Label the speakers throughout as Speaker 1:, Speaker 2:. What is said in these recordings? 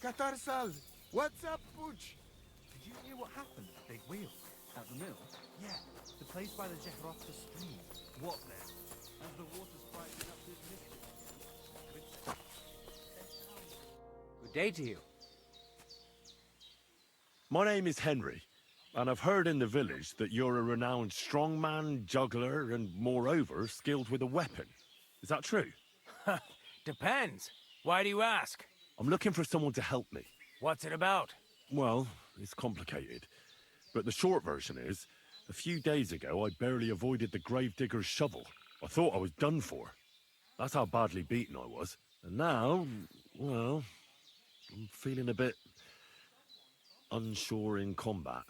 Speaker 1: Catarsal, what's up, Pooch?
Speaker 2: Did you hear what happened at the big wheel? At the mill? Yeah, the place by the Jehrofta stream. What then? As the water's rising up this mystery.
Speaker 3: Good day to you.
Speaker 4: My name is Henry, and I've heard in the village that you're a renowned strongman, juggler, and moreover, skilled with a weapon. Is that true?
Speaker 3: Depends. Why do you ask?
Speaker 4: I'm looking for someone to help me.
Speaker 3: What's it about?
Speaker 4: Well, it's complicated. But the short version is, a few days ago I barely avoided the gravedigger's shovel. I thought I was done for. That's how badly beaten I was. And now, well, I'm feeling a bit unsure in combat.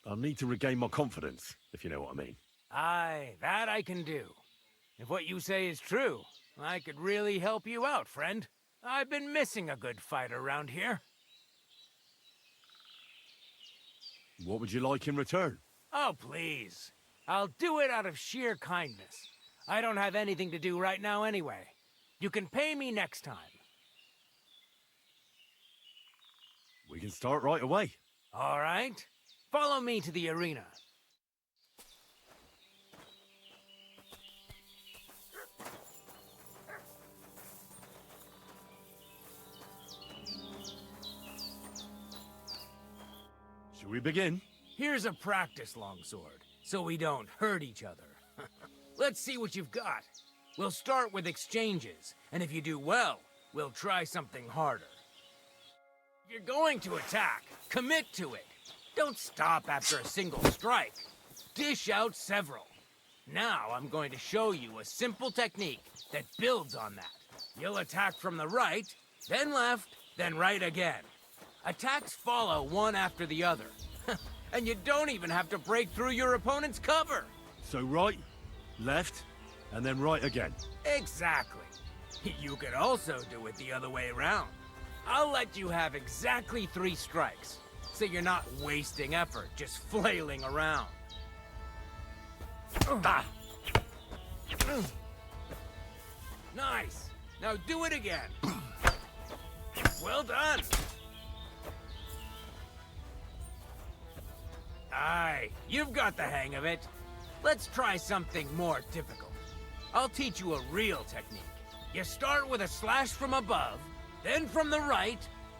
Speaker 4: I'll need to regain my confidence, if you know what I mean.
Speaker 3: Aye, that I can do. If what you say is true, I could really help you out, friend. I've been missing a good fight around here.
Speaker 4: What would you like in return?
Speaker 3: Oh, please. I'll do it out of sheer kindness. I don't have anything to do right now anyway. You can pay me next time.
Speaker 4: We can start right away.
Speaker 3: All right. Follow me to the arena.
Speaker 4: Should we begin?
Speaker 3: Here's a practice longsword, so we don't hurt each other. Let's see what you've got. We'll start with exchanges, and if you do well, we'll try something harder. If you're going to attack, commit to it. Don't stop after a single strike. Dish out several. Now I'm going to show you a simple technique that builds on that. You'll attack from the right, then left, then right again. Attacks follow one after the other. And you don't even have to break through your opponent's cover.
Speaker 4: So right, left, and then right again.
Speaker 3: Exactly. You could also do it the other way around. I'll let you have exactly 3 strikes, so you're not wasting effort just flailing around. Nice. Now do it again. Well done. Aye, you've got the hang of it. Let's try something more difficult. I'll teach you a real technique. You start with a slash from above, then from the right,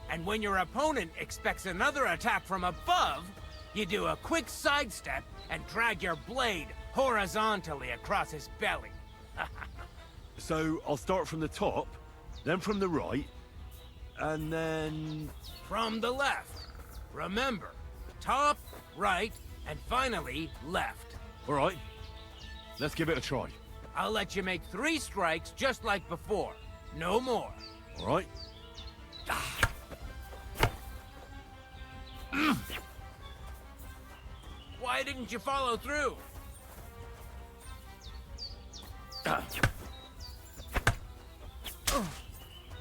Speaker 3: and when your opponent expects another attack from above, you do a quick sidestep and drag your blade horizontally across his belly.
Speaker 4: So I'll start from the top, then from the right, and then...
Speaker 3: From the left. Remember, top, right, and finally left.
Speaker 4: All right, let's give it a try.
Speaker 3: I'll let you make 3 strikes just like before. No more.
Speaker 4: All right?
Speaker 3: Why didn't you follow through?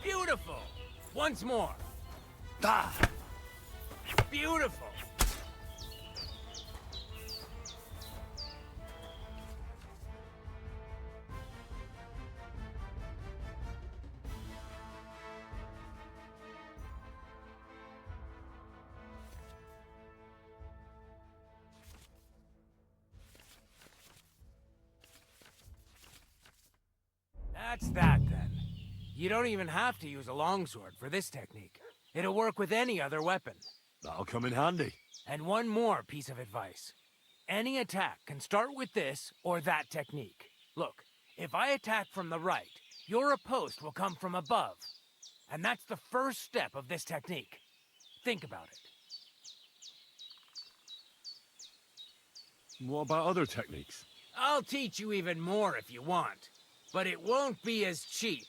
Speaker 3: Beautiful. Once more. Beautiful. That's that, then. You don't even have to use a longsword for this technique. It'll work with any other weapon.
Speaker 4: That'll come in handy.
Speaker 3: And one more piece of advice. Any attack can start with this or that technique. Look, if I attack from the right, your riposte will come from above. And that's the first step of this technique. Think about it.
Speaker 4: What about other techniques?
Speaker 3: I'll teach you even more if you want. But it won't be as cheap.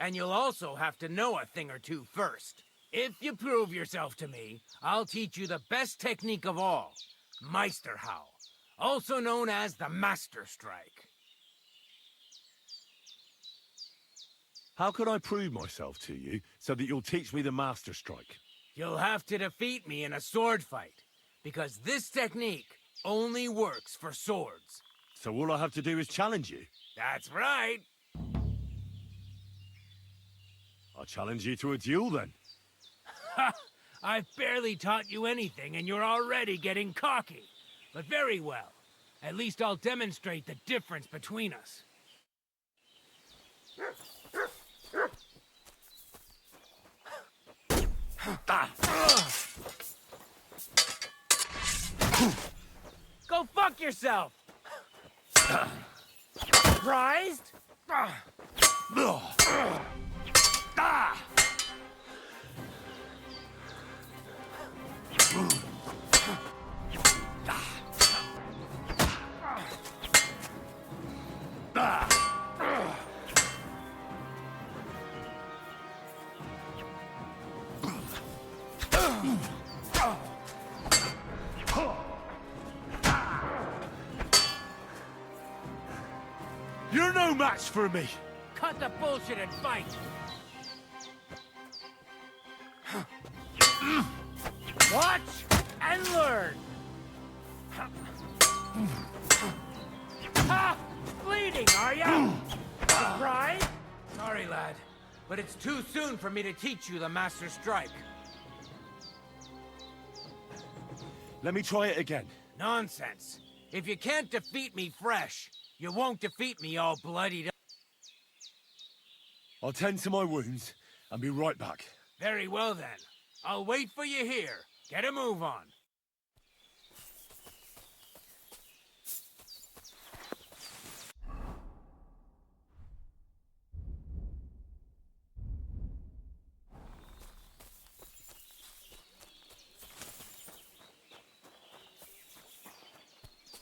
Speaker 3: And you'll also have to know a thing or two first. If you prove yourself to me, I'll teach you the best technique of all, Meisterhau, also known as the Master Strike.
Speaker 4: How can I prove myself to you so that you'll teach me the Master Strike?
Speaker 3: You'll have to defeat me in a sword fight, because this technique only works for swords.
Speaker 4: So all I have to do is challenge you?
Speaker 3: That's right.
Speaker 4: I'll challenge you to a duel then.
Speaker 3: Ha! I've barely taught you anything, and you're already getting cocky. But very well. At least I'll demonstrate the difference between us. Go fuck yourself! Surprised?
Speaker 4: You're no match for me!
Speaker 3: Cut the bullshit and fight! Watch and learn! Ha! Bleeding, are ya? Surprised? Sorry, lad, but it's too soon for me to teach you the Master Strike.
Speaker 4: Let me try it again.
Speaker 3: Nonsense. If you can't defeat me fresh, you won't defeat me all bloodied up.
Speaker 4: I'll tend to my wounds and be right back.
Speaker 3: Very well then. I'll wait for you here. Get a move on.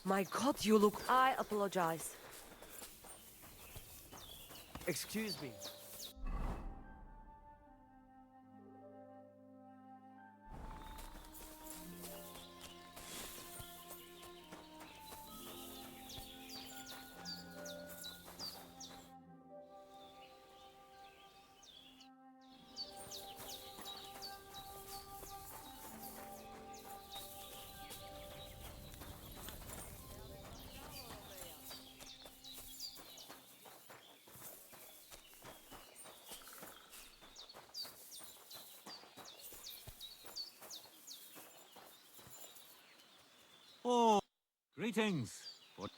Speaker 5: My God, you look... I apologize.
Speaker 2: Excuse me.
Speaker 6: Oh, greetings. What?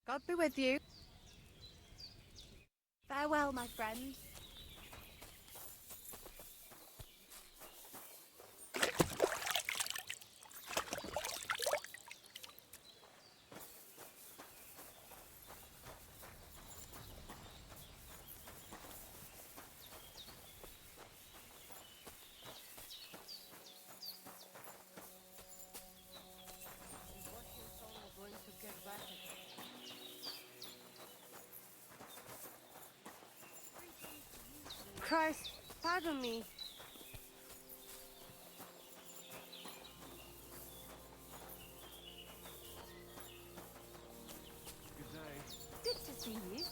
Speaker 7: God be with you. Farewell, my friend.
Speaker 5: Christ, pardon me.
Speaker 2: Good day.
Speaker 7: Good to see you.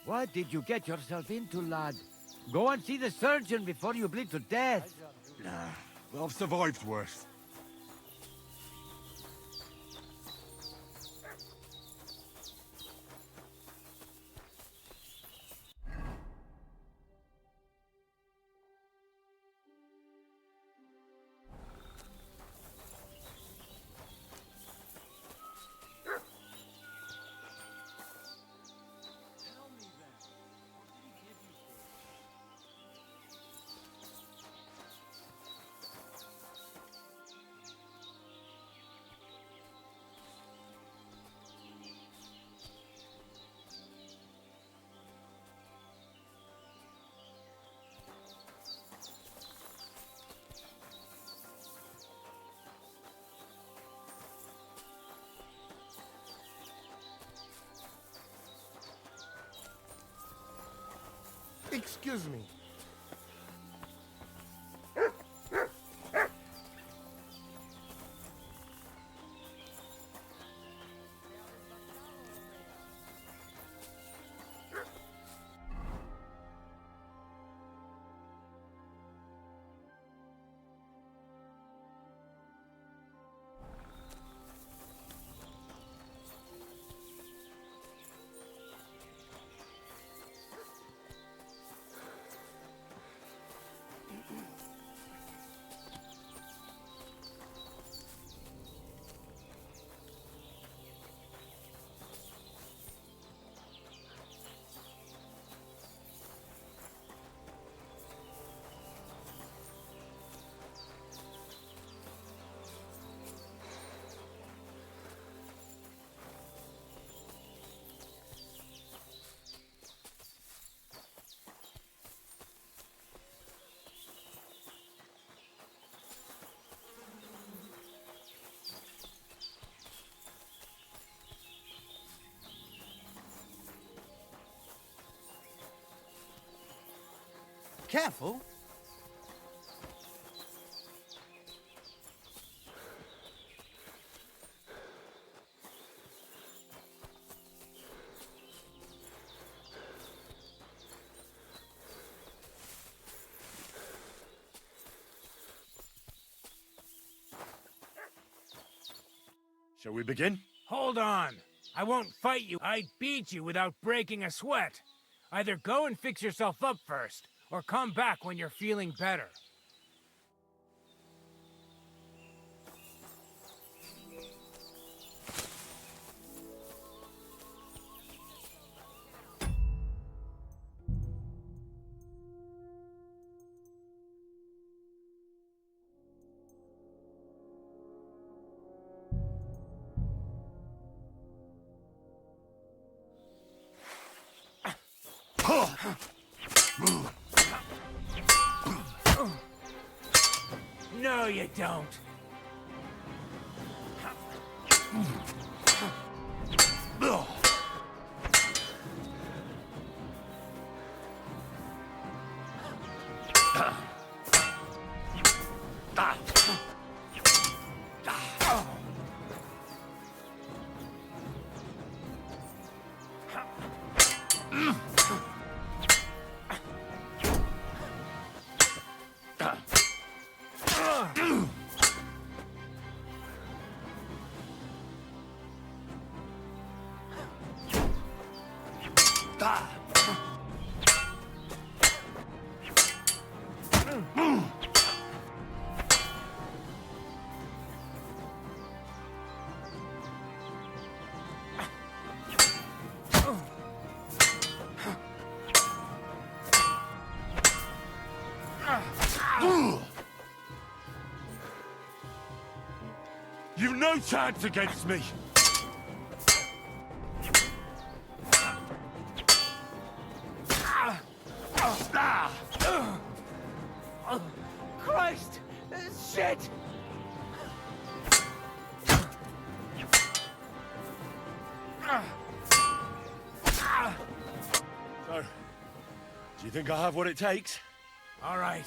Speaker 8: What did you get yourself into, lad? Go and see the surgeon before you bleed to death.
Speaker 4: Nah, I've survived worse.
Speaker 1: Excuse me.
Speaker 2: Careful.
Speaker 4: Shall we begin?
Speaker 3: Hold on. I won't fight you. I'd beat you without breaking a sweat. Either go and fix yourself up first, or come back when you're feeling better. No, you don't.
Speaker 4: You've no chance against me!
Speaker 8: Christ! Shit!
Speaker 4: So, do you think I have what it takes?
Speaker 3: All right.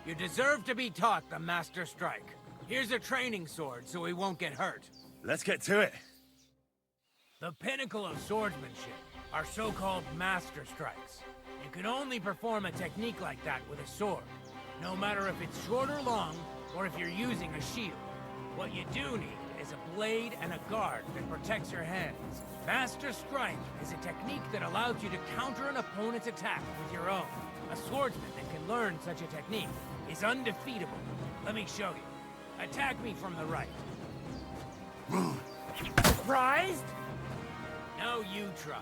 Speaker 3: You deserve to be taught the Master Strike. Here's a training sword so he won't get hurt.
Speaker 4: Let's get to it.
Speaker 3: The pinnacle of swordsmanship. are so-called master strikes. You can only perform a technique like that with a sword, no matter if it's short or long, or if you're using a shield. What you do need is a blade and a guard that protects your hands. Master Strike is a technique that allows you to counter an opponent's attack with your own. A swordsman that can learn such a technique is undefeatable. Let me show you. Attack me from the right. Surprised? Now you try.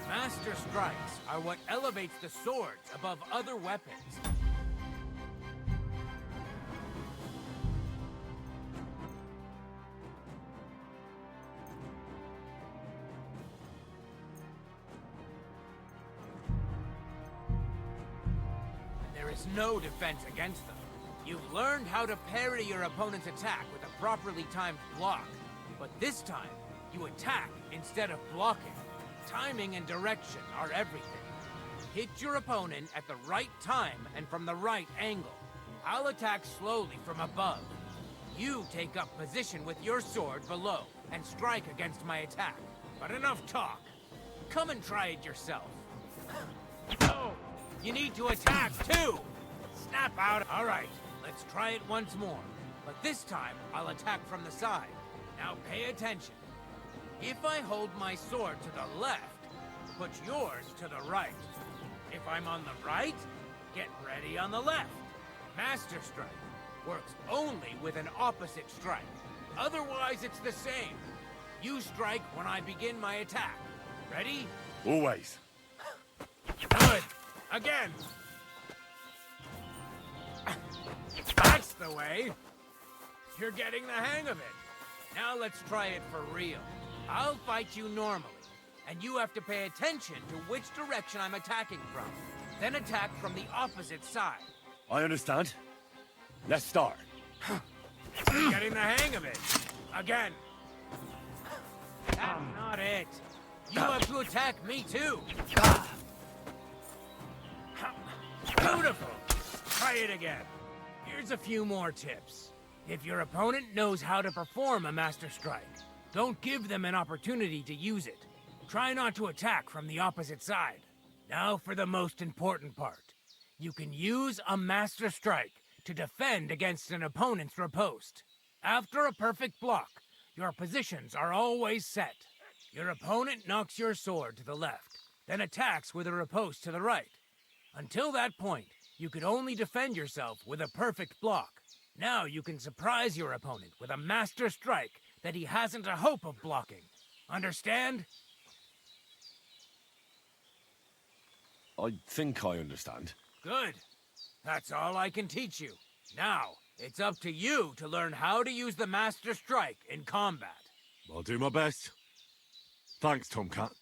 Speaker 3: Master Strikes are what elevates the swords above other weapons. There is no defense against them. You've learned how to parry your opponent's attack with a properly timed block. But this time, you attack instead of blocking. Timing and direction are everything. Hit your opponent at the right time and from the right angle. I'll attack slowly from above. You take up position with your sword below and strike against my attack. But enough talk. Come and try it yourself. No! You need to attack too! Snap out. All right, let's try it once more. But this time, I'll attack from the side. Now pay attention. If I hold my sword to the left, put yours to the right. If I'm on the right, get ready on the left. Master Strike works only with an opposite strike. Otherwise, it's the same. You strike when I begin my attack. Ready?
Speaker 4: Always.
Speaker 3: Good. Again. That's the way. You're getting the hang of it. Now let's try it for real. I'll fight you normally, and you have to pay attention to which direction I'm attacking from. Then attack from the opposite side.
Speaker 4: I understand. Let's start.
Speaker 3: You're getting the hang of it. Again. That's not it. You have to attack me too. Beautiful. Try it again. Here's a few more tips. If your opponent knows how to perform a Master Strike, don't give them an opportunity to use it. Try not to attack from the opposite side. Now for the most important part. You can use a Master Strike to defend against an opponent's riposte. After a perfect block, your positions are always set. Your opponent knocks your sword to the left, then attacks with a riposte to the right. Until that point, you could only defend yourself with a perfect block. Now you can surprise your opponent with a Master Strike that he hasn't a hope of blocking. Understand?
Speaker 4: I think I understand.
Speaker 3: Good. That's all I can teach you. Now, it's up to you to learn how to use the Master Strike in combat.
Speaker 4: I'll do my best. Thanks, Tomcat.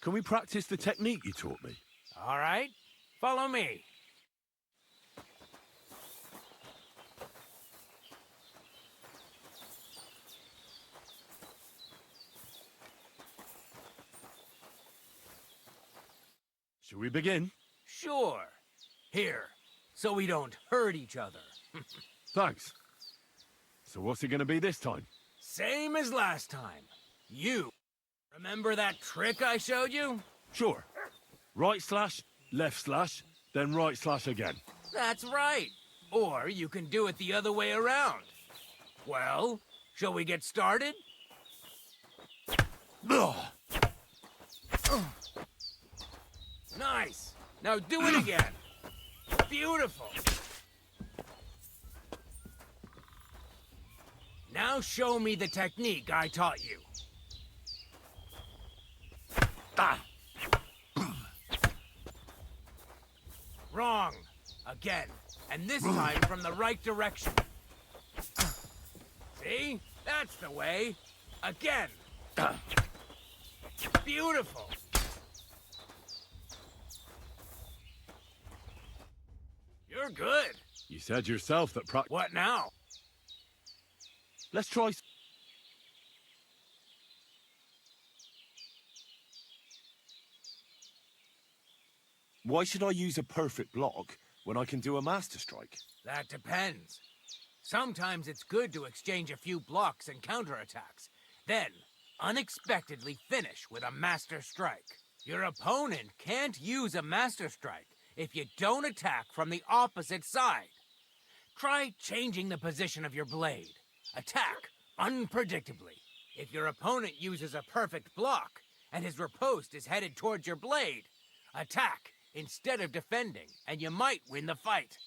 Speaker 4: Can we practice the technique you taught me?
Speaker 3: All right, follow me.
Speaker 4: Shall we begin?
Speaker 3: Sure. Here, so we don't hurt each other.
Speaker 4: Thanks. So what's it going to be this time?
Speaker 3: Same as last time. You Remember that trick I showed you?
Speaker 4: Sure. Right slash, left slash, then right slash again.
Speaker 3: That's right. Or you can do it the other way around. Well, shall we get started?
Speaker 4: Ugh.
Speaker 3: Nice. Now do it again. Beautiful. Now show me the technique I taught you.
Speaker 4: Ah.
Speaker 3: Wrong. Again. And this time from the right direction. See? That's the way. Again. Beautiful. You're good.
Speaker 4: You said yourself that
Speaker 3: What now?
Speaker 4: Let's try... Why should I use a perfect block when I can do a master strike?
Speaker 3: That depends. Sometimes it's good to exchange a few blocks and counterattacks, then unexpectedly finish with a master strike. Your opponent can't use a master strike if you don't attack from the opposite side. Try changing the position of your blade. Attack unpredictably. If your opponent uses a perfect block and his riposte is headed towards your blade, attack instead of defending, and you might win the fight.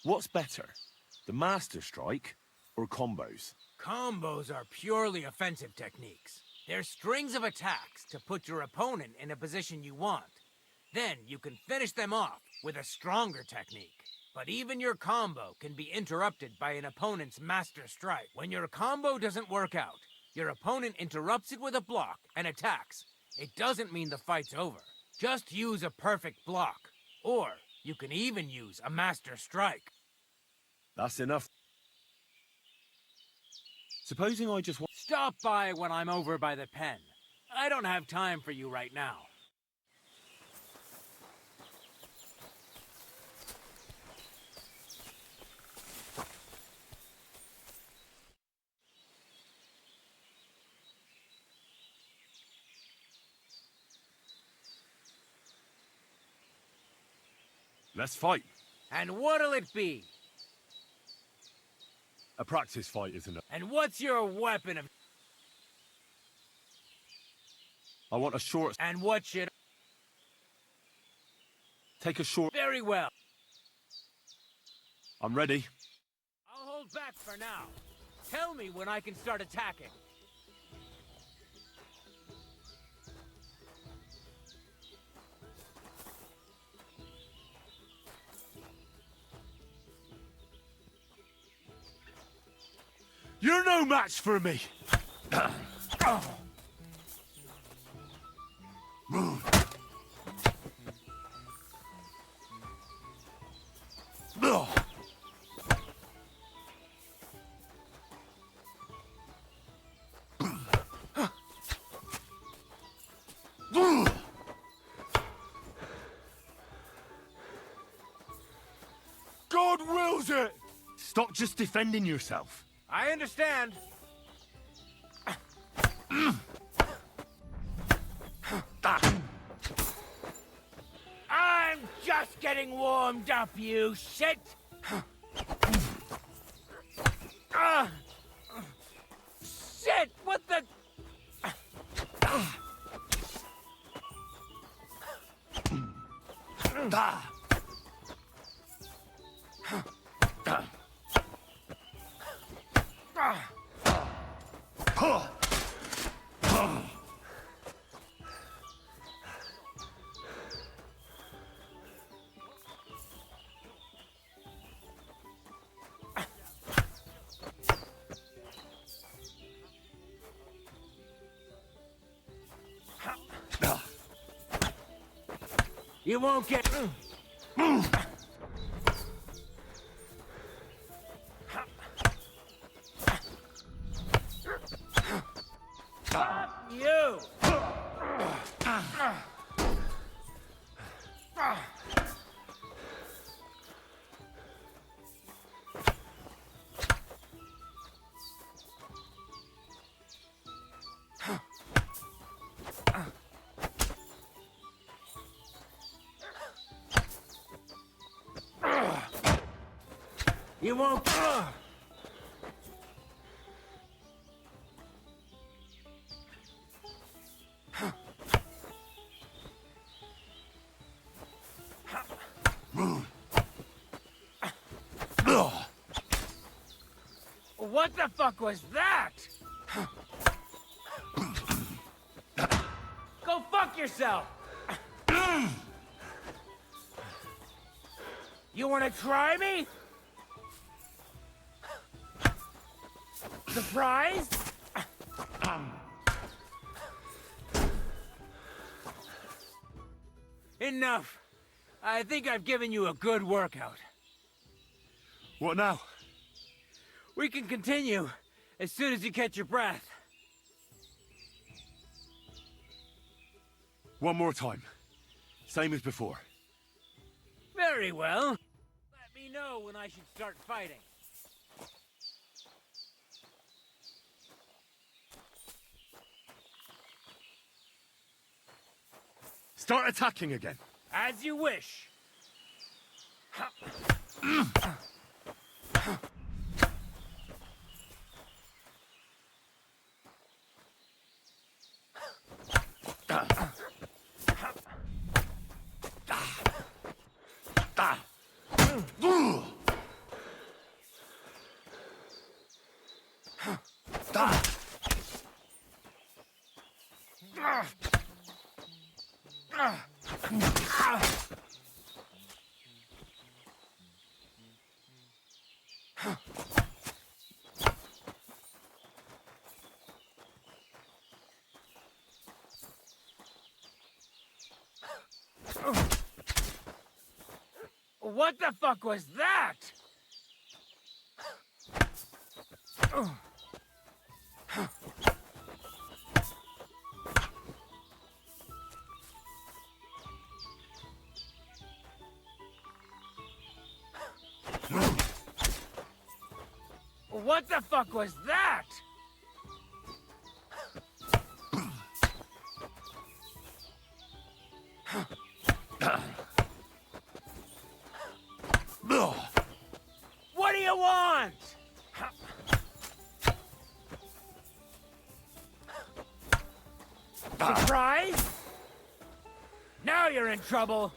Speaker 4: What's better, the master strike or combos?
Speaker 3: Combos are purely offensive techniques. They're strings of attacks to put your opponent in a position you want. Then you can finish them off with a stronger technique. But even your combo can be interrupted by an opponent's master strike. When your combo doesn't work out, your opponent interrupts it with a block and attacks. It doesn't mean the fight's over. Just use a perfect block. Or you can even use a master strike.
Speaker 4: That's enough. Supposing I just want...
Speaker 3: Stop by when I'm over by the pen. I don't have time for you right now.
Speaker 4: Let's fight.
Speaker 3: And what'll it be?
Speaker 4: A practice fight isn't it?
Speaker 3: And what's your weapon of...
Speaker 4: I want a short...
Speaker 3: And what should...
Speaker 4: Take a short...
Speaker 3: Very well.
Speaker 4: I'm ready.
Speaker 3: I'll hold back for now. Tell me when I can start attacking.
Speaker 4: You're no match for me! God wills it! Stop just defending yourself.
Speaker 3: I understand. I'm just getting warmed up, you shit! Shit! What the... You won't get... You! You won't... What the fuck was that? Go fuck yourself! You wanna try me? Surprise? Enough. I think I've given you a good workout.
Speaker 4: What now?
Speaker 3: We can continue as soon as you catch your breath.
Speaker 4: One more time. Same as before.
Speaker 3: Very well. Let me know when I should start fighting.
Speaker 4: Start attacking again.
Speaker 3: As you wish. What the fuck was that? What the fuck was that? What do you want? Surprise? Now you're in trouble.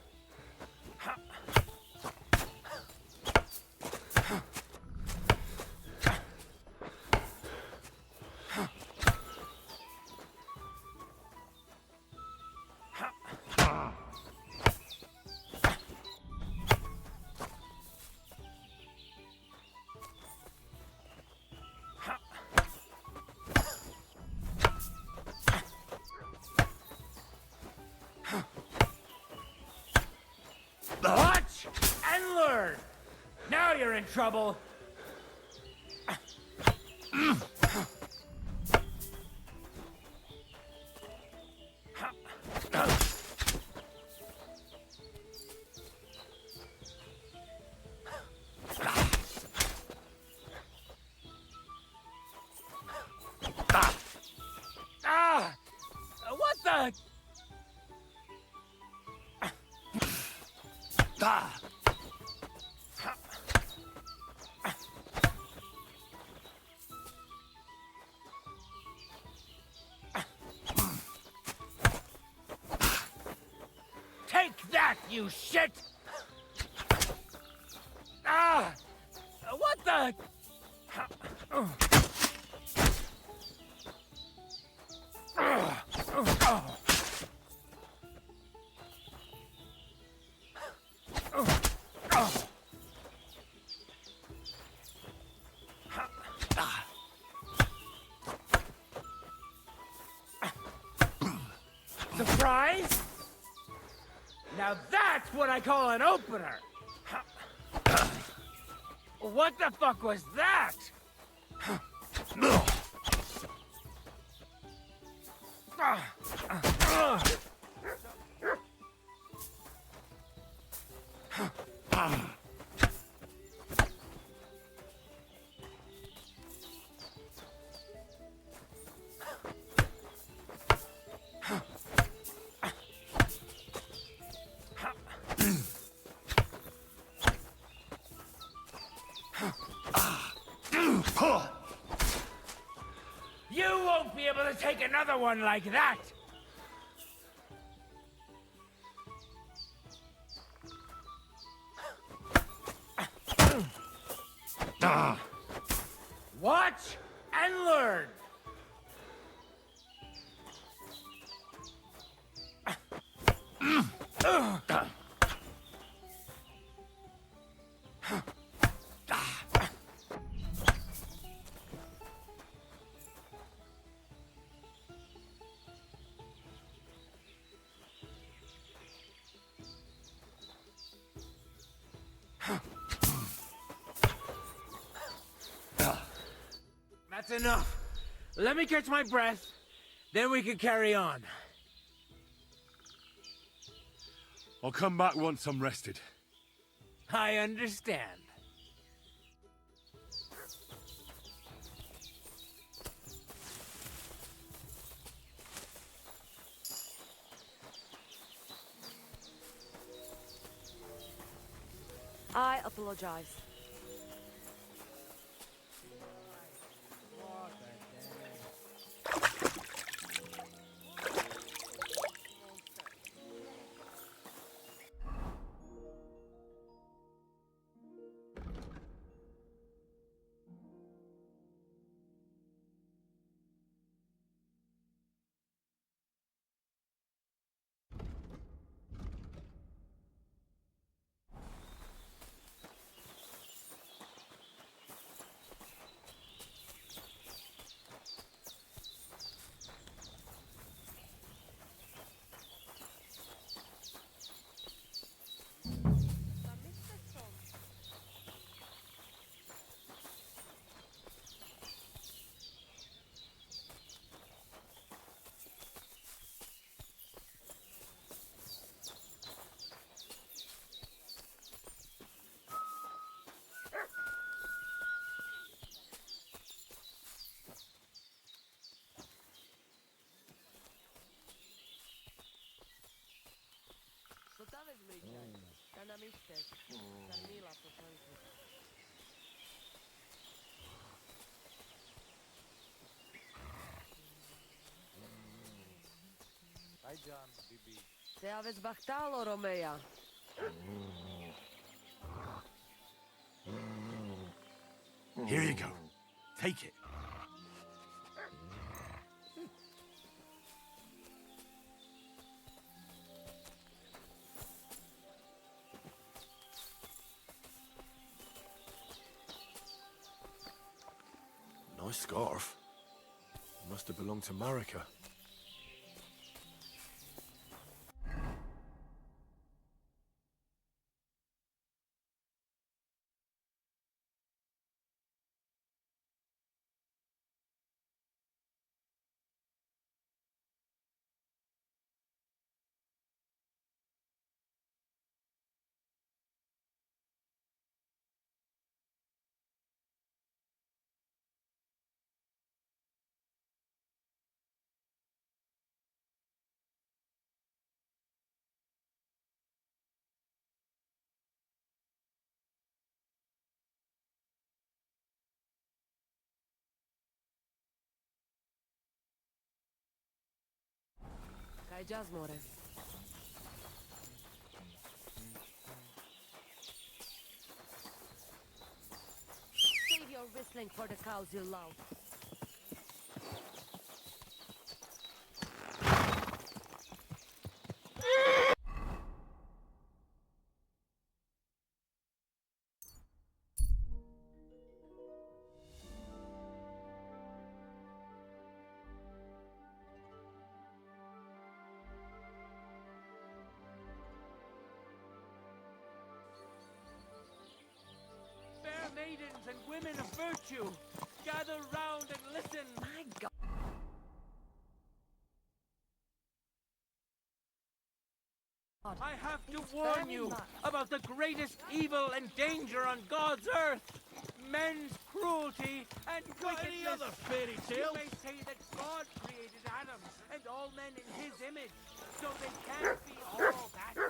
Speaker 3: Watch and learn. Now you're in trouble. What the? Take that, you shit! What the? Surprise? Now that's what I call an opener! What the fuck was that? You won't be able to take another one like that! Watch and learn! That's enough. Let me catch my breath, then we can carry on.
Speaker 4: I'll come back once I'm rested.
Speaker 3: I understand.
Speaker 5: I apologize. Te aveți bactalo, Romea.
Speaker 4: Here you go. Take it. Nice scarf. Must have belonged to Marika.
Speaker 5: Kaj jazz, more. Save your whistling for the cows you love.
Speaker 3: Fair maidens and women of virtue, gather round and listen.
Speaker 5: My God.
Speaker 3: I have to
Speaker 5: It's
Speaker 3: warn
Speaker 5: very
Speaker 3: you
Speaker 5: much.
Speaker 3: about the greatest evil and danger on God's earth. Men's cruelty and wickedness.
Speaker 6: Any other fairy
Speaker 3: You
Speaker 6: tales?
Speaker 3: may say that God created Adam and all men in his image, so they can't be all that bad.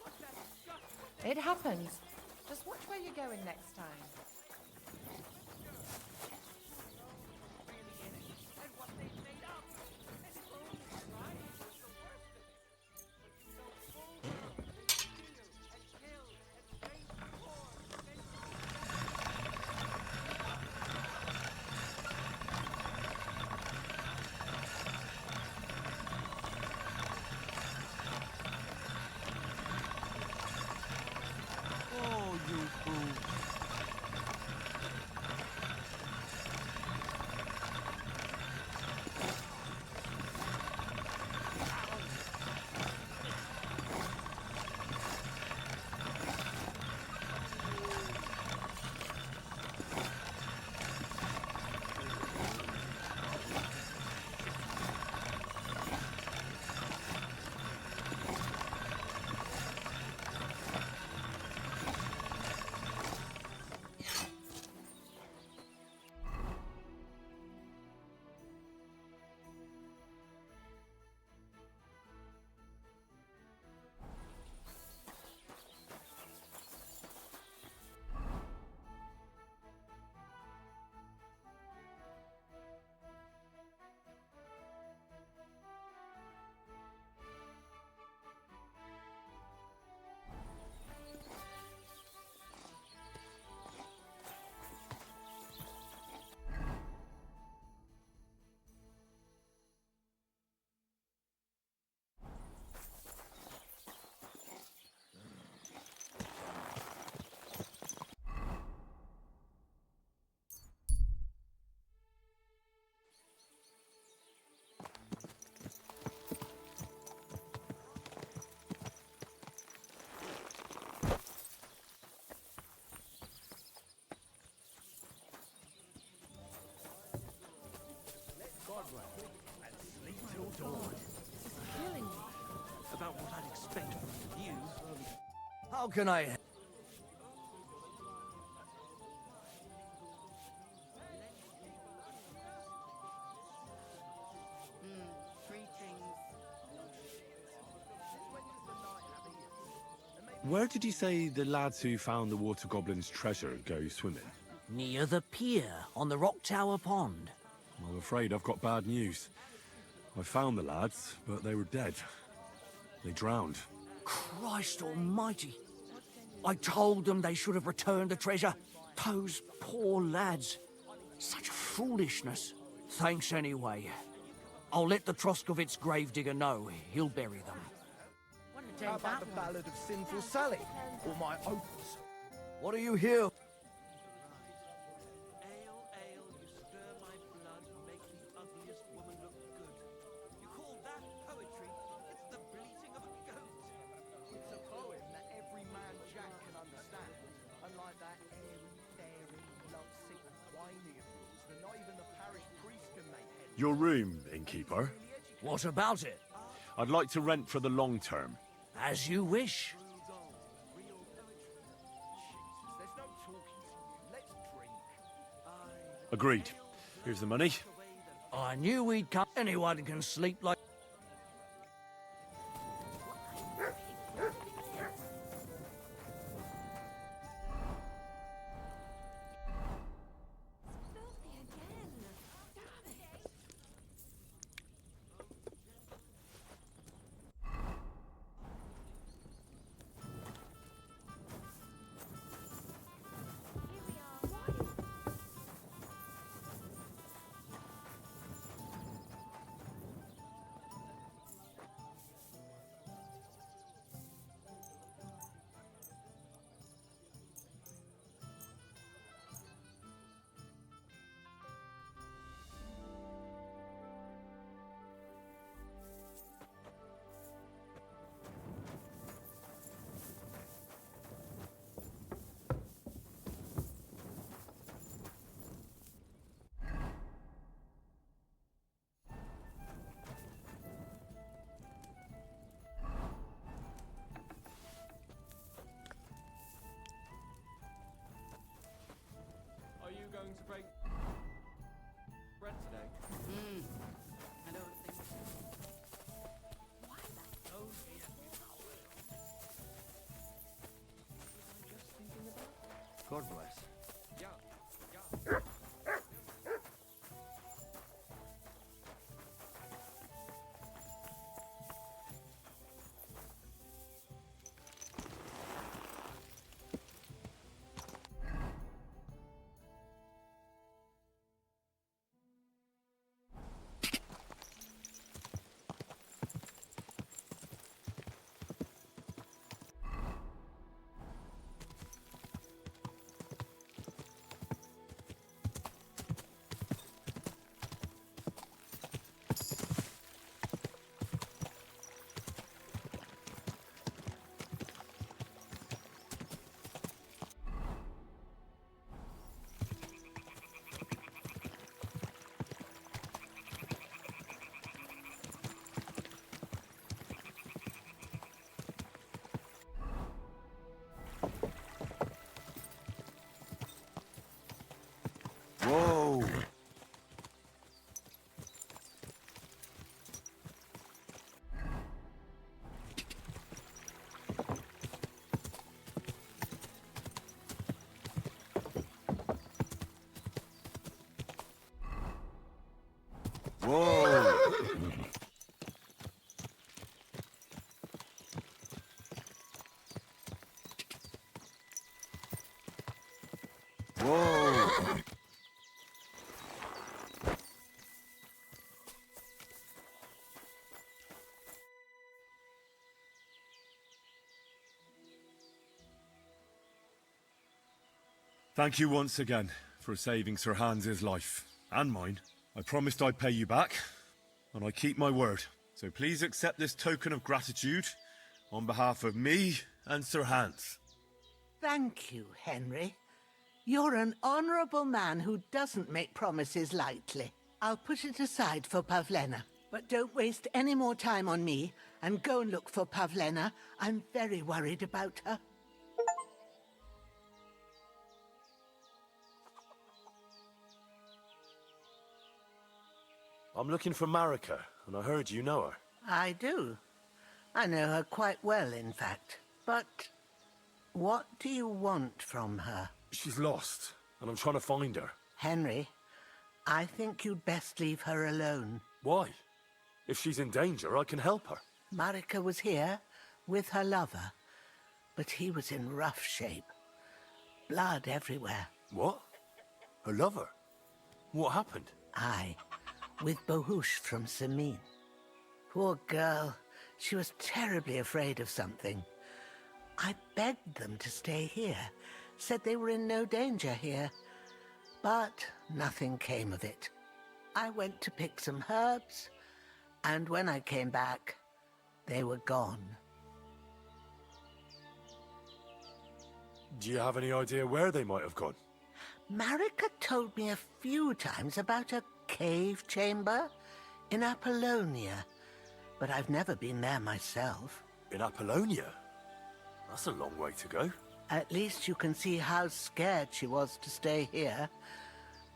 Speaker 3: But that's just what they
Speaker 9: It happens. Just watch where you're going next time.
Speaker 3: really in it, and what they've made up. And if only crime was the worst of it. So full world, steal and kill and rape poor and
Speaker 6: Oh, you fools.
Speaker 2: About what I'd expect from you.
Speaker 3: How can I?
Speaker 4: Where did you say the lads who found the water goblin's treasure go swimming?
Speaker 10: Near the pier on the Rock Tower Pond.
Speaker 4: I'm afraid I've got bad news. I found the lads, but they were dead. They drowned.
Speaker 10: Christ almighty. I told them they should have returned the treasure. Those poor lads. Such foolishness. Thanks anyway. I'll let the Troskovitz gravedigger know. He'll bury them.
Speaker 9: What a day
Speaker 1: How
Speaker 9: that
Speaker 1: about the
Speaker 9: was.
Speaker 1: Ballad of Sinful Sally? Or my opus?
Speaker 3: What are you here?
Speaker 2: Ale, ale, you stir my blood and make the ugliest woman look good. You call that poetry? It's the bleating of a goat.
Speaker 1: It's a poem that every man Jack can understand. Unlike that airy, fairy, lovesick, whiny of yours that not even the parish priest can make head.
Speaker 4: Your room, innkeeper.
Speaker 10: What about it?
Speaker 4: I'd like to rent for the long term.
Speaker 10: As you wish.
Speaker 1: There's no talking to you. Let's drink.
Speaker 4: Agreed. Here's the money.
Speaker 10: I knew we'd come. Anyone can sleep like...
Speaker 5: Filthy again. Damn it. Here we are. Why?
Speaker 8: God bless.
Speaker 4: Whoa! Whoa! Whoa! Thank you once again for saving Sir Hans's life, and mine. I promised I'd pay you back, and I keep my word. So please accept this token of gratitude on behalf of me and Sir Hans.
Speaker 11: Thank you, Henry. You're an honourable man who doesn't make promises lightly. I'll put it aside for Pavlena, but don't waste any more time on me, and go and look for Pavlena. I'm very worried about her.
Speaker 4: I'm looking for Marika, and I heard you know her.
Speaker 11: I do. I know her quite well, in fact. But what do you want from her?
Speaker 4: She's lost, and I'm trying to find her.
Speaker 11: Henry, I think you'd best leave her alone.
Speaker 4: Why? If she's in danger, I can help her.
Speaker 11: Marika was here with her lover, but he was in rough shape. Blood everywhere.
Speaker 4: What? Her lover? What happened?
Speaker 11: Aye, with Bohush from Samin. Poor girl. She was terribly afraid of something. I begged them to stay here, said they were in no danger here, but nothing came of it. I went to pick some herbs, and when I came back, they were gone.
Speaker 4: Do you have any idea where they might have gone?
Speaker 11: Marika told me a few times about a cave chamber in Apollonia, but I've never been there myself.
Speaker 4: In Apollonia? That's a long way to go.
Speaker 11: At least you can see how scared she was to stay here.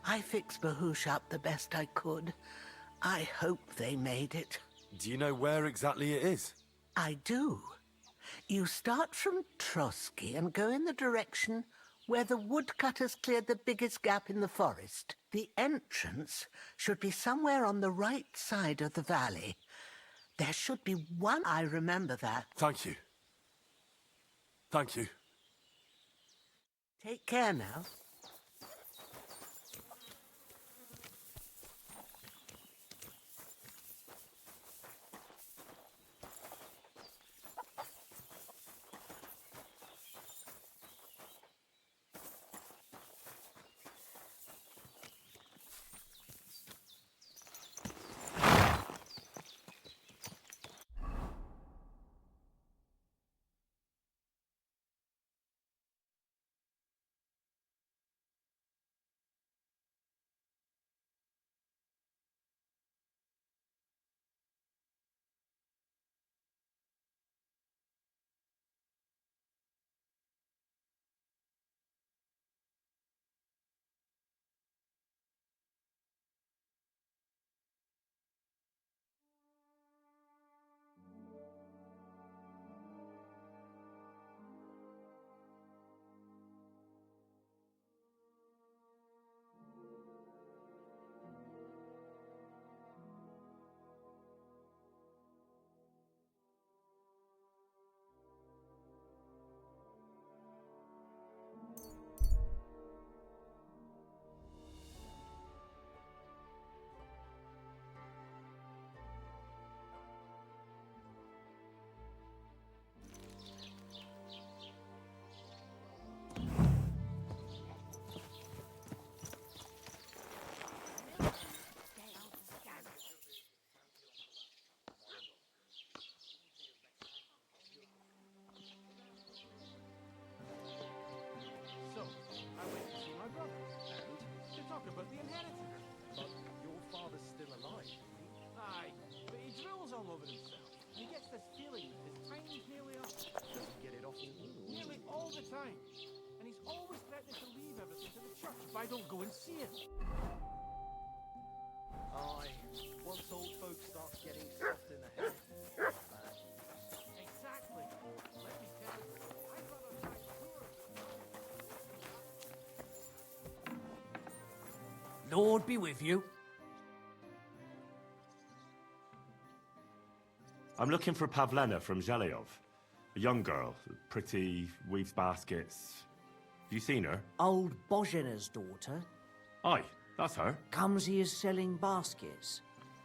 Speaker 11: I fixed Bahush up the best I could. I hope they made it.
Speaker 4: Do you know where exactly it is?
Speaker 11: I do. You start from Trotsky and go in the direction where the woodcutters cleared the biggest gap in the forest. The entrance should be somewhere on the right side of the valley. There should be one. I remember that.
Speaker 4: Thank you. Thank you.
Speaker 11: Take care now.
Speaker 2: this feeling that his time's nearly up.
Speaker 1: Does he get it off all?
Speaker 2: Nearly all the time. And he's always threatening to leave everything to the church if I don't go and see it.
Speaker 1: Aye, once old folks start getting soft in the head.
Speaker 2: Exactly. Let me tell you, I'd rather try tours.
Speaker 10: Lord be with you.
Speaker 4: I'm looking for Pavlena from Zhelyov. A young girl, pretty, weaves baskets. Have you seen her?
Speaker 10: Old Bozhena's daughter
Speaker 4: Aye, that's her.
Speaker 10: comes here selling baskets,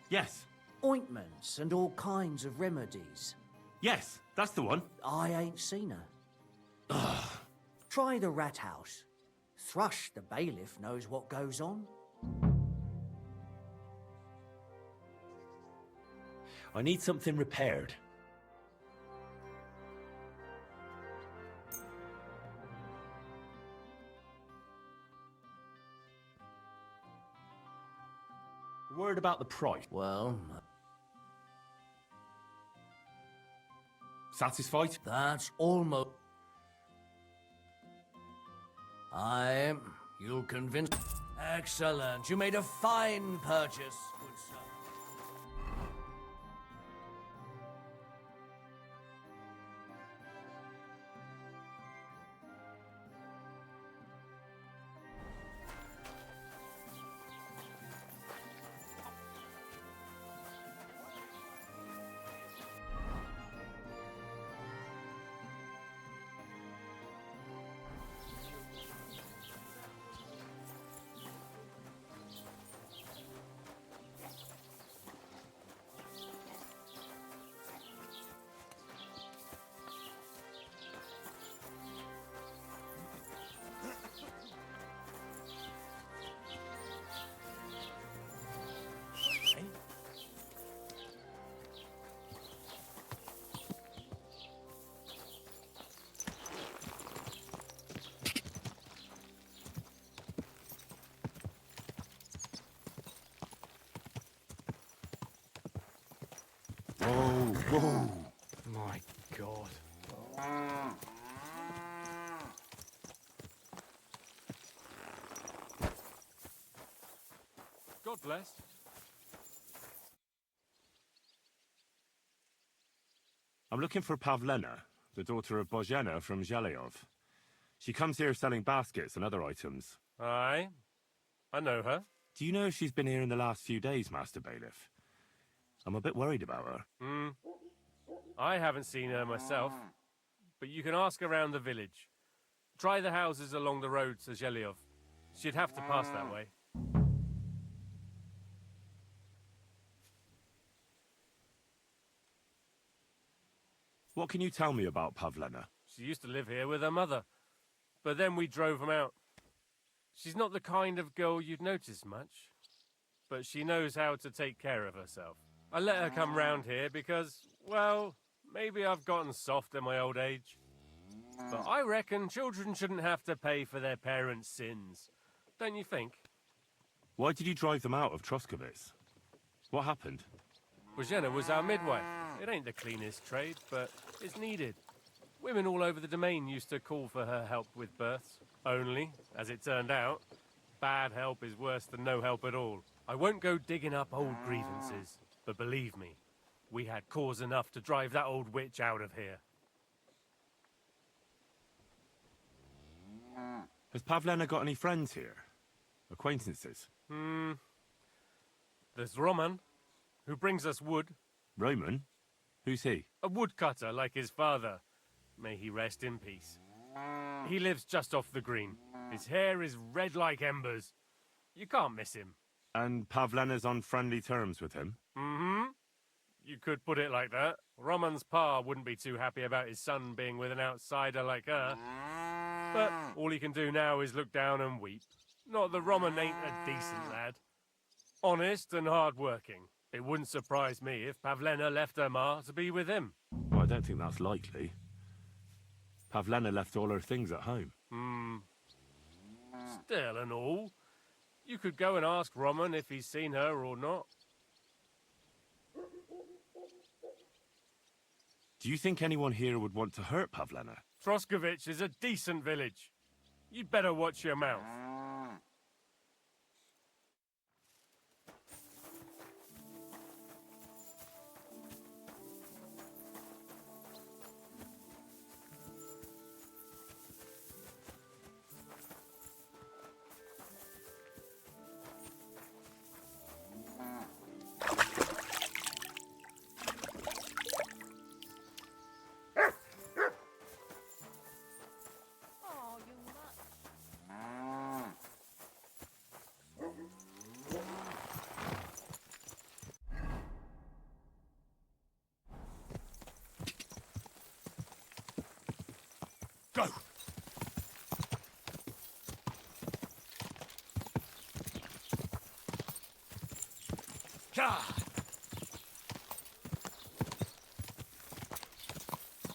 Speaker 4: Yes,
Speaker 10: ointments and all kinds of remedies.
Speaker 4: yes, that's the one.
Speaker 10: I ain't seen her. Try the rat house. Thrush, the bailiff, knows what goes on.
Speaker 4: I need something repaired. Word about the price.
Speaker 10: Well,
Speaker 4: Satisfied?
Speaker 10: that's almost... You'll convince... Excellent. You made a fine purchase, good sir.
Speaker 4: Whoa, whoa.
Speaker 3: My God.
Speaker 2: God bless.
Speaker 4: I'm looking for Pavlena, the daughter of Bozhena from Zhelyov. She comes here selling baskets and other items.
Speaker 2: Aye. I know her.
Speaker 4: Do you know if she's been here in the last few days, Master Bailiff? I'm a bit worried about her.
Speaker 2: I haven't seen her myself, but you can ask around the village. Try the houses along the road to Zhelyov. She'd have to pass that way.
Speaker 4: What can you tell me about Pavlena?
Speaker 2: She used to live here with her mother, but then we drove them out. She's not the kind of girl you'd notice much, but she knows how to take care of herself. I let her come round here because, well, maybe I've gotten soft in my old age. But I reckon children shouldn't have to pay for their parents' sins. Don't you think?
Speaker 4: Why did you drive them out of Troskovitz? What happened?
Speaker 2: Bozhena was our midwife. It ain't the cleanest trade, but it's needed. Women all over the domain used to call for her help with births. Only, as it turned out, bad help is worse than no help at all. I won't go digging up old grievances, but believe me, we had cause enough to drive that old witch out of here.
Speaker 4: Has Pavlena got any friends here? Acquaintances?
Speaker 2: There's Roman, who brings us wood.
Speaker 4: Roman? Who's he?
Speaker 2: A woodcutter like his father. May he rest in peace. He lives just off the green. His hair is red like embers. You can't miss him.
Speaker 4: And Pavlena's on friendly terms with him?
Speaker 2: You could put it like that. Roman's pa wouldn't be too happy about his son being with an outsider like her. But all he can do now is look down and weep. Not that Roman ain't a decent lad. Honest and hard-working. It wouldn't surprise me if Pavlena left her ma to be with him.
Speaker 4: Well, I don't think that's likely. Pavlena left all her things at home.
Speaker 2: Still and all, you could go and ask Roman if he's seen her or not.
Speaker 4: Do you think anyone here would want to hurt Pavlena?
Speaker 2: Troskovich is a decent village. You'd better watch your mouth.
Speaker 9: Oh, you nut.
Speaker 4: Go!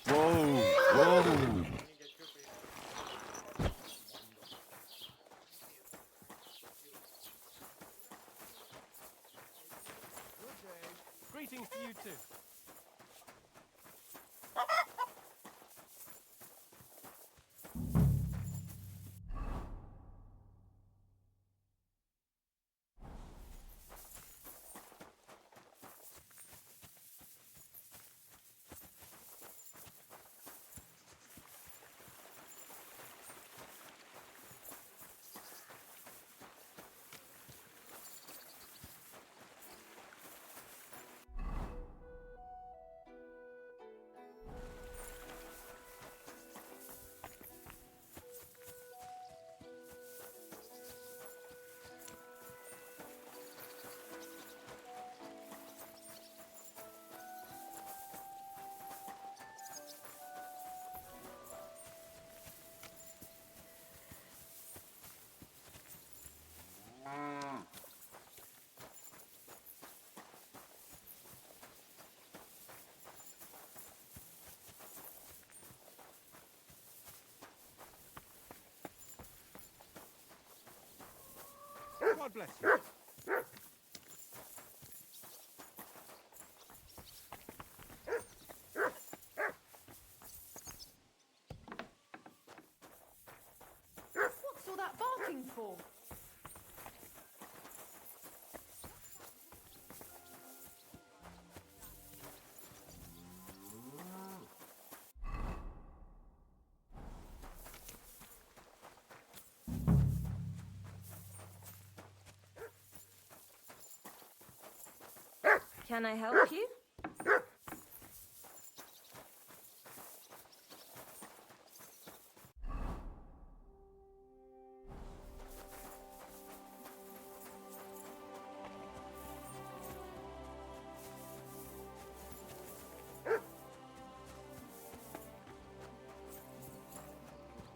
Speaker 4: Whoa! Whoa!
Speaker 2: Greetings to you too. God bless you.
Speaker 9: What's all that barking for?
Speaker 5: Can I help you?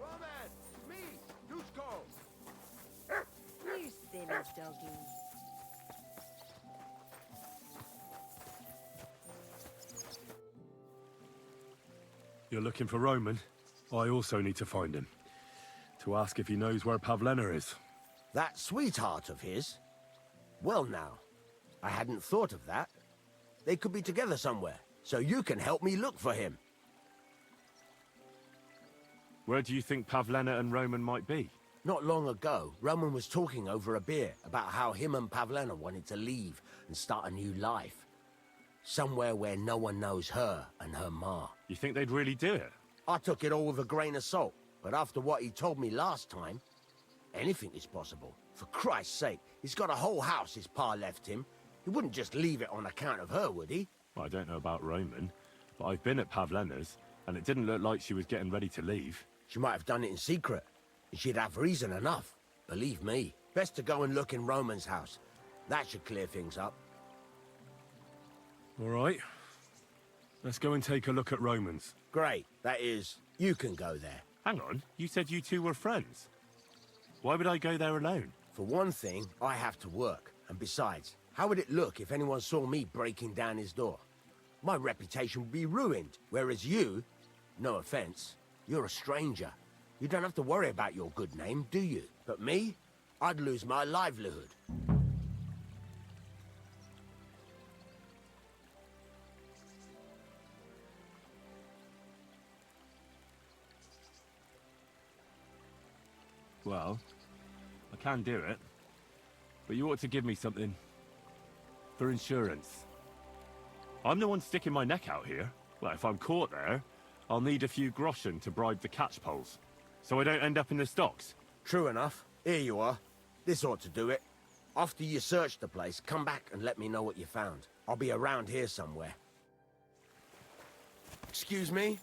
Speaker 1: Roman! Me! Dusko!
Speaker 5: You silly doggy.
Speaker 4: You're looking for Roman? I also need to find him. To ask if he knows where Pavlena is.
Speaker 10: That sweetheart of his? Well now, I hadn't thought of that. They could be together somewhere, so you can help me look for him.
Speaker 4: Where do you think Pavlena and Roman might be?
Speaker 10: Not long ago, Roman was talking over a beer about how him and Pavlena wanted to leave and start a new life. Somewhere where no one knows her and her ma.
Speaker 4: You think they'd really do it?
Speaker 10: I took it all with a grain of salt, but after what he told me last time, anything is possible. For Christ's sake, he's got a whole house his pa left him. He wouldn't just leave it on account of her, would he?
Speaker 4: Well, I don't know about Roman, but I've been at Pavlena's, and it didn't look like she was getting ready to leave.
Speaker 10: She might have done it in secret, and she'd have reason enough. Believe me. Best to go and look in Roman's house. That should clear things up.
Speaker 4: All right. Let's go and take a look at Roman's.
Speaker 10: Great. That is, you can go there.
Speaker 4: Hang on, you said you two were friends. Why would I go there alone?
Speaker 10: For one thing, I have to work. And besides, how would it look if anyone saw me breaking down his door? My reputation would be ruined, whereas you, no offense, you're a stranger. You don't have to worry about your good name, do you? But me, I'd lose my livelihood.
Speaker 4: Well, I can do it. But you ought to give me something for insurance. I'm the one sticking my neck out here. Well, if I'm caught there, I'll need a few groschen to bribe the catchpoles, so I don't end up in the stocks.
Speaker 12: True enough. Here you are. This ought to do it. After you search the place, come back and let me know what you found. I'll be around here somewhere. Excuse me?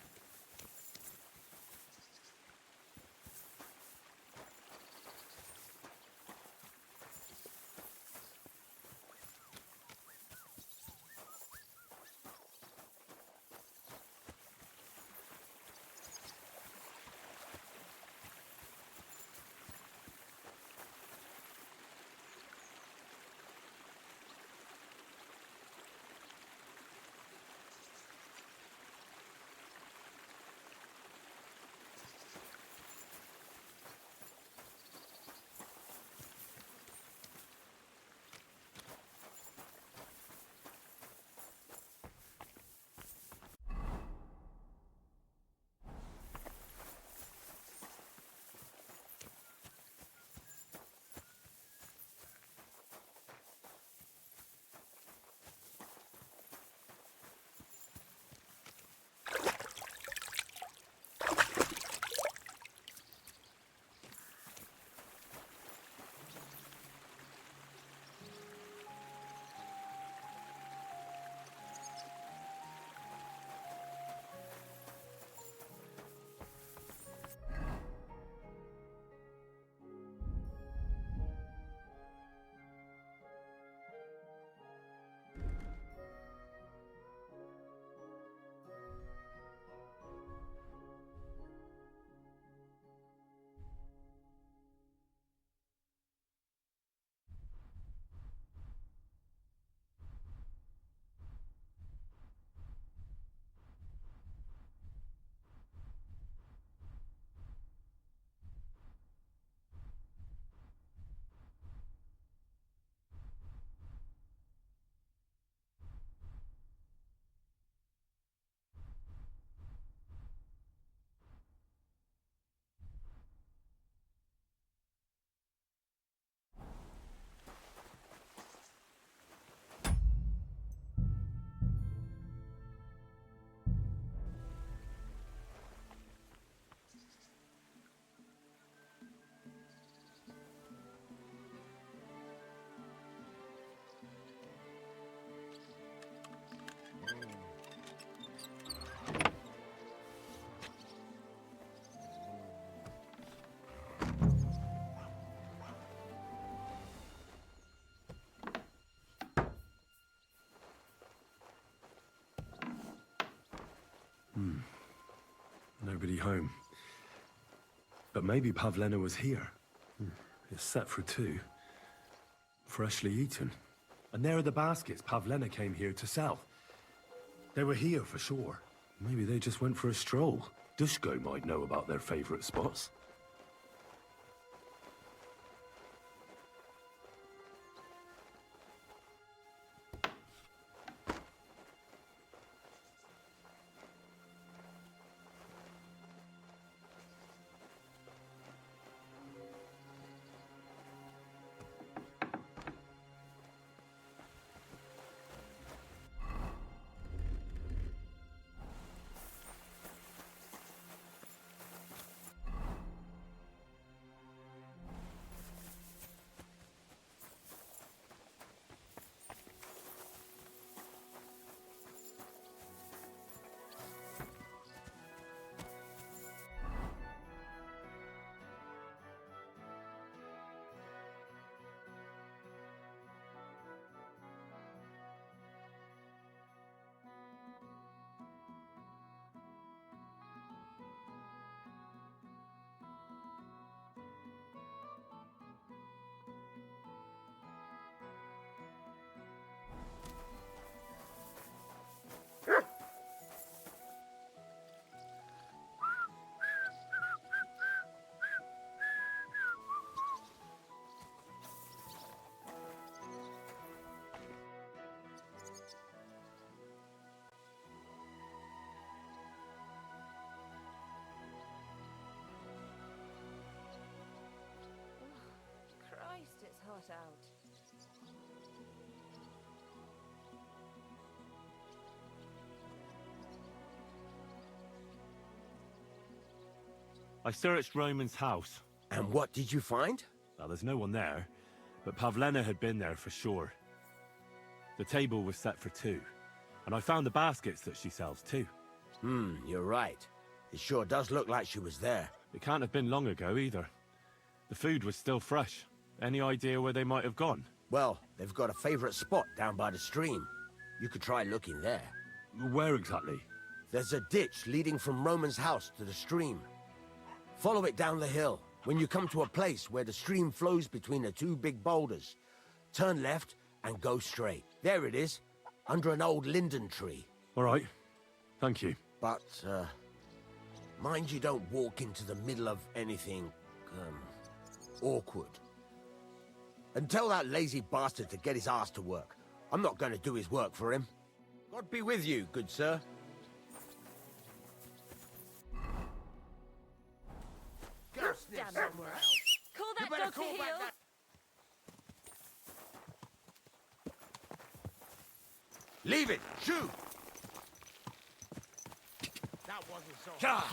Speaker 4: Nobody home. But maybe Pavlena was here. It's set for 2. Freshly eaten. And there are the baskets Pavlena came here to sell. They were here for sure. Maybe they just went for a stroll. Dushko might know about their favorite spots. I searched Roman's house.
Speaker 12: And what did you find?
Speaker 4: Now, there's no one there, but Pavlena had been there for sure. The table was set for two, and I found the baskets that she sells too.
Speaker 12: You're right. It sure does look like she was there.
Speaker 4: It can't have been long ago either. The food was still fresh. Any idea where they might have gone?
Speaker 12: Well, they've got a favorite spot down by the stream. You could try looking there.
Speaker 4: Where exactly?
Speaker 12: There's a ditch leading from Roman's house to the stream. Follow it down the hill. When you come to a place where the stream flows between the two big boulders, turn left and go straight. There it is, under an old linden tree.
Speaker 4: All right. Thank you.
Speaker 12: But, mind you don't walk into the middle of anything, awkward. And tell that lazy bastard to get his ass to work. I'm not going to do his work for him. God be with you, good sir. Go sniff somewhere else.
Speaker 5: Call
Speaker 12: You
Speaker 5: that
Speaker 12: better
Speaker 5: dog to
Speaker 12: call
Speaker 5: heel.
Speaker 12: back that... Leave it! Shoot! That wasn't so hard.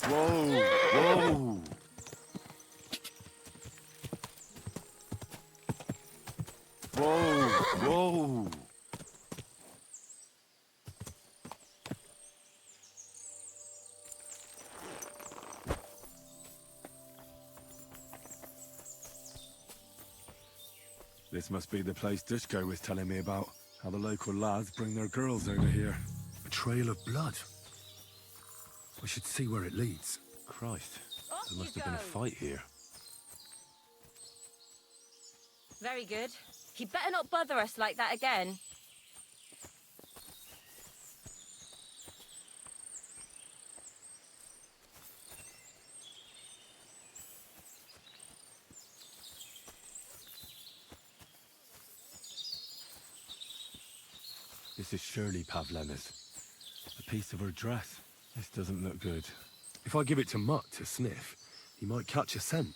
Speaker 4: Whoa! Whoa! Whoa! Whoa! This must be the place Dushko was telling me about. How the local lads bring their girls over here. A trail of blood. We should see where it leads. Christ, there must have been a fight here.
Speaker 5: Very good. He better not bother us like that again.
Speaker 4: This is surely Pavlena's. A piece of her dress. This doesn't look good. If I give it to Mutt to sniff, he might catch a scent.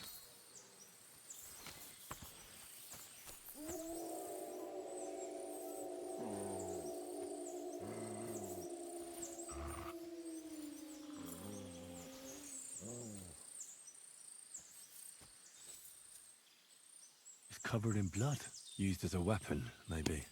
Speaker 4: It's covered in blood. Used as a weapon, maybe.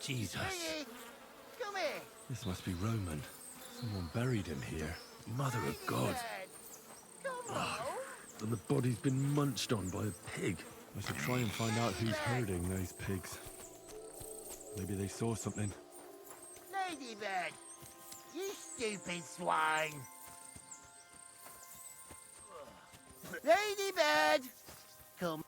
Speaker 4: Jesus.
Speaker 1: Come here.
Speaker 4: This must be Roman. Someone buried him here. Mother of God. And the body's been munched on by a pig. I should try and find out who's herding those pigs. Maybe they saw something.
Speaker 1: Ladybird, you stupid swine. Ladybird, come.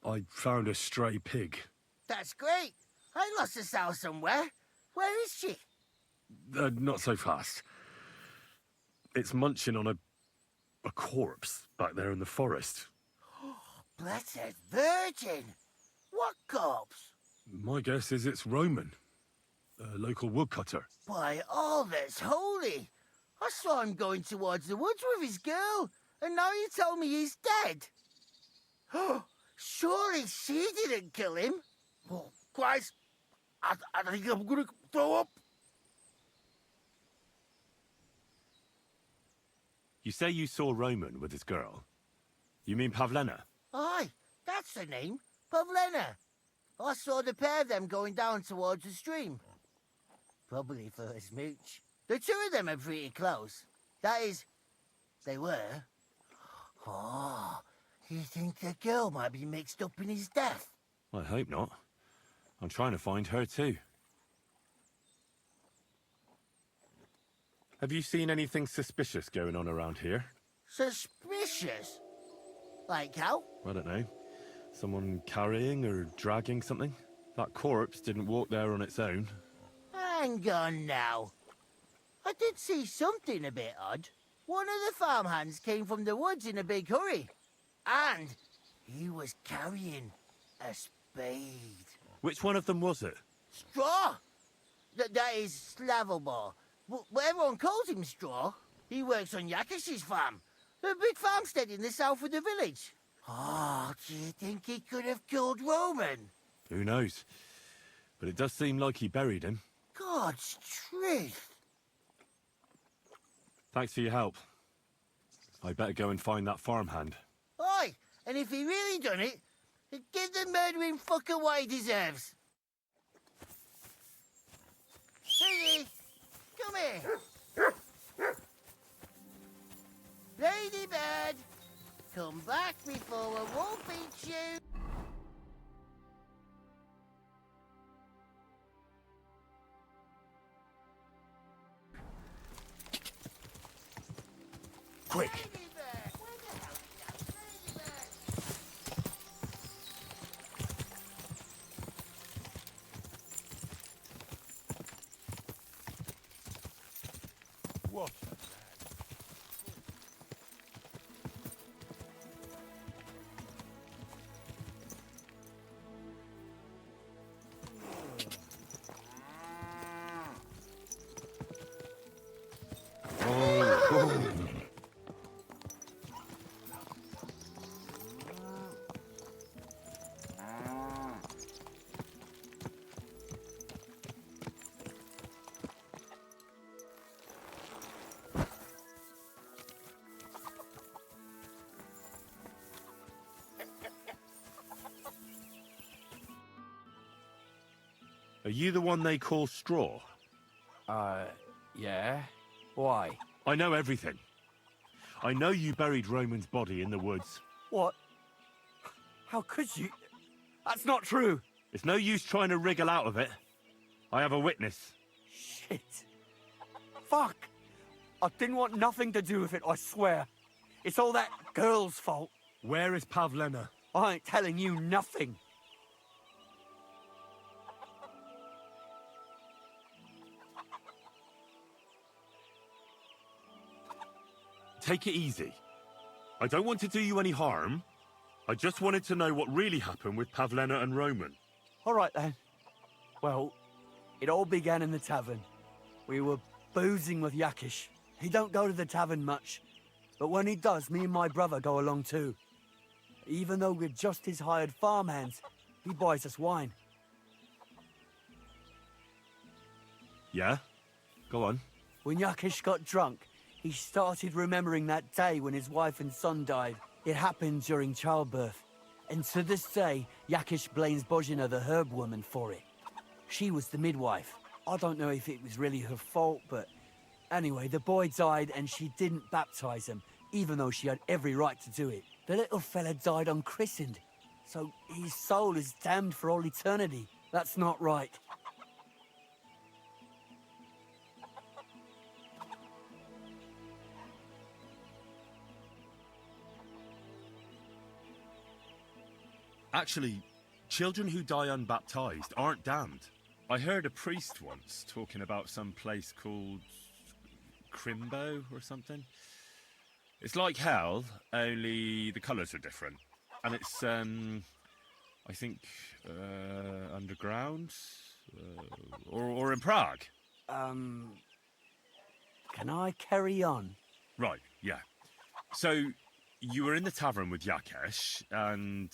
Speaker 4: I found a stray pig.
Speaker 1: That's great. I lost a sow somewhere. Where is she?
Speaker 4: Not so fast. It's munching on a corpse back there in the forest.
Speaker 1: Blessed Virgin. What corpse?
Speaker 4: My guess is it's Roman, a local woodcutter.
Speaker 1: By all that's holy. I saw him going towards the woods with his girl, and now you tell me he's dead. Surely she didn't kill him. Oh, Christ. I think I'm gonna throw up.
Speaker 4: You say you saw Roman with his girl. You mean Pavlena?
Speaker 1: Aye, that's the name. Pavlena. I saw the pair of them going down towards the stream. Probably for a smooch. The two of them are pretty close. That is, they were. Oh, you think the girl might be mixed up in his death?
Speaker 4: I hope not. I'm trying to find her too. Have you seen anything suspicious going on around here?
Speaker 1: Suspicious? Like how?
Speaker 4: I don't know. Someone carrying or dragging something? That corpse didn't walk there on its own.
Speaker 1: Hang on now. I did see something a bit odd. One of the farmhands came from the woods in a big hurry. And he was carrying a spade.
Speaker 4: Which one of them was it?
Speaker 1: Straw! That is Slavobor. But everyone calls him Straw. He works on Yakish's farm. A big farmstead in the south of the village. Oh, do you think he could have killed Roman?
Speaker 4: Who knows? But it does seem like he buried him.
Speaker 1: God's truth.
Speaker 4: Thanks for your help. I better go and find that farmhand.
Speaker 1: Oi, and if he really done it, give the murdering fucker what he deserves. Lady, come here. Ladybird, come back before a wolf eats you.
Speaker 10: Quick!
Speaker 4: What? Are you the one they call Straw?
Speaker 10: Yeah? Why?
Speaker 4: I know everything. I know you buried Roman's body in the woods.
Speaker 10: What? How could you? That's not true!
Speaker 4: It's no use trying to wriggle out of it. I have a witness.
Speaker 10: Shit. Fuck! I didn't want nothing to do with it, I swear. It's all that girl's fault.
Speaker 4: Where is Pavlena?
Speaker 10: I ain't telling you nothing.
Speaker 4: Take it easy. I don't want to do you any harm. I just wanted to know what really happened with Pavlena and Roman.
Speaker 10: All right, then. Well, it all began in the tavern. We were boozing with Yakish. He don't go to the tavern much, but when he does, me and my brother go along too. Even though we're just his hired farmhands, he buys us wine.
Speaker 4: Yeah? Go on.
Speaker 10: When Yakish got drunk, he started remembering that day when his wife and son died. It happened during childbirth. And to this day, Yakish blames Bozhina, the herb woman, for it. She was the midwife. I don't know if it was really her fault, but anyway, the boy died and she didn't baptize him, even though she had every right to do it. The little fella died unchristened, so his soul is damned for all eternity. That's not right.
Speaker 4: Actually, children who die unbaptized aren't damned. I heard a priest once talking about some place called Crimbo or something. It's like hell, only the colours are different. And it's, I think, underground? Or in Prague.
Speaker 10: Can I carry on?
Speaker 4: Right, yeah. So, you were in the tavern with Yakesh, and...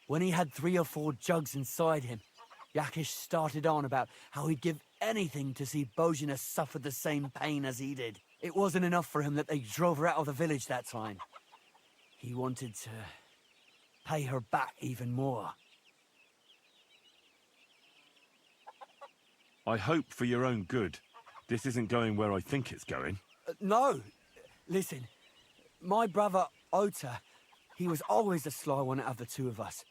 Speaker 10: When he had 3 or 4 jugs inside him, Yakish started on about how he'd give anything to see Bozhina suffer the same pain as he did. It wasn't enough for him that they drove her out of the village that time. He wanted to pay her back even more.
Speaker 4: I hope for your own good, this isn't going where I think it's going.
Speaker 10: No. Listen, my brother, Ota, he was always the sly one out of the two of us.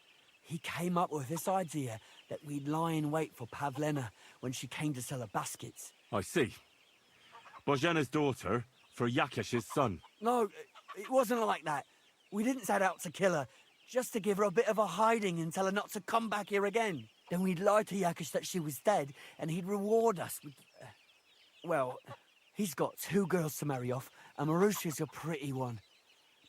Speaker 10: he came up with this idea that we'd lie in wait for Pavlena when she came to sell her baskets.
Speaker 4: I see. Božena's daughter for Yakesh's son.
Speaker 10: No, it wasn't like that. We didn't set out to kill her, just to give her a bit of a hiding and tell her not to come back here again. Then we'd lie to Yakesh that she was dead, and he'd reward us with... well, he's got 2 girls to marry off, and Marusha's a pretty one.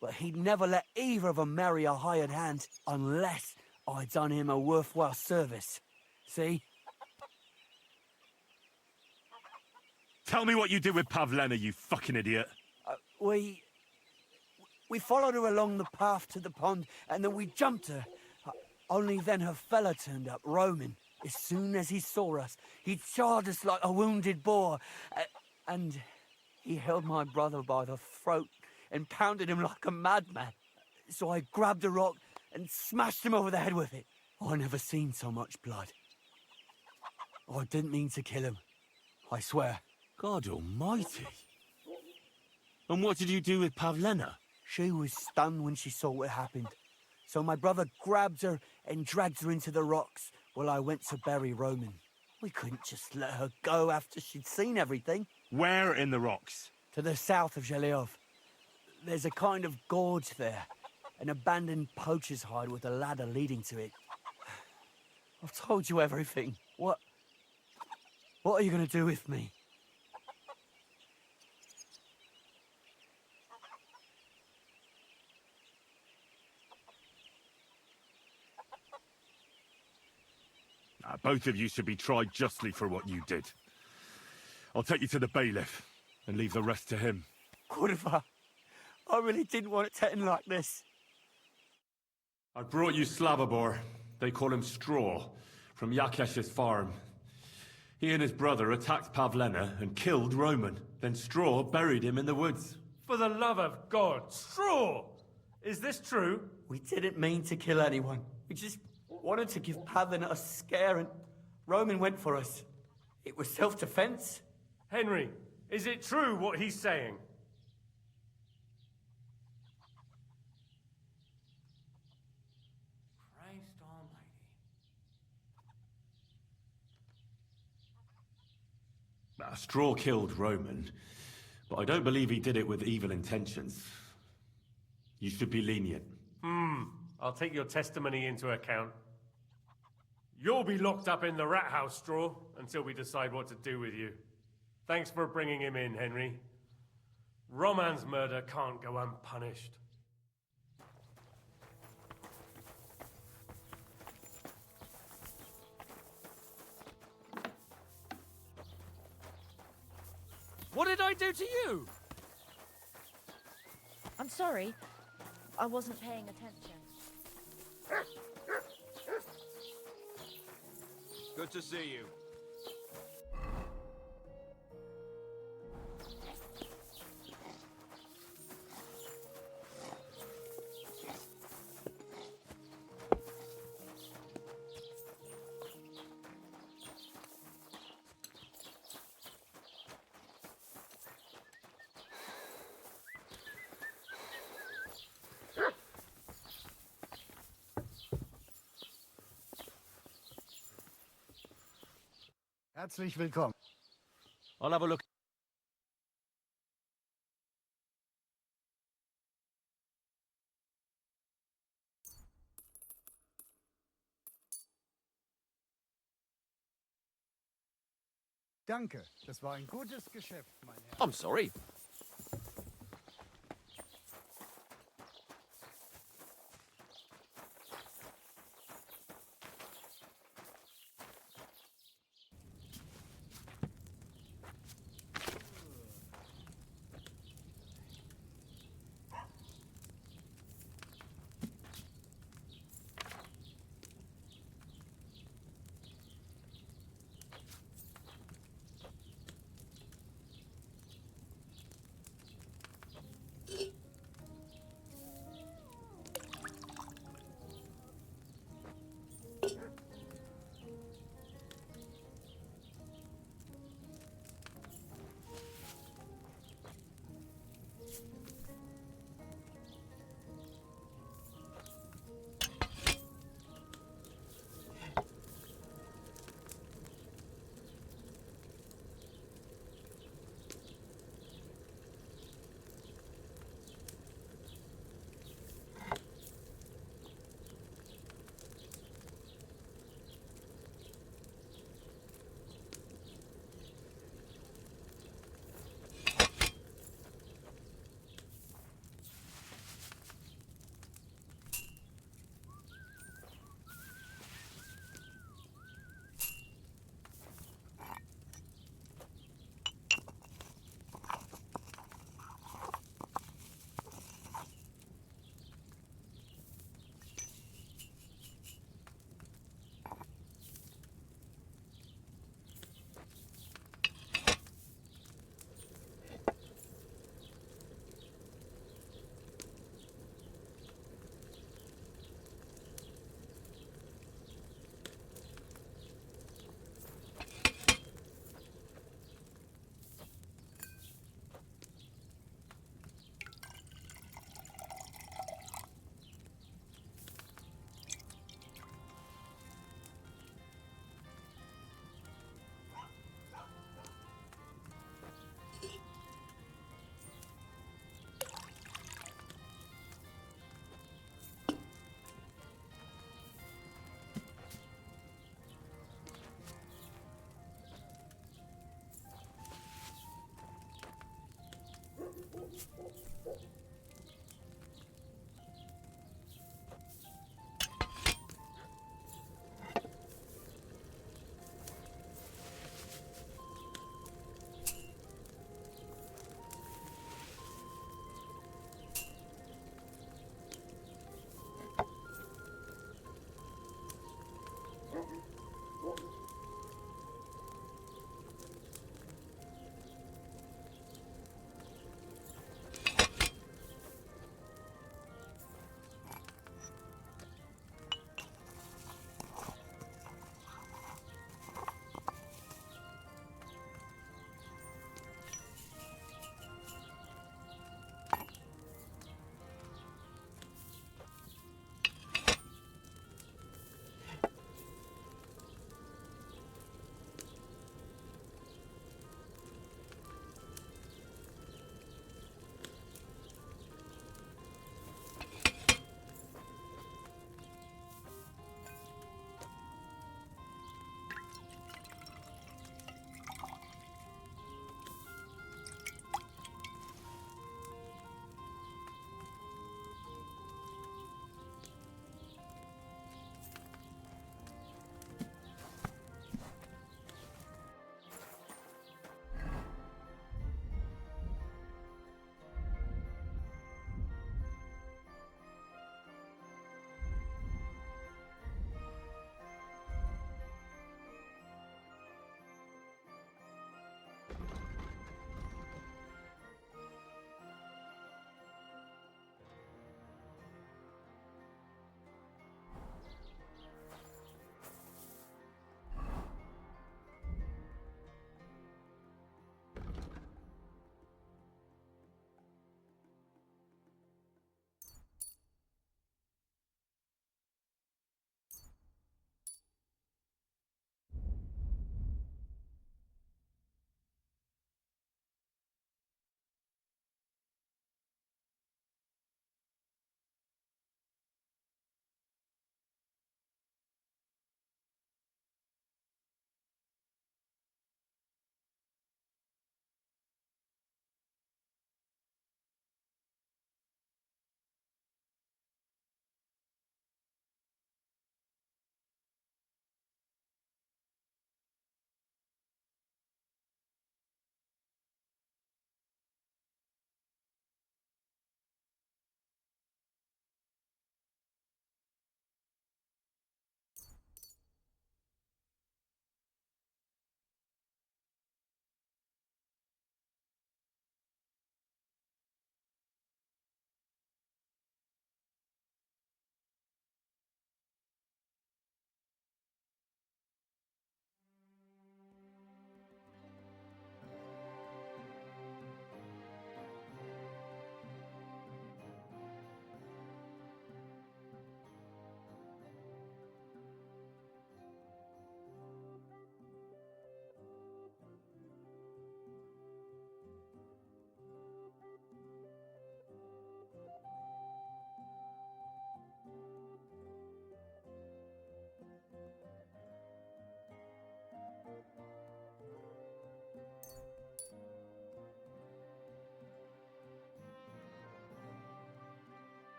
Speaker 10: But he'd never let either of them marry a hired hand unless I'd done him a worthwhile service. See?
Speaker 4: Tell me what you did with Pavlena, you fucking idiot.
Speaker 10: We followed her along the path to the pond, and then we jumped her. Only then her fella turned up, Roman. As soon as he saw us, he charged us like a wounded boar. And he held my brother by the throat and pounded him like a madman. So I grabbed a rock and smashed him over the head with it. I never seen so much blood. I didn't mean to kill him. I swear.
Speaker 4: God almighty. And what did you do with Pavlena?
Speaker 10: She was stunned when she saw what happened. So my brother grabbed her and dragged her into the rocks while I went to bury Roman. We couldn't just let her go after she'd seen everything.
Speaker 4: Where in the rocks?
Speaker 10: To the south of Zheleov. There's a kind of gorge there. An abandoned poacher's hide with a ladder leading to it. I've told you everything. What are you going to do with me?
Speaker 4: Both of you should be tried justly for what you did. I'll take you to the bailiff and leave the rest to him.
Speaker 10: Kurva, I really didn't want it to end like this.
Speaker 4: I brought you Slavobor. They call him Straw, from Yakesh's farm. He and his brother attacked Pavlena and killed Roman. Then Straw buried him in the woods.
Speaker 2: For the love of God, Straw! Is this true?
Speaker 10: We didn't mean to kill anyone. We just wanted to give Pavlena a scare, and Roman went for us. It was self-defense.
Speaker 2: Henry, is it true what he's saying?
Speaker 3: Christ almighty.
Speaker 4: Straw killed Roman, but I don't believe he did it with evil intentions. You should be lenient.
Speaker 2: I'll take your testimony into account. You'll be locked up in the rat house, Straw, until we decide what to do with you. Thanks for bringing him in, Henry. Roman's murder can't go unpunished.
Speaker 3: What did I do to you?
Speaker 5: I'm sorry. I wasn't paying attention.
Speaker 6: Good to see you.
Speaker 1: Herzlich willkommen.
Speaker 4: I'll have a look.
Speaker 1: Danke, das war ein gutes Geschäft, mein Herr.
Speaker 12: I'm sorry.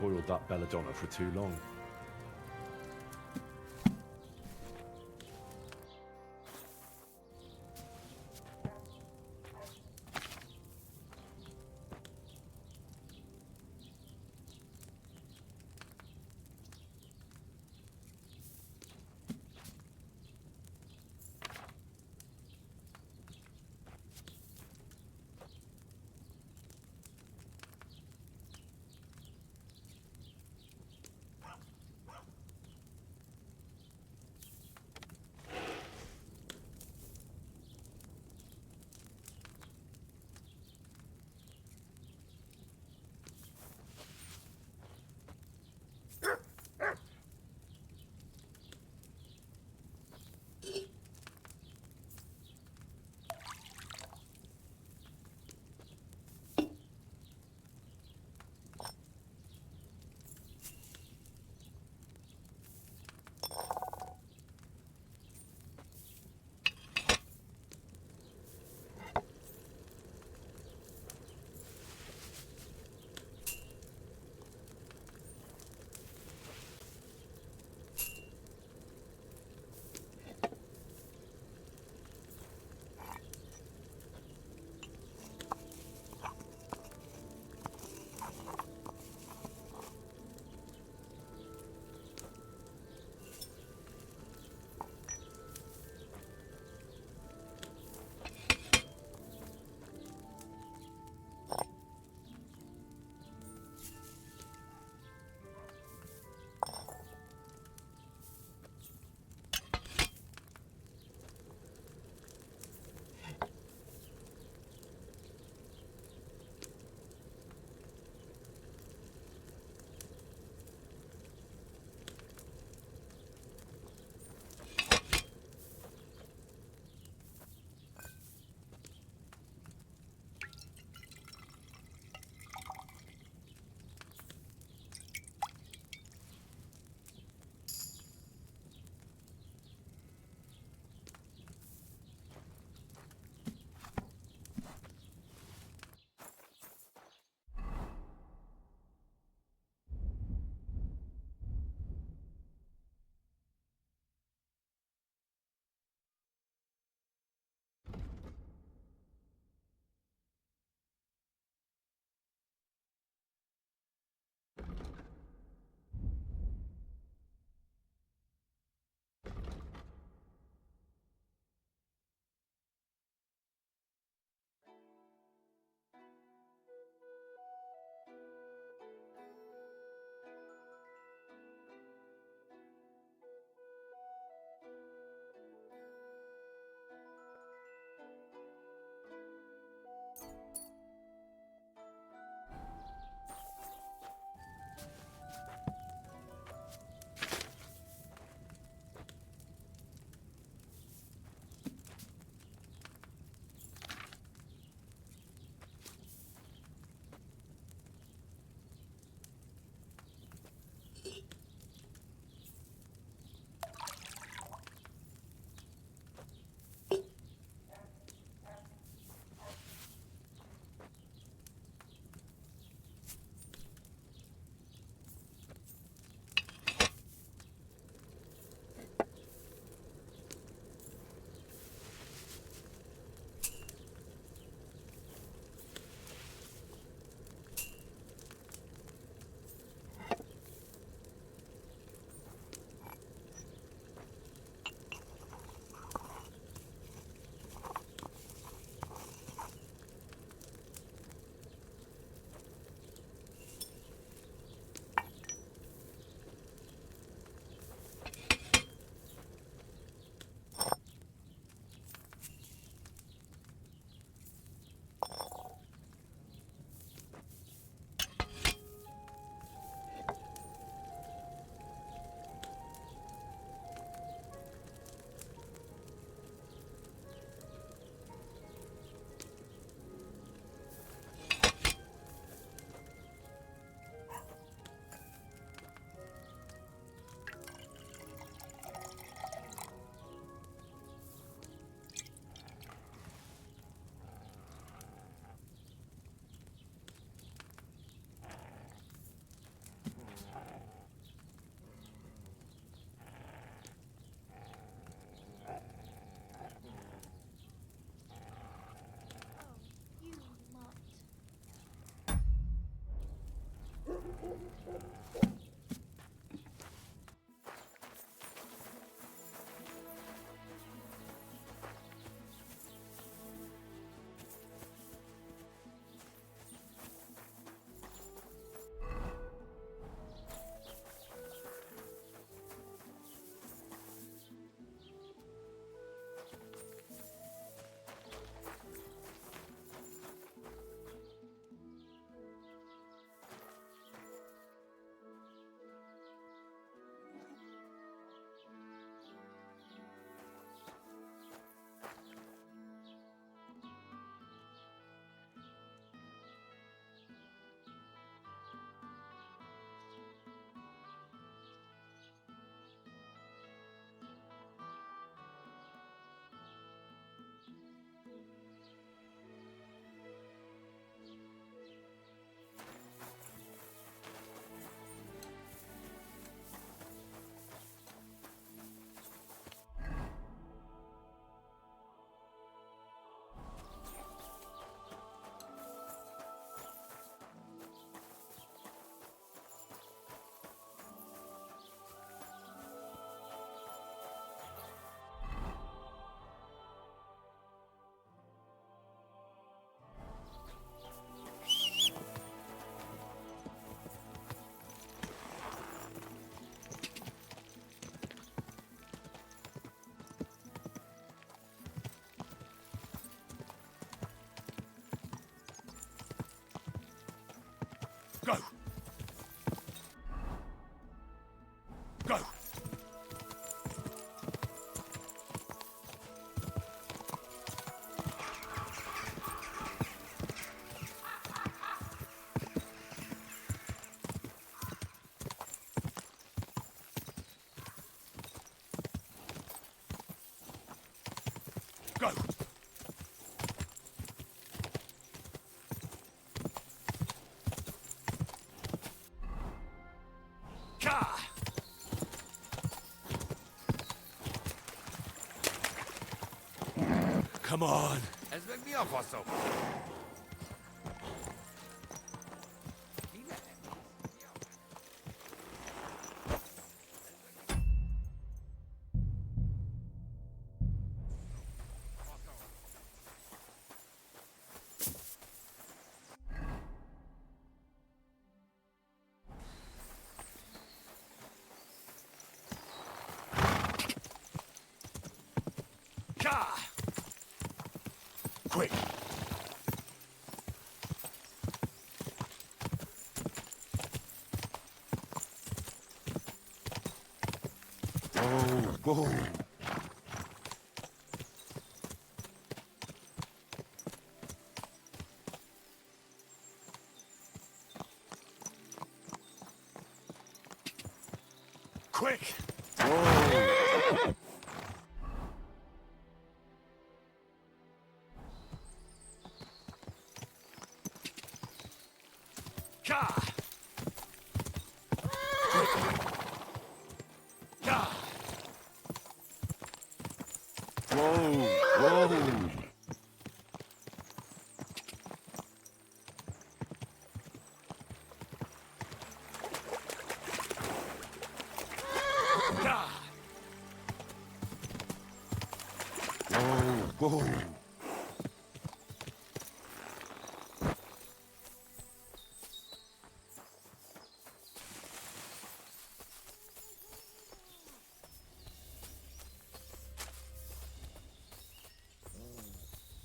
Speaker 4: spoiled that belladonna for too long.
Speaker 3: Go! Come on.
Speaker 12: Quick! Whoa! Quick! Whoa! Whoa! Whoa!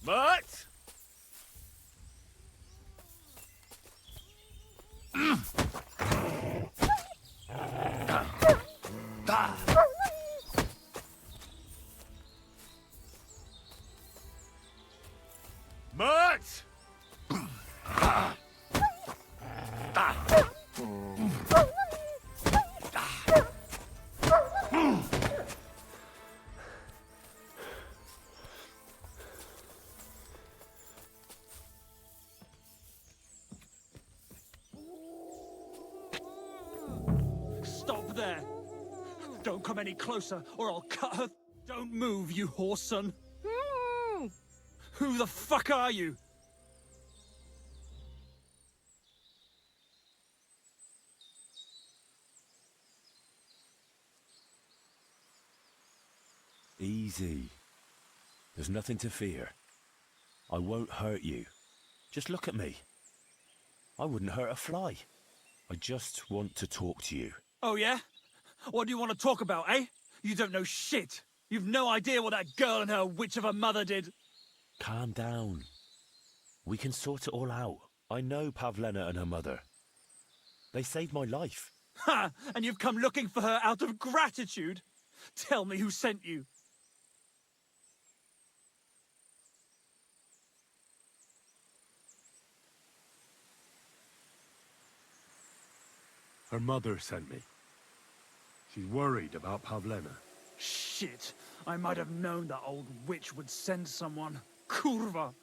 Speaker 2: But
Speaker 3: Stop there! Don't come any closer, or I'll cut her. Don't move, you horse son. Who the fuck are you?
Speaker 4: Easy. There's nothing to fear. I won't hurt you. Just look at me. I wouldn't hurt a fly. I just want to talk to you.
Speaker 3: Oh, yeah? What do you want to talk about, eh? You don't know shit. You've no idea what that girl and her witch of a mother did.
Speaker 4: Calm down. We can sort it all out. I know Pavlena and her mother. They saved my life.
Speaker 3: Ha! And you've come looking for her out of gratitude? Tell me who sent you.
Speaker 4: Her mother sent me. She's worried about Pavlena.
Speaker 3: Shit. I might have known that old witch would send someone. Kurva.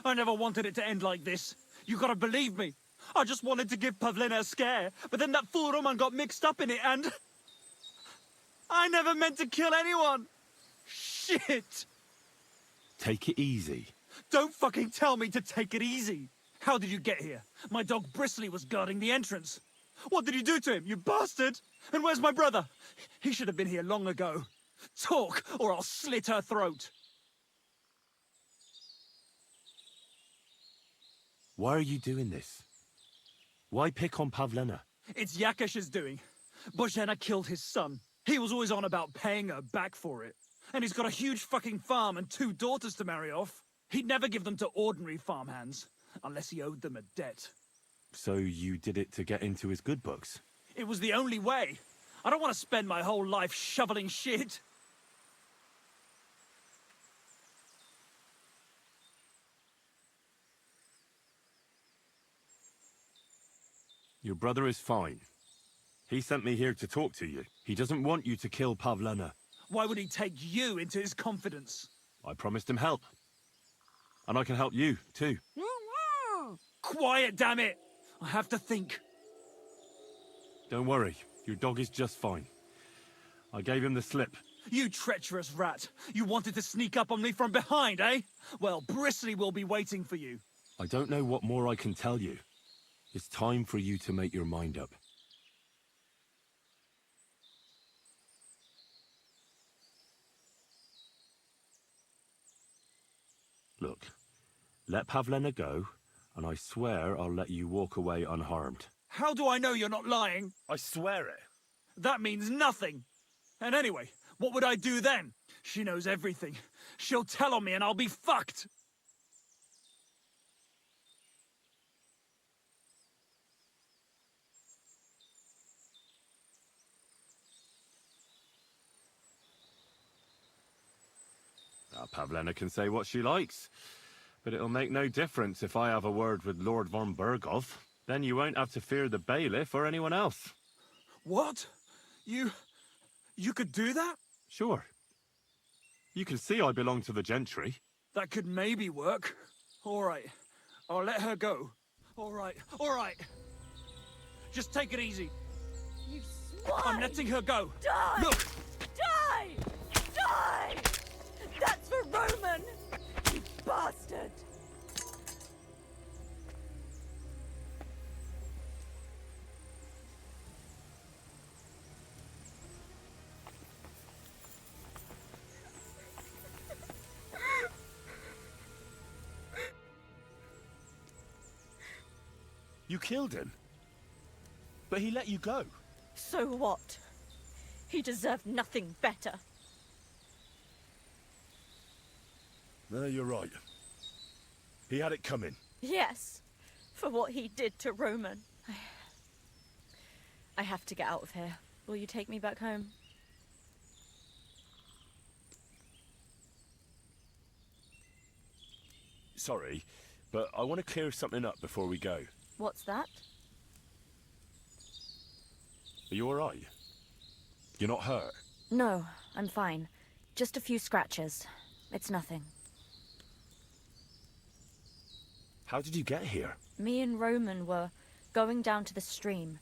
Speaker 3: I never wanted it to end like this. You gotta believe me. I just wanted to give Pavlena a scare, but then that fool Roman got mixed up in it and... I never meant to kill anyone! Shit!
Speaker 4: Take it easy.
Speaker 3: Don't fucking tell me to take it easy! How did you get here? My dog Bristly was guarding the entrance. What did you do to him, you bastard? And where's my brother? He should have been here long ago. Talk, or I'll slit her throat.
Speaker 4: Why are you doing this? Why pick on Pavlena?
Speaker 3: It's Yakash's doing. Bozhena killed his son. He was always on about paying her back for it. And he's got a huge fucking farm and 2 daughters to marry off. He'd never give them to ordinary farmhands, unless he owed them a debt.
Speaker 4: So you did it to get into his good books?
Speaker 3: It was the only way. I don't want to spend my whole life shoveling shit.
Speaker 4: Your brother is fine. He sent me here to talk to you. He doesn't want you to kill Pavlena.
Speaker 3: Why would he take you into his confidence?
Speaker 4: I promised him help. And I can help you, too.
Speaker 10: Quiet, damn it! I have to think.
Speaker 4: Don't worry, your dog is just fine. I gave him the slip.
Speaker 10: You treacherous rat! You wanted to sneak up on me from behind, eh? Well, Bristly will be waiting for you.
Speaker 4: I don't know what more I can tell you. It's time for you to make your mind up. Look, let Pavlena go, and I swear I'll let you walk away unharmed.
Speaker 10: How do I know you're not lying?
Speaker 4: I swear it.
Speaker 10: That means nothing. And anyway, what would I do then? She knows everything. She'll tell on me and I'll be fucked.
Speaker 4: Now, Pavlena can say what she likes, but it'll make no difference if I have a word with Lord von Berghoff. Then you won't have to fear the bailiff or anyone else.
Speaker 10: What? You could do that?
Speaker 4: Sure. You can see I belong to the gentry.
Speaker 10: That could maybe work. All right. I'll let her go. All right. All right. Just take it easy.
Speaker 9: You swine!
Speaker 10: I'm letting her go.
Speaker 9: Die!
Speaker 10: Look!
Speaker 9: Die! Die! That's for Roman! You bastard!
Speaker 4: You killed him? But he let you go.
Speaker 9: So what? He deserved nothing better.
Speaker 4: No, you're right. He had it coming.
Speaker 9: Yes, for what he did to Roman. I have to get out of here. Will you take me back home?
Speaker 4: Sorry, but I want to clear something up before we go.
Speaker 9: What's that?
Speaker 4: Are you alright? You're not hurt?
Speaker 9: No, I'm fine. Just a few scratches. It's nothing.
Speaker 4: How did you get here?
Speaker 9: Me and Roman were going down to the stream.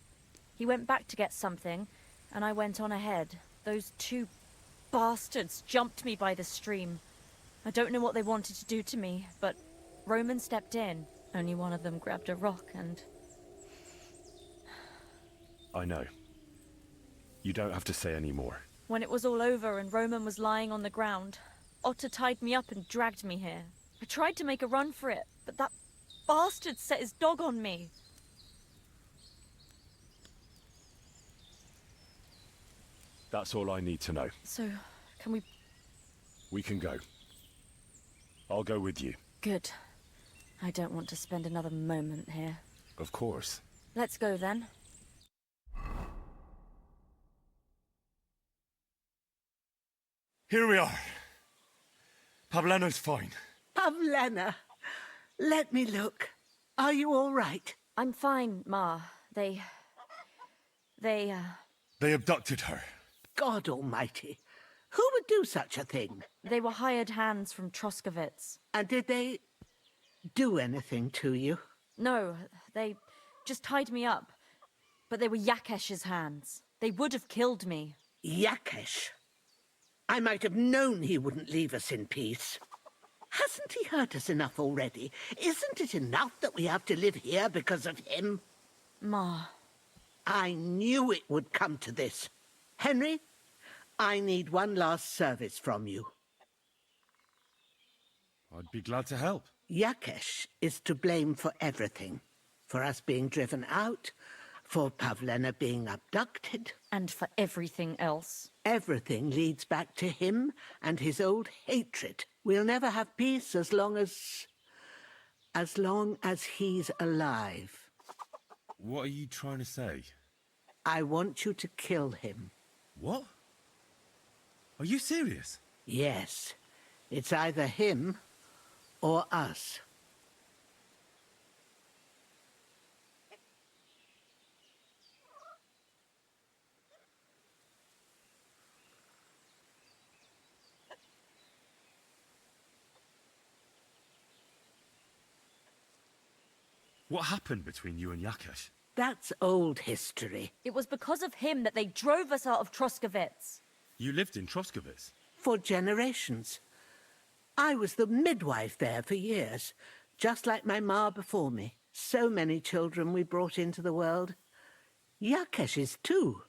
Speaker 9: He went back to get something, and I went on ahead. Those two bastards jumped me by the stream. I don't know what they wanted to do to me, but Roman stepped in. Only one of them grabbed a rock and...
Speaker 4: I know. You don't have to say any more.
Speaker 9: When it was all over and Roman was lying on the ground, Otter tied me up and dragged me here. I tried to make a run for it, but that bastard set his dog on me.
Speaker 4: That's all I need to know.
Speaker 9: So, can we...
Speaker 4: We can go. I'll go with you.
Speaker 9: Good. I don't want to spend another moment here.
Speaker 4: Of course.
Speaker 9: Let's go then.
Speaker 4: Here we are. Pavlena's fine.
Speaker 11: Pavlena, let me look. Are you all right?
Speaker 9: I'm fine, Ma. They
Speaker 4: They abducted her.
Speaker 11: God almighty. Who would do such a thing?
Speaker 9: They were hired hands from Troskovitz.
Speaker 11: And did they do anything to you?
Speaker 9: No, they just tied me up. But they were Yakesh's hands. They would have killed me.
Speaker 11: Yakesh? I might have known he wouldn't leave us in peace. Hasn't he hurt us enough already? Isn't it enough that we have to live here because of him?
Speaker 9: Ma.
Speaker 11: I knew it would come to this. Henry, I need one last service from you.
Speaker 4: I'd be glad to help.
Speaker 11: Yakesh is to blame for everything. For us being driven out, for Pavlena being abducted.
Speaker 9: And for everything else.
Speaker 11: Everything leads back to him and his old hatred. We'll never have peace as long as he's alive.
Speaker 4: What are you trying to say?
Speaker 11: I want you to kill him.
Speaker 4: What? Are you serious?
Speaker 11: Yes. It's either him or us.
Speaker 4: What happened between you and Yakesh?
Speaker 11: That's old history.
Speaker 9: It was because of him that they drove us out of Troskovitz.
Speaker 4: You lived in Troskovitz?
Speaker 11: For generations. I was the midwife there for years, just like my ma before me. So many children we brought into the world. Yakesh's too,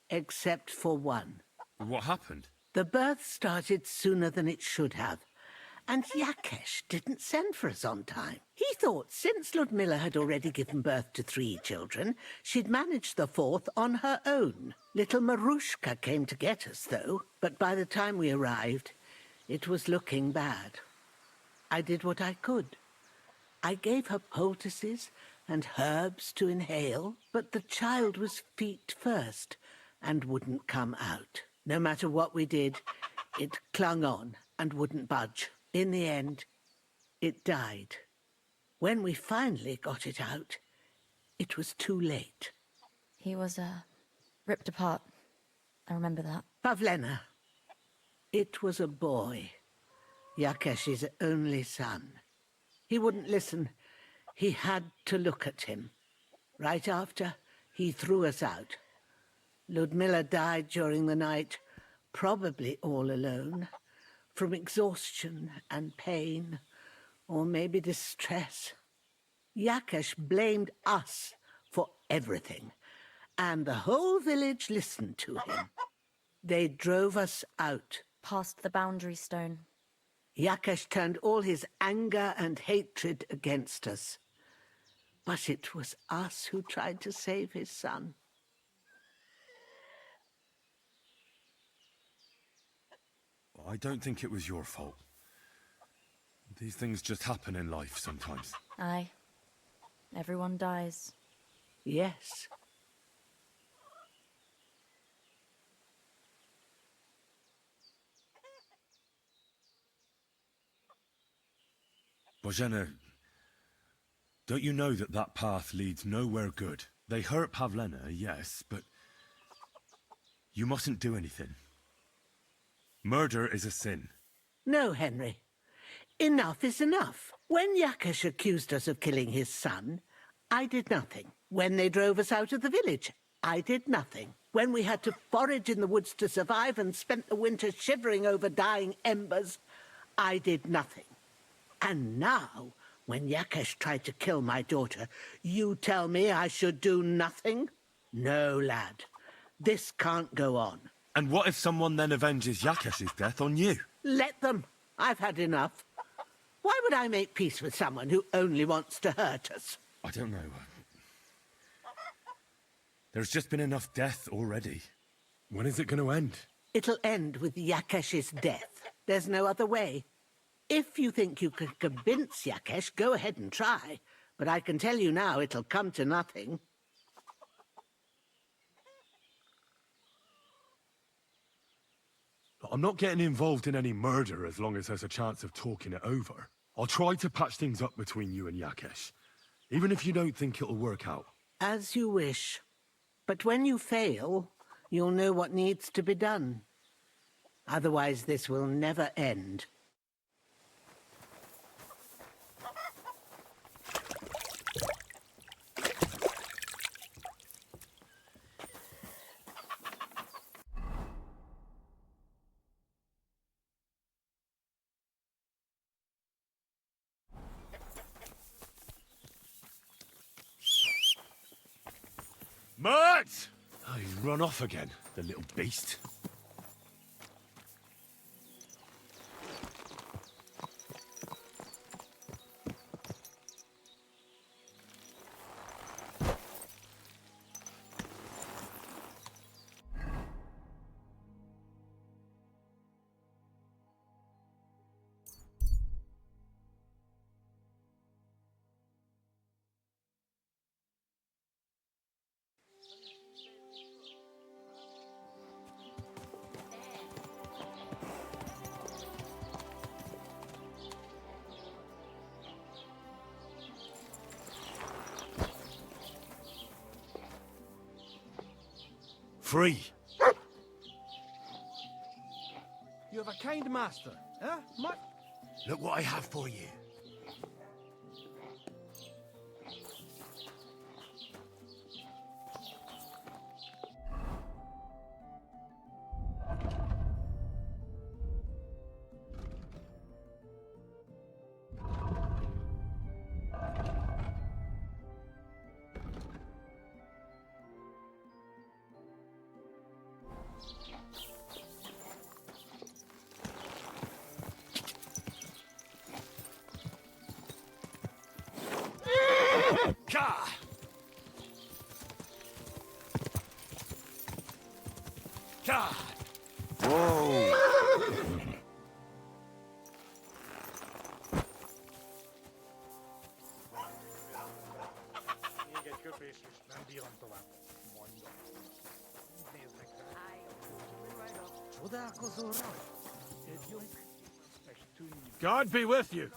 Speaker 11: except for one.
Speaker 4: What happened?
Speaker 11: The birth started sooner than it should have, and Yakesh didn't send for us on time. He thought since Ludmilla had already given birth to 3 children, she'd manage the 4th on her own. Little Marushka came to get us, though, but by the time we arrived, it was looking bad. I did what I could. I gave her poultices and herbs to inhale, but the child was feet first and wouldn't come out. No matter what we did, it clung on and wouldn't budge. In the end, it died. When we finally got it out, it was too late.
Speaker 9: He was, ripped apart. I remember that.
Speaker 11: Pavlena. It was a boy. Yakesh's only son. He wouldn't listen. He had to look at him. Right after, he threw us out. Ludmilla died during the night, probably all alone, from exhaustion and pain, or maybe distress. Yakesh blamed us for everything, and the whole village listened to him. They drove us out.
Speaker 9: Past the boundary stone.
Speaker 11: Yakesh turned all his anger and hatred against us. But it was us who tried to save his son.
Speaker 4: I don't think it was your fault. These things just happen in life sometimes.
Speaker 9: Aye. Everyone dies.
Speaker 11: Yes.
Speaker 4: Bozhena, don't you know that that path leads nowhere good? They hurt Pavlena, yes, but you mustn't do anything. Murder is a sin.
Speaker 11: No, Henry. Enough is enough. When Yakesh accused us of killing his son, I did nothing. When they drove us out of the village, I did nothing. When we had to forage in the woods to survive and spent the winter shivering over dying embers, I did nothing. And now, when Yakesh tried to kill my daughter, you tell me I should do nothing? No, lad. This can't go on.
Speaker 4: And what if someone then avenges Yakesh's death on you?
Speaker 11: Let them. I've had enough. Why would I make peace with someone who only wants to hurt us?
Speaker 4: I don't know. There's just been enough death already. When is it going to end?
Speaker 11: It'll end with Yakesh's death. There's no other way. If you think you can convince Yakesh, go ahead and try. But I can tell you now it'll come to nothing.
Speaker 4: I'm not getting involved in any murder as long as there's a chance of talking it over. I'll try to patch things up between you and Yakesh, even if you don't think it'll work out.
Speaker 11: As you wish. But when you fail, you'll know what needs to be done. Otherwise, this will never end.
Speaker 4: Mert! Oh, he's run off again, the little beast. Free.
Speaker 10: You have a kind master, eh?
Speaker 4: Look what I have for you.
Speaker 10: Ka! Ka!
Speaker 4: Whoa!
Speaker 10: God be with you.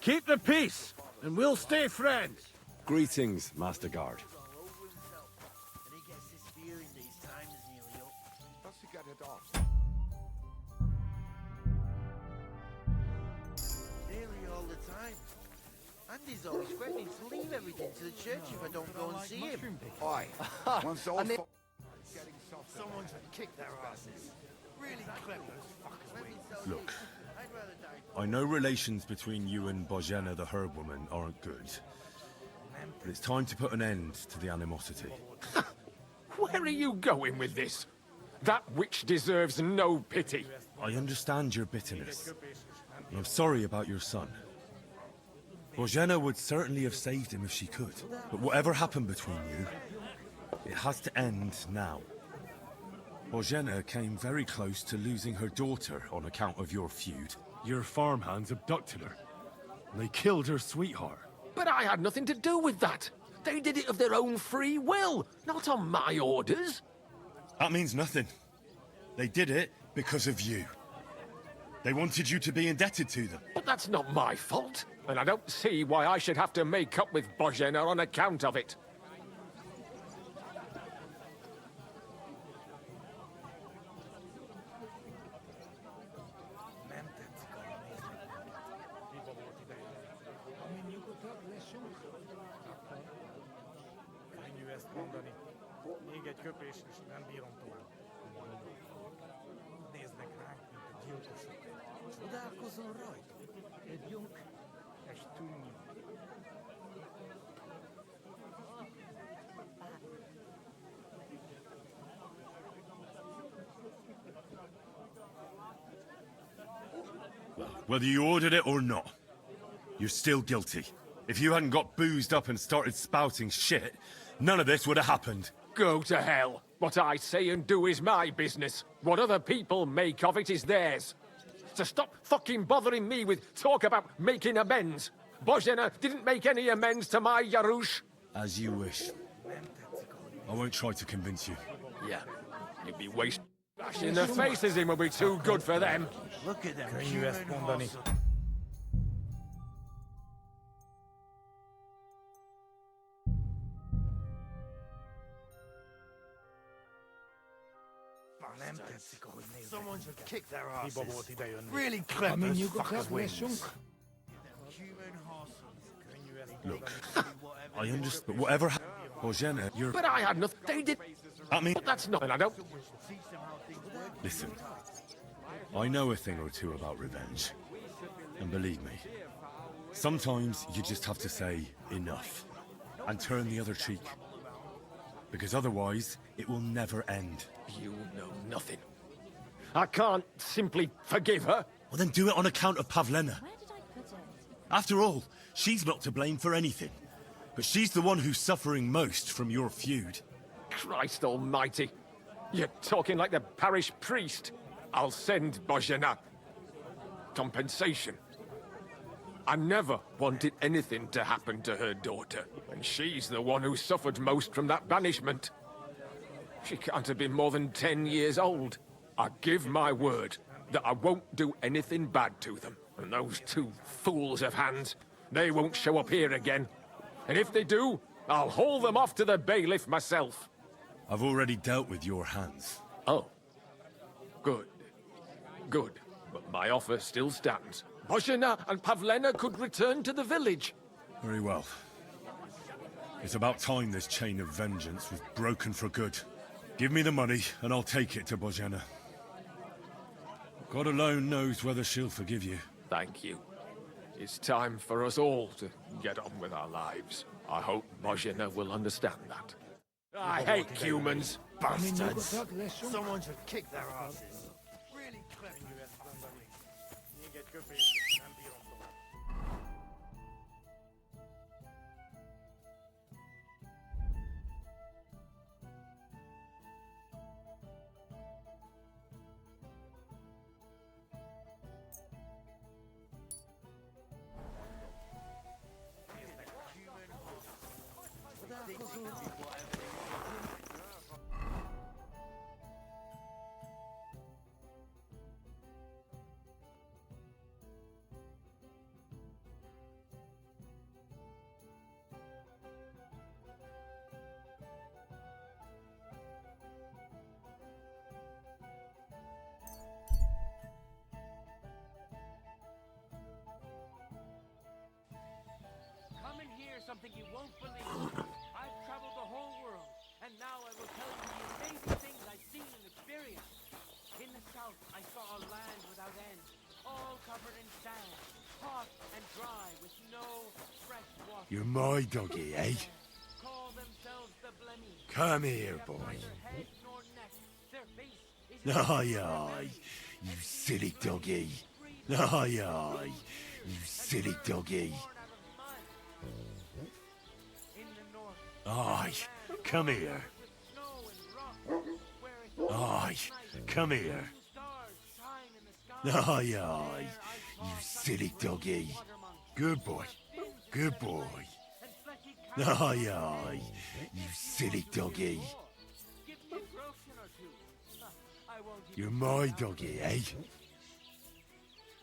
Speaker 10: Keep the peace, and we'll stay friends.
Speaker 4: Greetings, Master Guard.
Speaker 1: And he gets this feeling these times is nearly up.
Speaker 12: What's he got it off?
Speaker 1: Nearly all the time. Andy's always threatening to leave everything to the church if I don't go and see him.
Speaker 12: Oi, once all getting soft.
Speaker 1: Someone should kick their asses. Really clever as fuckers.
Speaker 4: Look,
Speaker 1: I'd rather die.
Speaker 4: I know relations between you and Bozhena the herb woman aren't good. But it's time to put an end to the animosity.
Speaker 13: Where are you going with this? That witch deserves no pity.
Speaker 4: I understand your bitterness. And I'm sorry about your son. Bozhena would certainly have saved him if she could. But whatever happened between you, it has to end now. Bozhena came very close to losing her daughter on account of your feud. Your farmhands abducted her. And they killed her sweetheart.
Speaker 13: But I had nothing to do with that. They did it of their own free will, not on my orders.
Speaker 4: That means nothing. They did it because of you. They wanted you to be indebted to them.
Speaker 13: But that's not my fault. And I don't see why I should have to make up with Bozhena on account of it.
Speaker 4: Whether you ordered it or not, you're still guilty. If you hadn't got boozed up and started spouting shit, none of this would have happened.
Speaker 13: Go to hell. What I say and do is my business. What other people make of it is theirs. So stop fucking bothering me with talk about making amends. Bozhena didn't make any amends to my Yarush.
Speaker 4: As you wish. I won't try to convince you.
Speaker 13: Yeah, you'd be wasting. Bashing their faces in will be too good for them.
Speaker 1: Look at them. Human horses. Someone should kick their asses. Really clever as fuckers wings. Human horses.
Speaker 4: Look, I understand, but whatever happened, Bozhena, you're...
Speaker 13: But I had nothing. They did.
Speaker 4: I mean...
Speaker 13: But that's not. And I don't.
Speaker 4: Listen, I know a thing or two about revenge. And believe me, sometimes you just have to say enough and turn the other cheek. Because otherwise, it will never end.
Speaker 13: You know nothing. I can't simply forgive her.
Speaker 4: Well, then do it on account of Pavlena.
Speaker 9: Where did I put it?
Speaker 4: After all, she's not to blame for anything. But she's the one who's suffering most from your feud.
Speaker 13: Christ almighty. You're talking like the parish priest. I'll send Bozhena. Compensation. I never wanted anything to happen to her daughter. And she's the one who suffered most from that banishment. She can't have been more than 10 years old. I give my word that I won't do anything bad to them. And those two fools of hands, they won't show up here again. And if they do, I'll haul them off to the bailiff myself.
Speaker 4: I've already dealt with your hands.
Speaker 13: Oh. Good. Good. But my offer still stands. Bozhena and Pavlena could return to the village.
Speaker 4: Very well. It's about time this chain of vengeance was broken for good. Give me the money, and I'll take it to Bozhena. God alone knows whether she'll forgive you.
Speaker 13: Thank you. It's time for us all to get on with our lives. I hope Bozhena will understand that. I hate humans, bastards.
Speaker 1: Someone should kick their asses. Really clever.
Speaker 8: something you won't believe. I've traveled the whole world, and now I will tell you the amazing things I've seen and experienced. In the south, I saw a land without end, all covered in sand, hot and dry, with no fresh water.
Speaker 4: You're my doggy, eh?
Speaker 8: Call themselves the Blemmy.
Speaker 4: Come here, boy.
Speaker 8: Neither head nor neck. Their face is
Speaker 4: Aye, aye, you silly doggy. Aye, aye, you silly doggy. Aye, come here. Aye, come here. Aye, aye, you silly doggy. Good boy, good boy. Aye, aye, you silly doggy. You're my doggy, eh?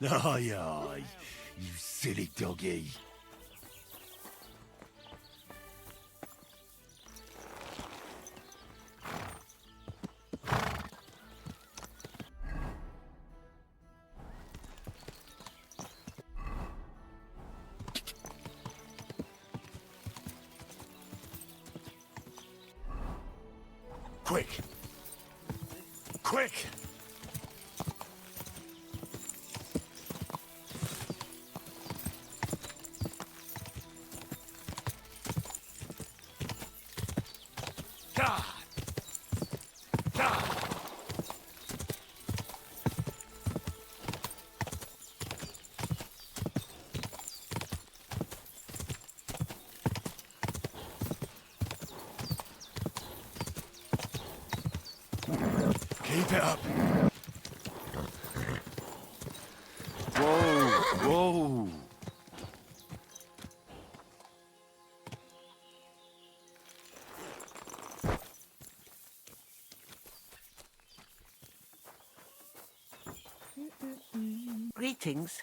Speaker 4: Aye, aye, you silly doggy. Quick! Quick! God! God! Keep it up. Whoa, whoa.
Speaker 11: Greetings.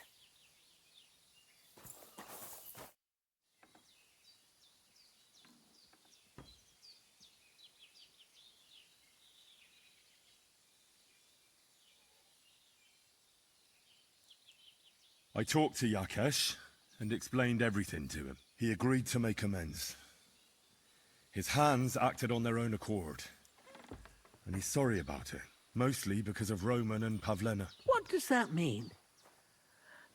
Speaker 4: I talked to Yakesh and explained everything to him. He agreed to make amends. His hands acted on their own accord. And he's sorry about it, mostly because of Roman and Pavlena.
Speaker 11: What does that mean?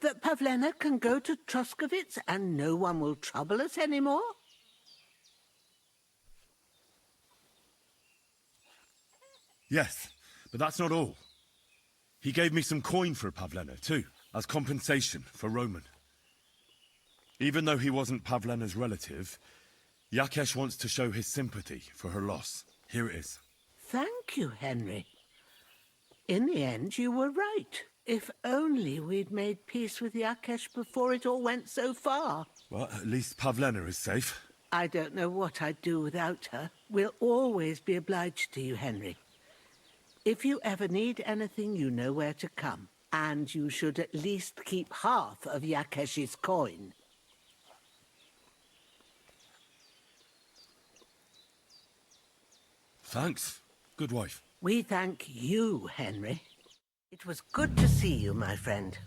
Speaker 11: That Pavlena can go to Troskovitz and no one will trouble us anymore?
Speaker 4: Yes, but that's not all. He gave me some coin for Pavlena, too, as compensation for Roman. Even though he wasn't Pavlena's relative, Yakesh wants to show his sympathy for her loss. Here it is.
Speaker 11: Thank you, Henry. In the end, you were right. If only we'd made peace with Yakesh before it all went so far.
Speaker 4: Well, at least Pavlena is safe.
Speaker 11: I don't know what I'd do without her. We'll always be obliged to you, Henry. If you ever need anything, you know where to come. And you should at least keep half of Yakesh's coin.
Speaker 4: Thanks, good wife.
Speaker 11: We thank you, Henry. It was good to see you, my friend.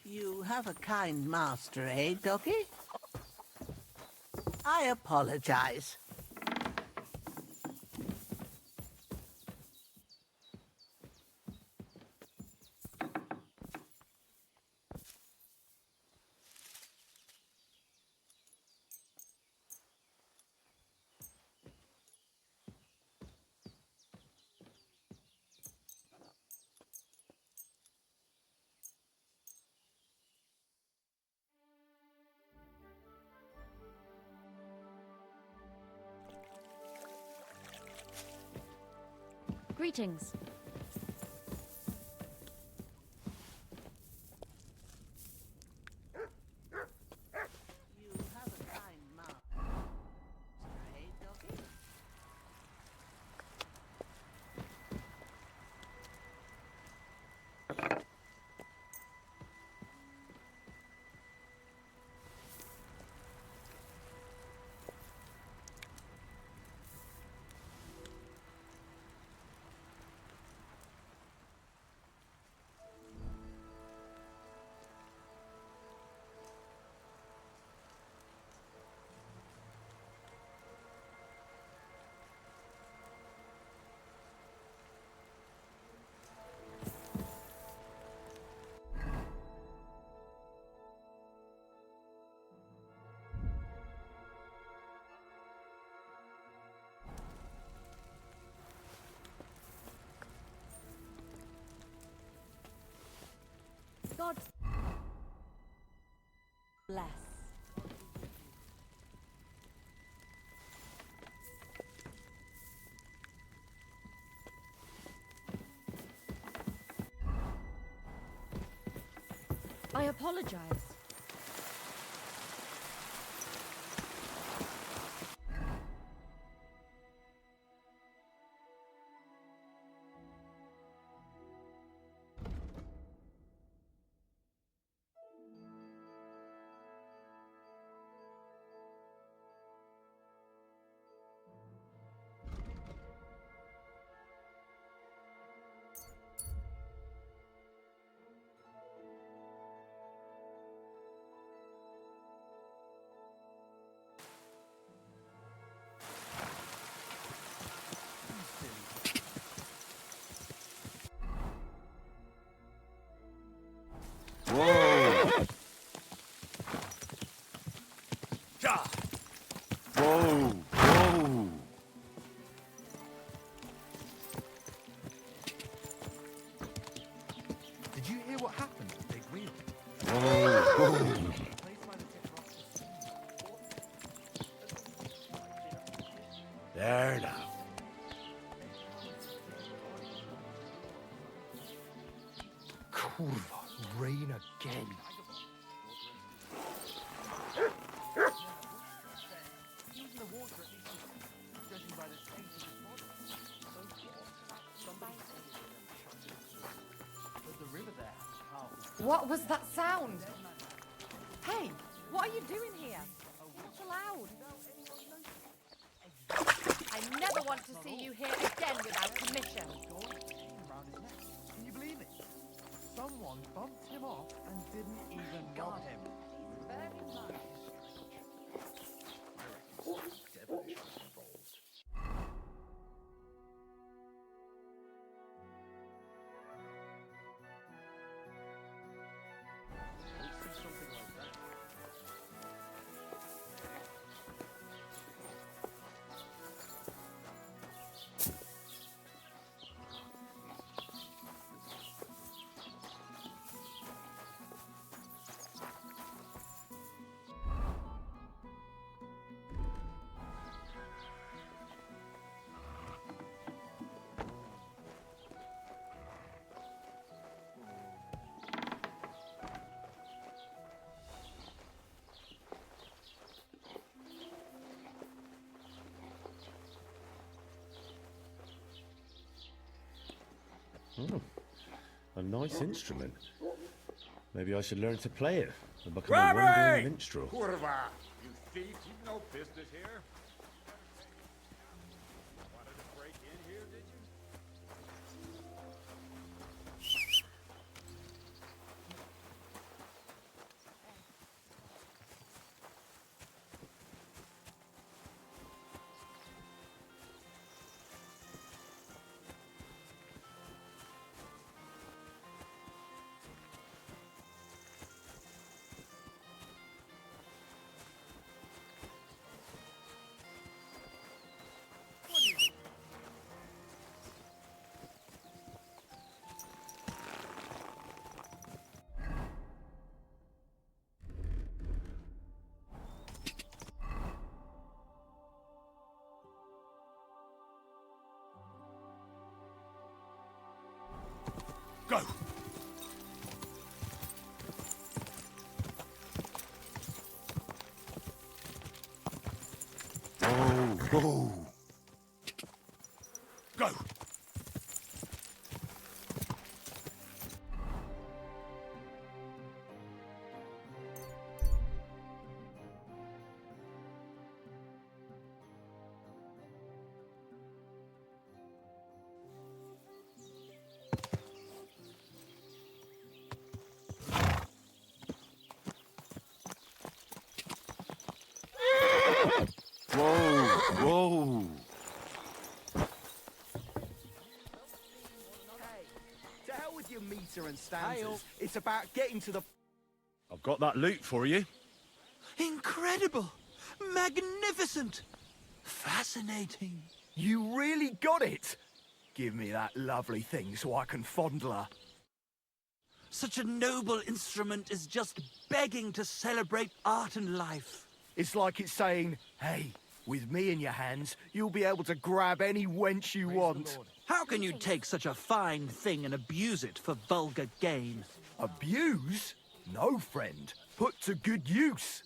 Speaker 11: You have a kind master, eh, Doggy? I apologize.
Speaker 9: Greetings.
Speaker 11: You have a kind master.
Speaker 5: less.
Speaker 9: I apologize.
Speaker 4: Whoa! Whoa! Whoa!
Speaker 14: Did you hear what happened to Big Wheel?
Speaker 4: Whoa! There now.
Speaker 10: Kurva, rain again.
Speaker 5: What was that sound? Hey, what are you doing here? Not allowed. I never want to see you here again without permission.
Speaker 14: Can you believe it? Someone bumped him off and didn't even rob him.
Speaker 4: Oh, a nice instrument. Maybe I should learn to play it and become a
Speaker 13: Robbery!
Speaker 4: wandering minstrel.
Speaker 13: Kurva! You thief, you've no business here. Wanted to break in here, did you?
Speaker 10: Go!
Speaker 4: Oh, oh.
Speaker 10: Go!
Speaker 4: Whoa, whoa.
Speaker 10: To hell with your meter and stanzas. It's about getting to the...
Speaker 4: I've got that loot for you.
Speaker 10: Incredible! Magnificent! Fascinating. You really got it! Give me that lovely thing so I can fondle her. Such a noble instrument is just begging to celebrate art and life.
Speaker 14: It's like it's saying, hey, with me in your hands, you'll be able to grab any wench you want.
Speaker 10: How can you take such a fine thing and abuse it for vulgar gain?
Speaker 14: Abuse? No, friend. Put to good use.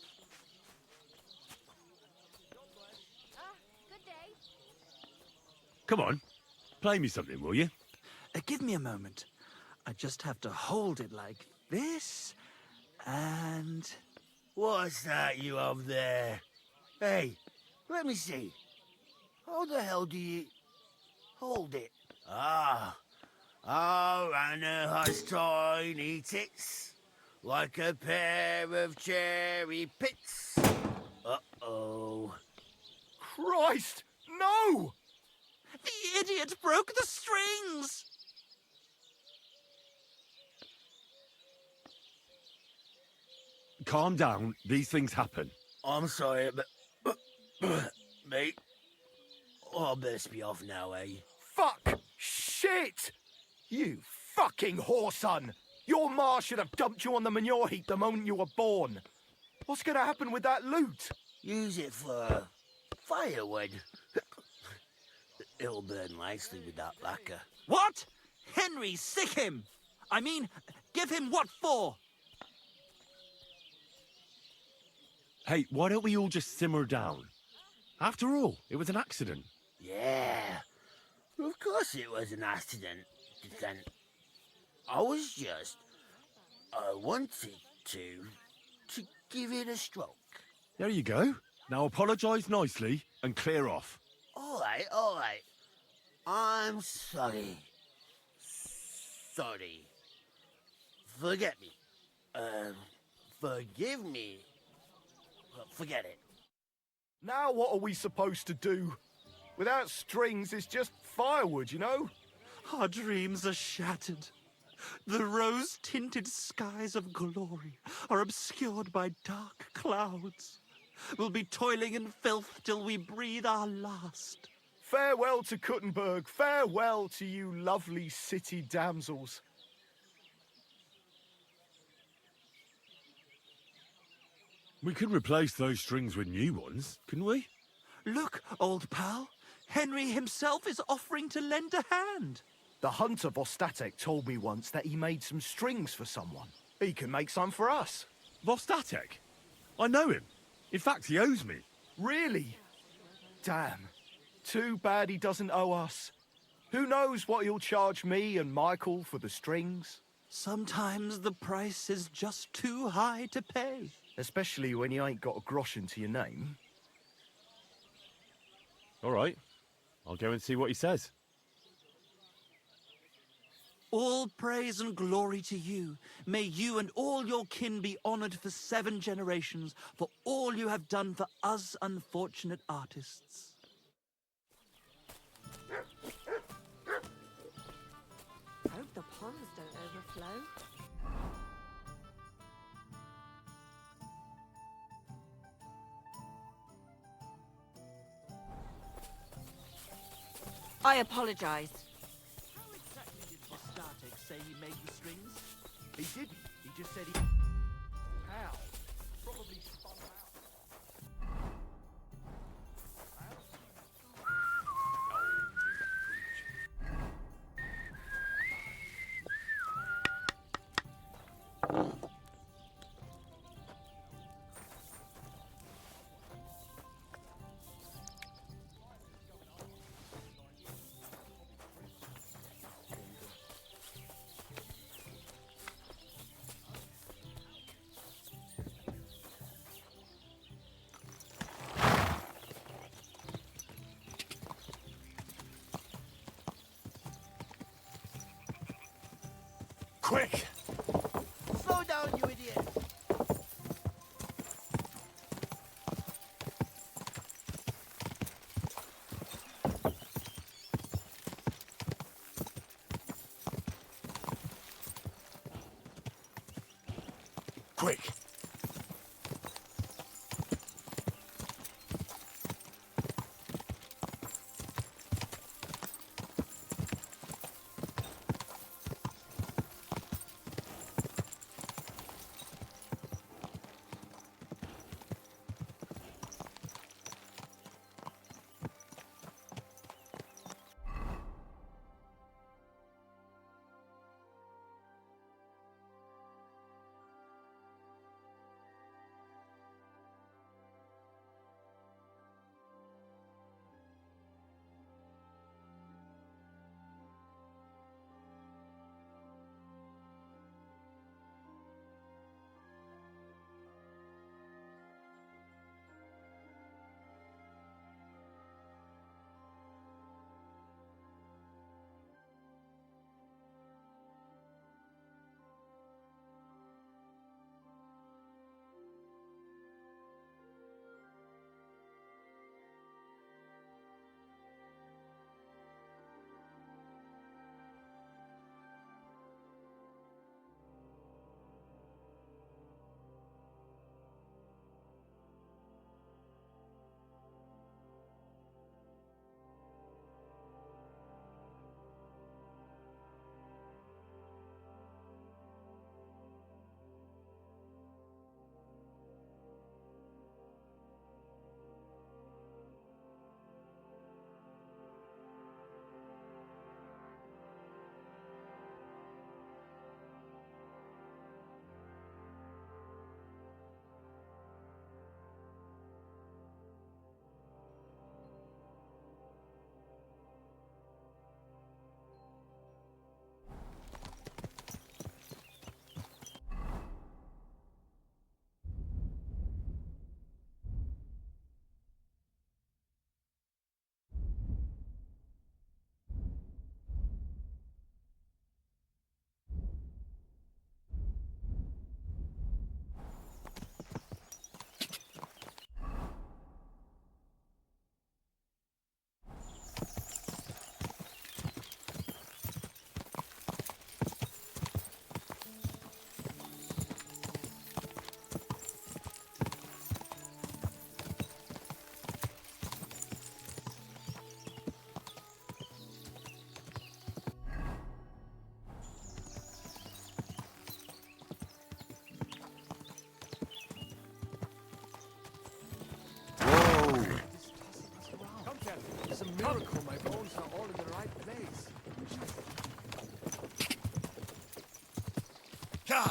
Speaker 4: Come on, play me something, will you?
Speaker 10: Give me a moment. I just have to hold it like this, and...
Speaker 1: What's that you have there? Hey, let me see. How the hell do you... hold it? Ah. Oh, Anna has tiny tits, like a pair of cherry pits. Uh-oh.
Speaker 14: Christ, no!
Speaker 10: The idiot broke the strings!
Speaker 4: Calm down, these things happen.
Speaker 1: I'm sorry, but... mate. Oh, I best be off now, eh?
Speaker 14: Fuck! Shit! You fucking whoreson! Your ma should have dumped you on the manure heap the moment you were born. What's gonna happen with that loot?
Speaker 1: Use it for firewood. It'll burn nicely with that lacquer.
Speaker 10: What? Henry, sick him! I mean, give him what for?
Speaker 4: Hey, why don't we all just simmer down? After all, it was an accident.
Speaker 1: Yeah, of course it was an accident. Then I wanted to give it a stroke.
Speaker 4: There you go. Now apologise nicely and clear off.
Speaker 1: All right. I'm sorry. Sorry. Forget me. Forgive me. Well, forget it.
Speaker 14: Now what are we supposed to do? Without strings, it's just firewood, you know?
Speaker 10: Our dreams are shattered. The rose-tinted skies of glory are obscured by dark clouds. We'll be toiling in filth till we breathe our last.
Speaker 14: Farewell to Kuttenberg. Farewell to you lovely city damsels.
Speaker 4: We could replace those strings with new ones, couldn't we?
Speaker 10: Look, old pal. Henry himself is offering to lend a hand.
Speaker 14: The hunter Vostatek told me once that he made some strings for someone. He can make some for us.
Speaker 4: Vostatek? I know him. In fact, he owes me.
Speaker 14: Really? Damn. Too bad he doesn't owe us. Who knows what he'll charge me and Michael for the strings?
Speaker 10: Sometimes the price is just too high to pay.
Speaker 14: Especially when you ain't got a groschen to your name.
Speaker 4: All right. I'll go and see what he says.
Speaker 10: All praise and glory to you. May you and all your kin be honored for 7 generations for all you have done for us unfortunate artists.
Speaker 7: Hope the ponds don't overflow.
Speaker 5: I apologize.
Speaker 10: How exactly did Vostatek say he made the strings?
Speaker 14: He didn't. He just said he... How? Probably spun out.
Speaker 4: Quick!
Speaker 1: Slow down, you idiot!
Speaker 4: Quick!
Speaker 12: miracle my bones are all in the right place.
Speaker 14: God.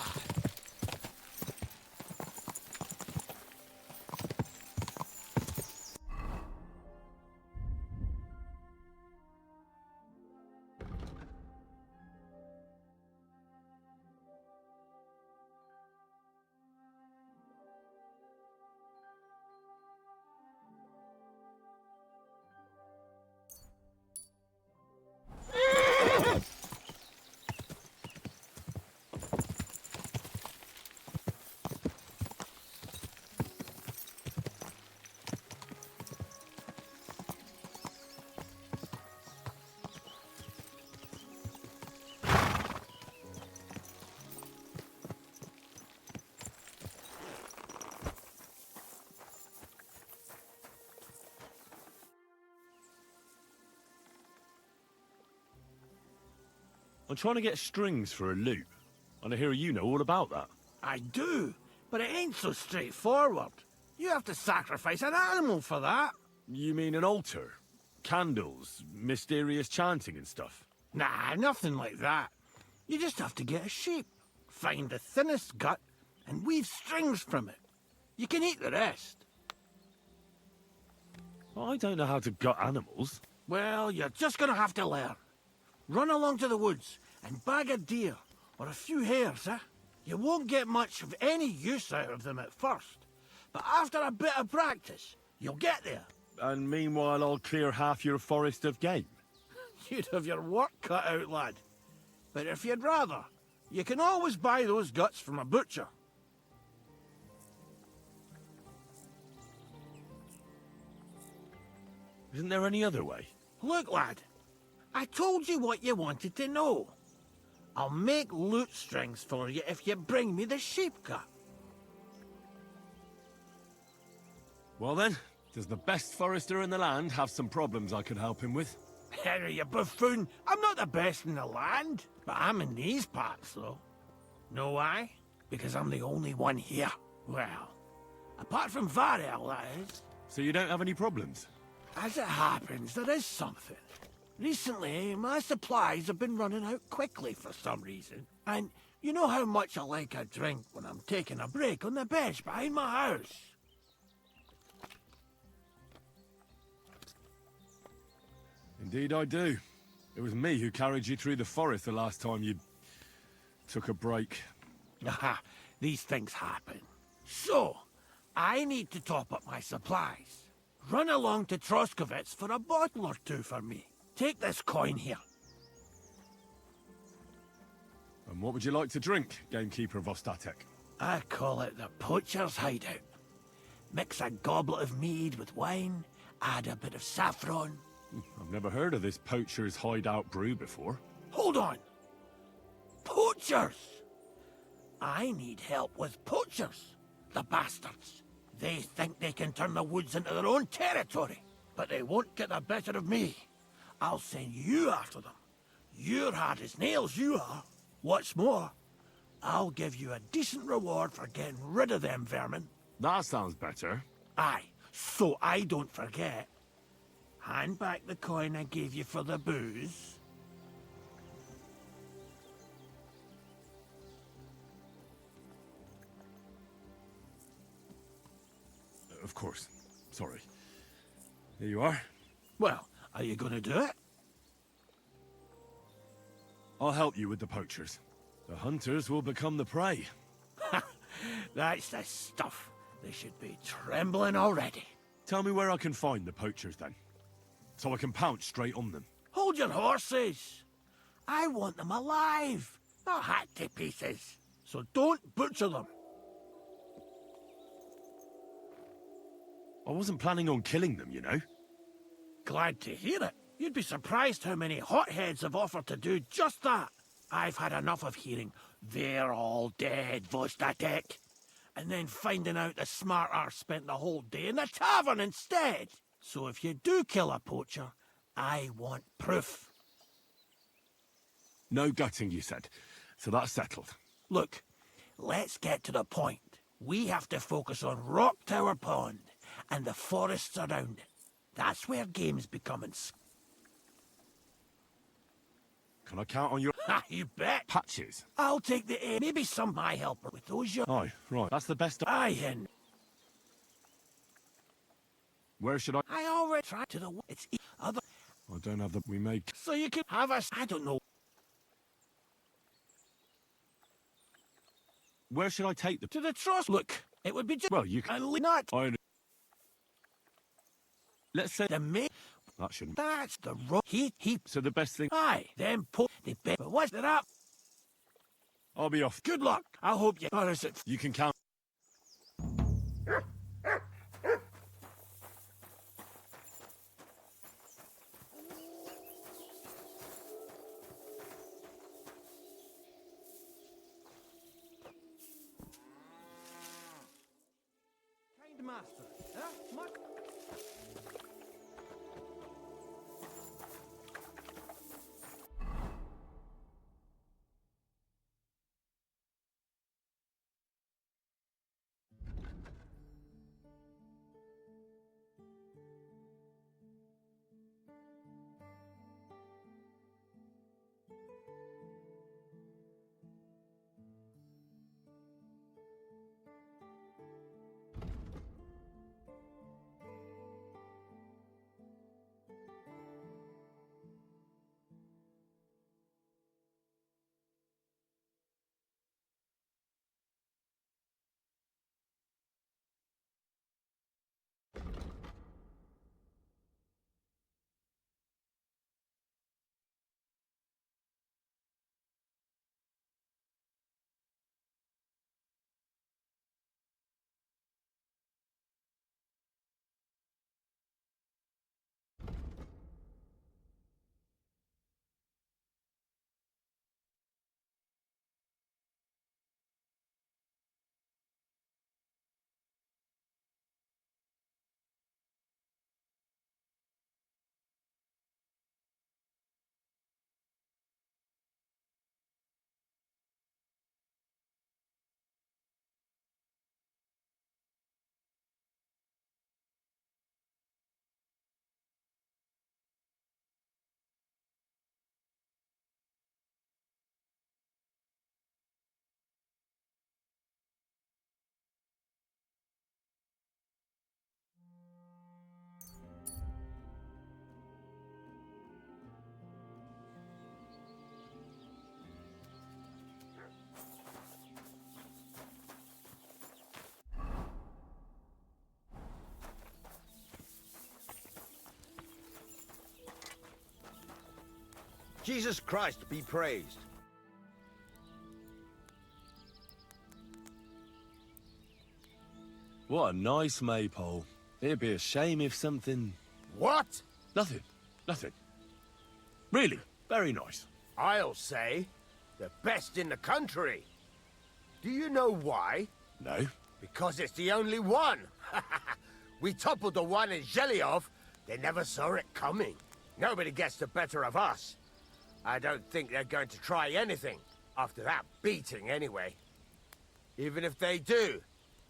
Speaker 4: I'm trying to get strings for a loop, and I hear you know all about that.
Speaker 10: I do, but it ain't so straightforward. You have to sacrifice an animal for that.
Speaker 4: You mean an altar? Candles, mysterious chanting and stuff?
Speaker 10: Nah, nothing like that. You just have to get a sheep, find the thinnest gut, and weave strings from it. You can eat the rest.
Speaker 4: I don't know how to gut animals.
Speaker 10: Well, you're just gonna have to learn. Run along to the woods and bag a deer, or a few hares, eh? You won't get much of any use out of them at first, but after a bit of practice, you'll get there.
Speaker 4: And meanwhile, I'll clear half your forest of game.
Speaker 10: You'd have your work cut out, lad. But if you'd rather, you can always buy those guts from a butcher.
Speaker 4: Isn't there any other way?
Speaker 10: Look, lad, I told you what you wanted to know. I'll make lute strings for you if you bring me the sheep gut.
Speaker 4: Well then, does the best forester in the land have some problems I could help him with?
Speaker 10: Henry, you buffoon. I'm not the best in the land, but I'm in these parts, though. Know why? Because I'm the only one here. Well, apart from Varel, that is.
Speaker 4: So you don't have any problems?
Speaker 10: As it happens, there is something. Recently, my supplies have been running out quickly for some reason. And you know how much I like a drink when I'm taking a break on the bench behind my house.
Speaker 4: Indeed I do. It was me who carried you through the forest the last time you took a break.
Speaker 10: Aha, these things happen. So, I need to top up my supplies. Run along to Troskovitz for a bottle or two for me. Take this coin here.
Speaker 4: And what would you like to drink, gamekeeper of Ostatek?
Speaker 10: I call it the poacher's hideout. Mix a goblet of mead with wine, add a bit of saffron.
Speaker 4: I've never heard of this poacher's hideout brew before.
Speaker 10: Hold on! Poachers! I need help with poachers, the bastards. They think they can turn the woods into their own territory, but they won't get the better of me. I'll send you after them. You're hard as nails, you are. What's more, I'll give you a decent reward for getting rid of them vermin.
Speaker 4: That sounds better.
Speaker 10: Aye, so I don't forget. Hand back the coin I gave you for the booze.
Speaker 4: Of course. Sorry. Here you are.
Speaker 10: Well, are you gonna do it?
Speaker 4: I'll help you with the poachers. The hunters will become the prey.
Speaker 10: That's the stuff. They should be trembling already.
Speaker 4: Tell me where I can find the poachers, then. So I can pounce straight on them.
Speaker 10: Hold your horses. I want them alive, not hacked to pieces. So don't butcher them.
Speaker 4: I wasn't planning on killing them, you know.
Speaker 10: Glad to hear it. You'd be surprised how many hotheads have offered to do just that. I've had enough of hearing, "They're all dead, Vostatek," and then finding out the smart arse spent the whole day in the tavern instead. So if you do kill a poacher, I want proof.
Speaker 4: No gutting, you said. So that's settled.
Speaker 10: Look, let's get to the point. We have to focus on Rock Tower Pond and the forests around it. That's where game's becoming
Speaker 4: Can I count on your
Speaker 10: Ha, you bet.
Speaker 4: patches?
Speaker 10: I'll take the air. Maybe some my helper with those you...
Speaker 4: Aye, right. That's the best.
Speaker 10: Aye, and
Speaker 4: Where should I?
Speaker 10: I already tried to the... It's other...
Speaker 4: I don't have the. We make.
Speaker 10: So you can have us... I don't know.
Speaker 4: Where should I take them?
Speaker 10: To the trust. Look, it would be just...
Speaker 4: Well, you can.
Speaker 10: Not...
Speaker 4: Let's say
Speaker 10: The mate...
Speaker 4: that shouldn't.
Speaker 10: That's the road. He...
Speaker 4: So the best thing.
Speaker 10: Aye, then put the bit... But what's that up?
Speaker 4: I'll be off.
Speaker 10: Good luck. I hope you... Or is it...
Speaker 4: You can count.
Speaker 10: Kind master. Huh? Much...
Speaker 12: Jesus Christ be praised.
Speaker 4: What a nice maypole. It'd be a shame if something.
Speaker 12: What?
Speaker 4: Nothing. Nothing. Really, very nice.
Speaker 12: I'll say, the best in the country. Do you know why?
Speaker 4: No.
Speaker 12: Because it's the only one. We toppled the one in Zhelyov. They never saw it coming. Nobody gets the better of us. I don't think they're going to try anything, after that beating anyway. Even if they do,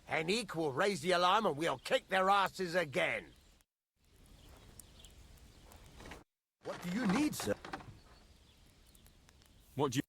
Speaker 12: Henrik will raise the alarm and we'll kick their asses again. What do you need, sir?
Speaker 4: What do you...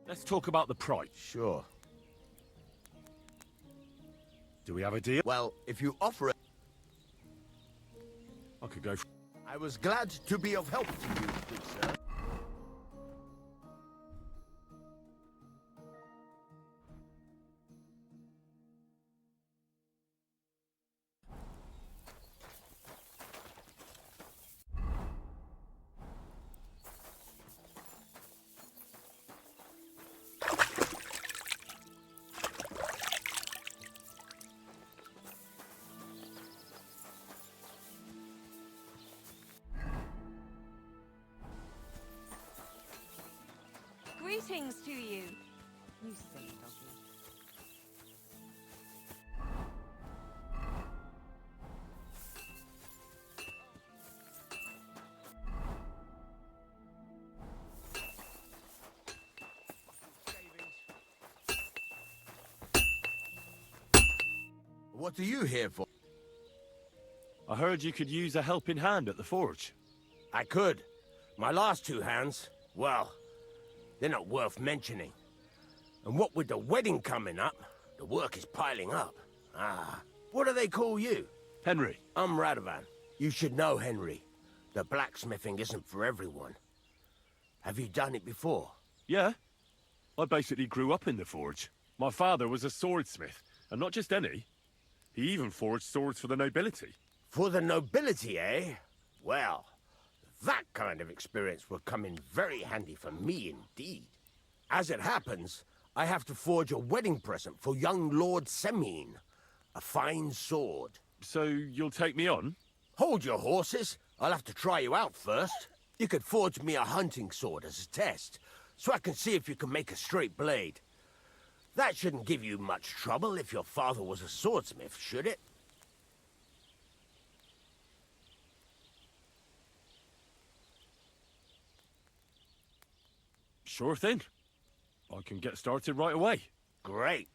Speaker 4: Let's talk about the price.
Speaker 12: Sure.
Speaker 4: Do we have a deal?
Speaker 12: Well, if you offer it...
Speaker 4: I could go for...
Speaker 12: I was glad to be of help to you, good sir.
Speaker 7: Greetings to you. You silly doggy.
Speaker 12: What are you here for?
Speaker 4: I heard you could use a helping hand at the forge.
Speaker 12: I could. My last two hands, well, they're not worth mentioning. And what with the wedding coming up, the work is piling up. Ah, what do they call you?
Speaker 4: Henry.
Speaker 12: I'm Radovan. You should know, Henry. The blacksmithing isn't for everyone. Have you done it before?
Speaker 4: Yeah. I basically grew up in the forge. My father was a swordsmith, and not just any. He even forged swords for the nobility.
Speaker 12: For the nobility, eh? Well, that kind of experience will come in very handy for me indeed. As it happens, I have to forge a wedding present for young Lord Semine. A fine sword.
Speaker 4: So you'll take me on?
Speaker 12: Hold your horses. I'll have to try you out first. You could forge me a hunting sword as a test, so I can see if you can make a straight blade. That shouldn't give you much trouble if your father was a swordsmith, should it?
Speaker 4: Sure thing. I can get started right away.
Speaker 12: Great.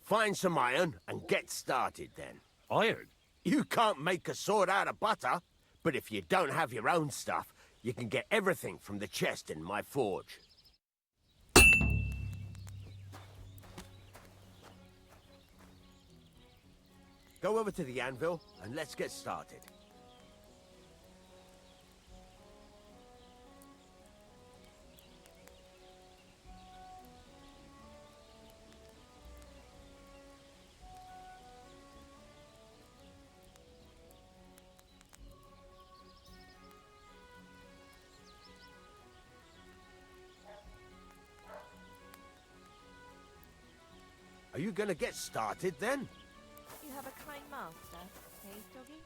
Speaker 12: Find some iron and get started then.
Speaker 4: Iron?
Speaker 12: You can't make a sword out of butter, but if you don't have your own stuff, you can get everything from the chest in my forge. Go over to the anvil and let's get started. Are you gonna get started then?
Speaker 7: You have a kind master, eh, doggy?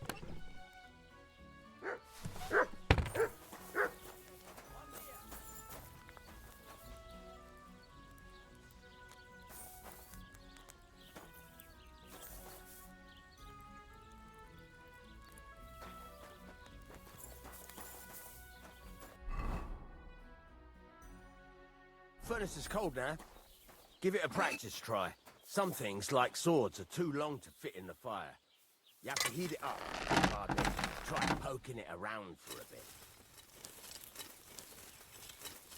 Speaker 12: Furnace is cold now. Give it a practice try. Some things, like swords, are too long to fit in the fire. You have to heat it up. Pardon. Try poking it around for a bit.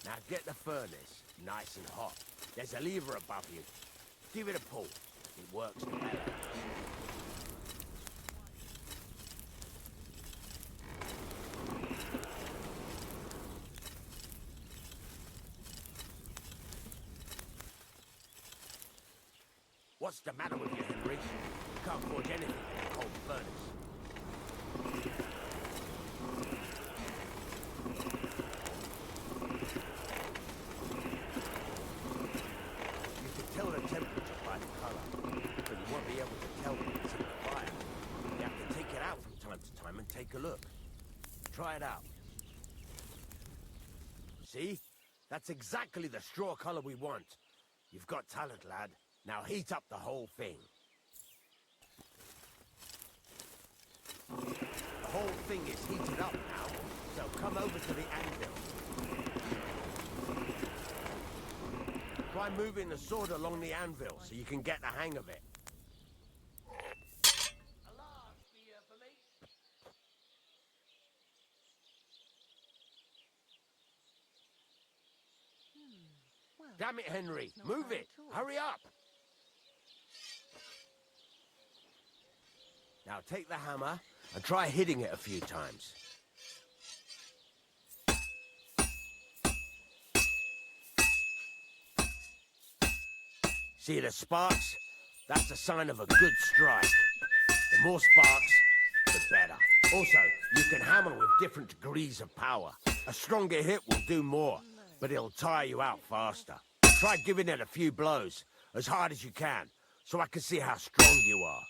Speaker 12: Now get the furnace nice and hot. There's a lever above you. Give it a pull. It works well. What's the matter with you, Henry? You can't forge anything in a cold furnace. You can tell the temperature by the color, but you won't be able to tell when it's in the fire. You have to take it out from time to time and take a look. Try it out. See? That's exactly the straw color we want. You've got talent, lad. Now heat up the whole thing. The whole thing is heated up now, so come over to the anvil. Try moving the sword along the anvil so you can get the hang of it. Damn it, Henry. Move it. Hurry up. Now take the hammer and try hitting it a few times. See the sparks? That's a sign of a good strike. The more sparks, the better. Also, you can hammer with different degrees of power. A stronger hit will do more, but it'll tire you out faster. Try giving it a few blows, as hard as you can, so I can see how strong you are.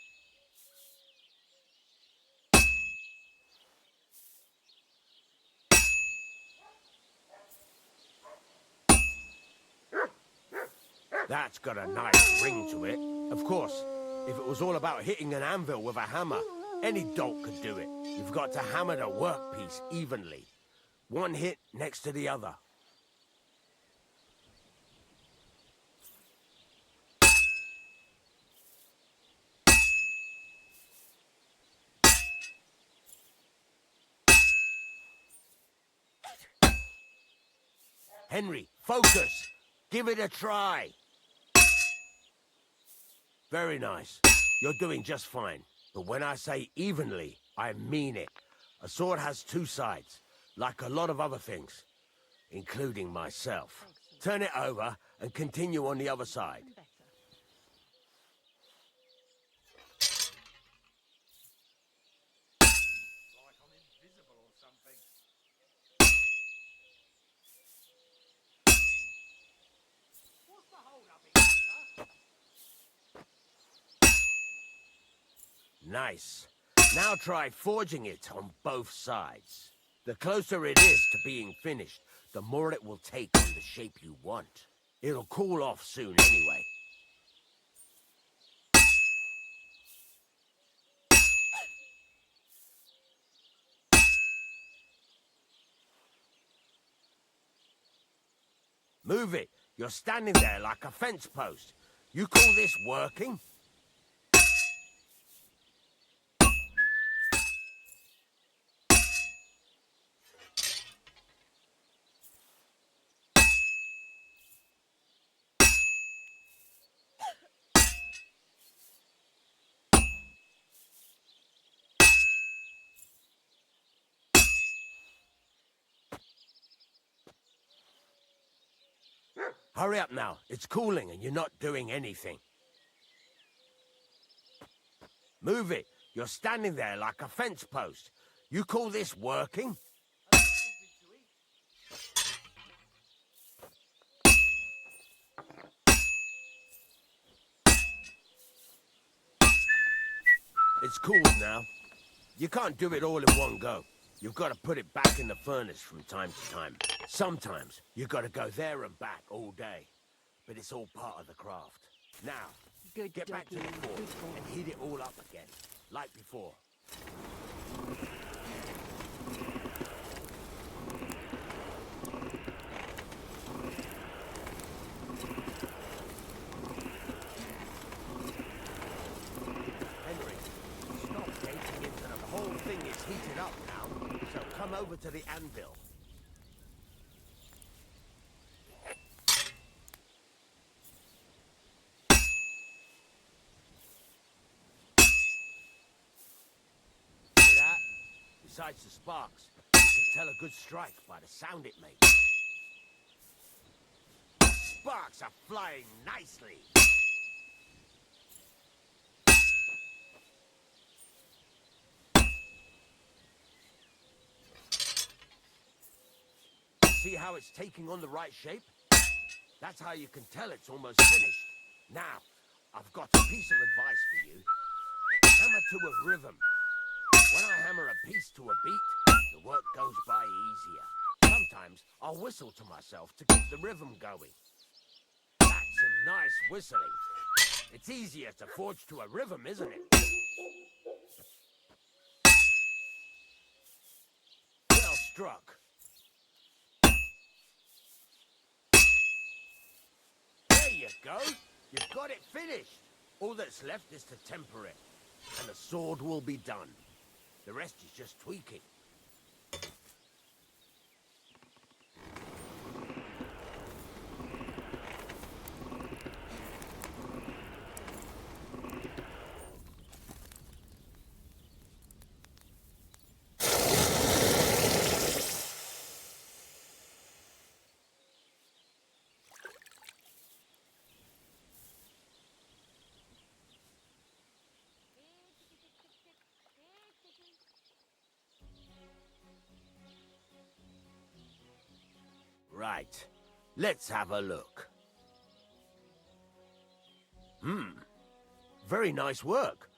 Speaker 12: That's got a nice ring to it. Of course, if it was all about hitting an anvil with a hammer, any dolt could do it. You've got to hammer the workpiece evenly. One hit next to the other. Henry, focus! Give it a try! Very nice. You're doing just fine. But when I say evenly, I mean it. A sword has two sides, like a lot of other things, including myself. Turn it over and continue on the other side. Nice. Now try forging it on both sides. The closer it is to being finished, the more it will take on the shape you want. It'll cool off soon anyway. Move it. You're standing there like a fence post. You call this working? Hurry up now. It's cooling and you're not doing anything. Move it. You're standing there like a fence post. You call this working? It's cooled now. You can't do it all in one go. You've got to put it back in the furnace from time to time. Sometimes you've got to go there and back all day. But it's all part of the craft. Now, get back to the fort and heat it all up again, like before. Henry, stop gazing into them. The whole thing is heated up now, so come over to the anvil. Besides the sparks, you can tell a good strike by the sound it makes. Sparks are flying nicely. See how it's taking on the right shape? That's how you can tell it's almost finished. Now, I've got a piece of advice for you. Hammer to a rhythm. When I hammer a piece to a beat, the work goes by easier. Sometimes I'll whistle to myself to keep the rhythm going. That's some nice whistling. It's easier to forge to a rhythm, isn't it? Well struck. There you go. You've got it finished. All that's left is to temper it, and the sword will be done. The rest is just tweaking. Right. Let's have a look. Very nice work.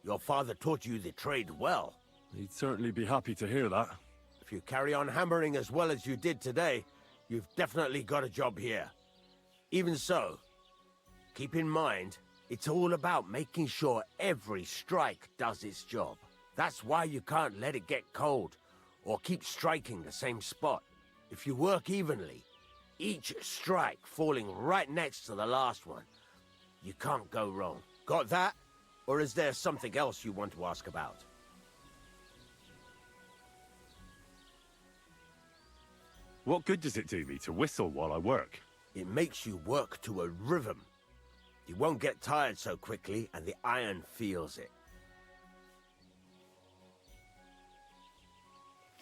Speaker 12: Your father taught you the trade well.
Speaker 4: He'd certainly be happy to hear that.
Speaker 12: If you carry on hammering as well as you did today, you've definitely got a job here. Even so, keep in mind, it's all about making sure every strike does its job. That's why you can't let it get cold, or keep striking the same spot. If you work evenly, each strike falling right next to the last one, you can't go wrong. Got that? Or is there something else you want to ask about?
Speaker 4: What good does it do me to whistle while I work?
Speaker 12: It makes you work to a rhythm. You won't get tired so quickly, and the iron feels it.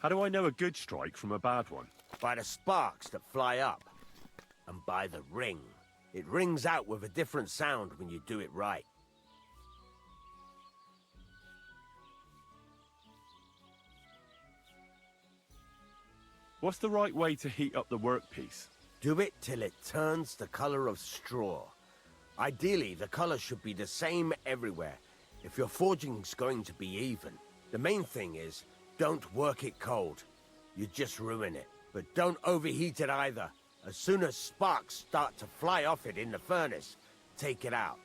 Speaker 4: How do I know a good strike from a bad one?
Speaker 12: By the sparks that fly up, and by the ring. It rings out with a different sound when you do it right.
Speaker 4: What's the right way to heat up the workpiece?
Speaker 12: Do it till it turns the color of straw. Ideally, the color should be the same everywhere, if your forging's going to be even. The main thing is, don't work it cold. You just ruin it. But don't overheat it either. As soon as sparks start to fly off it in the furnace, take it out.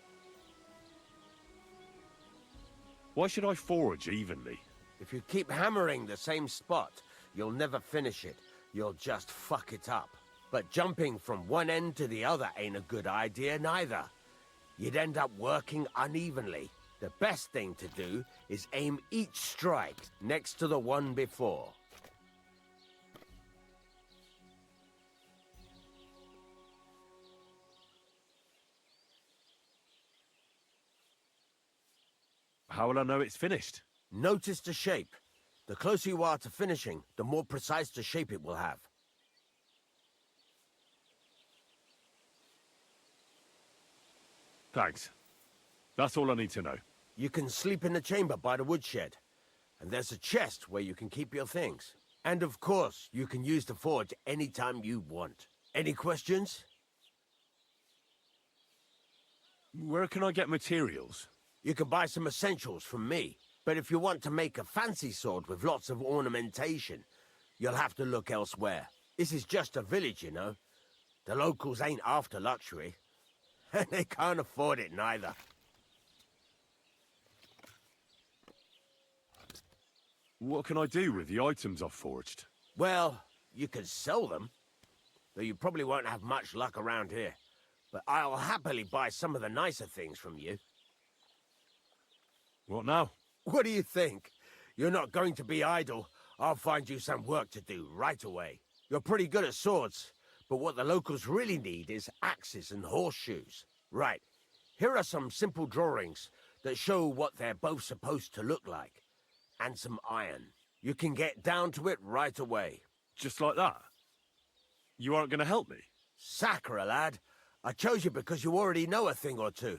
Speaker 4: Why should I forge evenly?
Speaker 12: If you keep hammering the same spot, you'll never finish it. You'll just fuck it up. But jumping from one end to the other ain't a good idea neither. You'd end up working unevenly. The best thing to do is aim each strike next to the one before.
Speaker 4: How will I know it's finished?
Speaker 12: Notice the shape. The closer you are to finishing, the more precise the shape it will have.
Speaker 4: Thanks. That's all I need to know.
Speaker 12: You can sleep in the chamber by the woodshed. And there's a chest where you can keep your things. And of course, you can use the forge anytime you want. Any questions?
Speaker 4: Where can I get materials?
Speaker 12: You can buy some essentials from me. But if you want to make a fancy sword with lots of ornamentation, you'll have to look elsewhere. This is just a village, you know. The locals ain't after luxury. And they can't afford it neither.
Speaker 4: What can I do with the items I've forged?
Speaker 12: Well, you can sell them. Though you probably won't have much luck around here. But I'll happily buy some of the nicer things from you.
Speaker 4: What now?
Speaker 12: What do you think? You're not going to be idle. I'll find you some work to do right away. You're pretty good at swords, but what the locals really need is axes and horseshoes. Right, here are some simple drawings that show what they're both supposed to look like. And some iron. You can get down to it right away.
Speaker 4: Just like that? You aren't going to help me?
Speaker 12: Sacre, lad. I chose you because you already know a thing or two.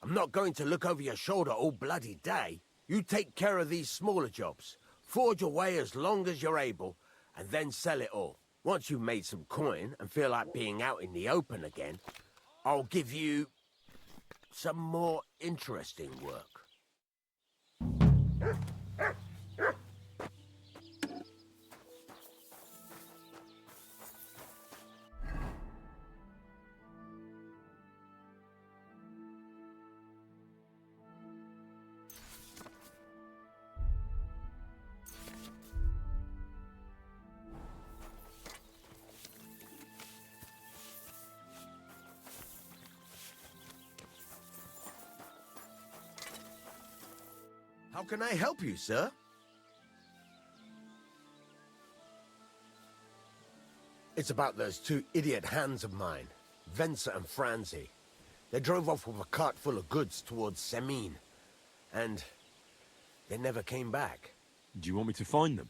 Speaker 12: I'm not going to look over your shoulder all bloody day. You take care of these smaller jobs. Forge away as long as you're able, and then sell it all. Once you've made some coin and feel like being out in the open again, I'll give you some more interesting work. How can I help you, sir? It's about those two idiot hands of mine, Venser and Franzi. They drove off with a cart full of goods towards Semine, and they never came back.
Speaker 4: Do you want me to find them?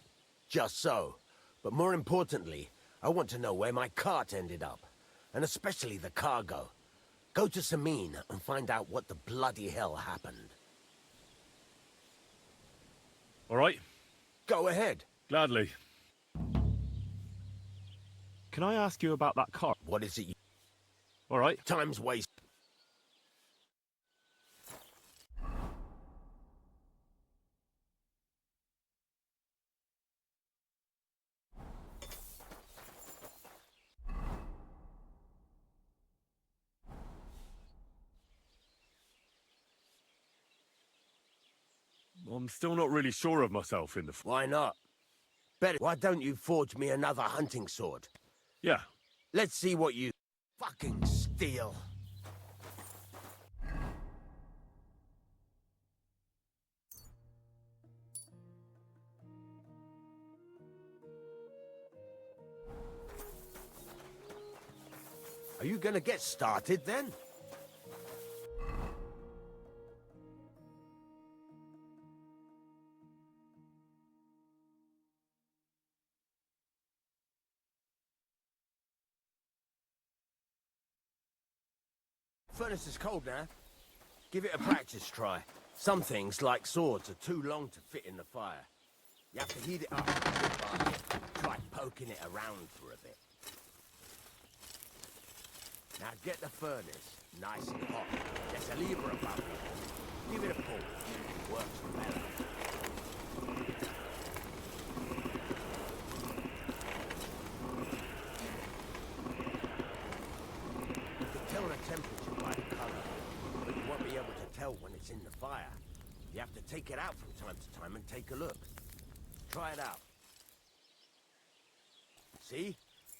Speaker 12: Just so. But more importantly, I want to know where my cart ended up, and especially the cargo. Go to Semine and find out what the bloody hell happened.
Speaker 4: All right.
Speaker 12: Go ahead.
Speaker 4: Gladly. can I ask you about that car?
Speaker 12: What is it?
Speaker 4: All right.
Speaker 12: Time's wasted.
Speaker 4: I'm still not really sure of myself in the...
Speaker 12: Why not? Better. Why don't you forge me another hunting sword?
Speaker 4: Yeah.
Speaker 12: Let's see what you fucking steal. Are you gonna get started then? Furnace is cold now. Give it a practice try. Some things, like swords, are too long to fit in the fire. You have to heat it up a bit by bit. Try poking it around for a bit. Now get the furnace nice and hot. There's a lever above it. Give it a pull. It works better. You can tell the temperature by the colour, but you won't be able to tell when it's in the fire. You have to take it out from time to time and take a look. Try it out. See?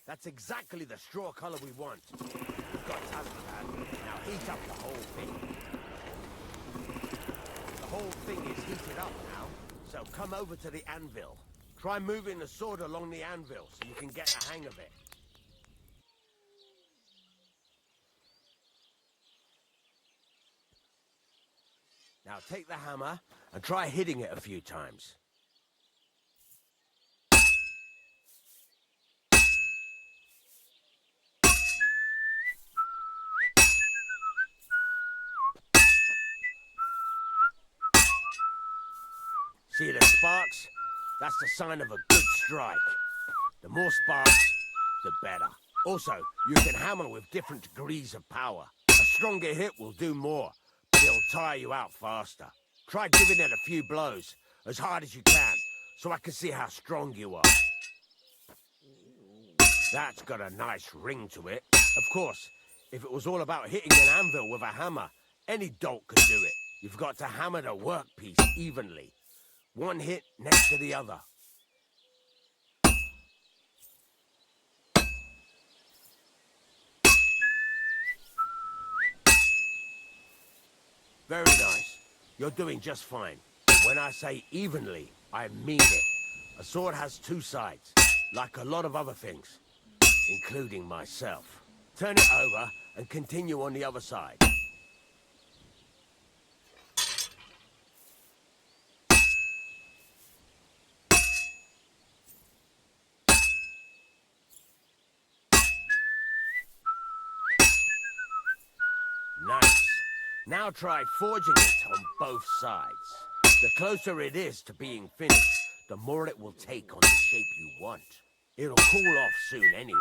Speaker 12: That's exactly the straw colour we want. We've got talent, lad. Now heat up the whole thing. The whole thing is heated up now, so come over to the anvil. Try moving the sword along the anvil so you can get the hang of it. Now take the hammer and try hitting it a few times. See the sparks? That's the sign of a good strike. The more sparks, the better. Also, you can hammer with different degrees of power. A stronger hit will do more, but it'll tire you out faster. Try giving it a few blows, as hard as you can, so I can see how strong you are. That's got a nice ring to it. Of course, if it was all about hitting an anvil with a hammer, any dolt could do it. You've got to hammer the workpiece evenly. One hit next to the other. Very nice. You're doing just fine. When I say evenly, I mean it. A sword has two sides, like a lot of other things, including myself. Turn it over and continue on the other side. Nice. Now try forging it on both sides. The closer it is to being finished, the more it will take on the shape you want. It'll cool off soon anyway.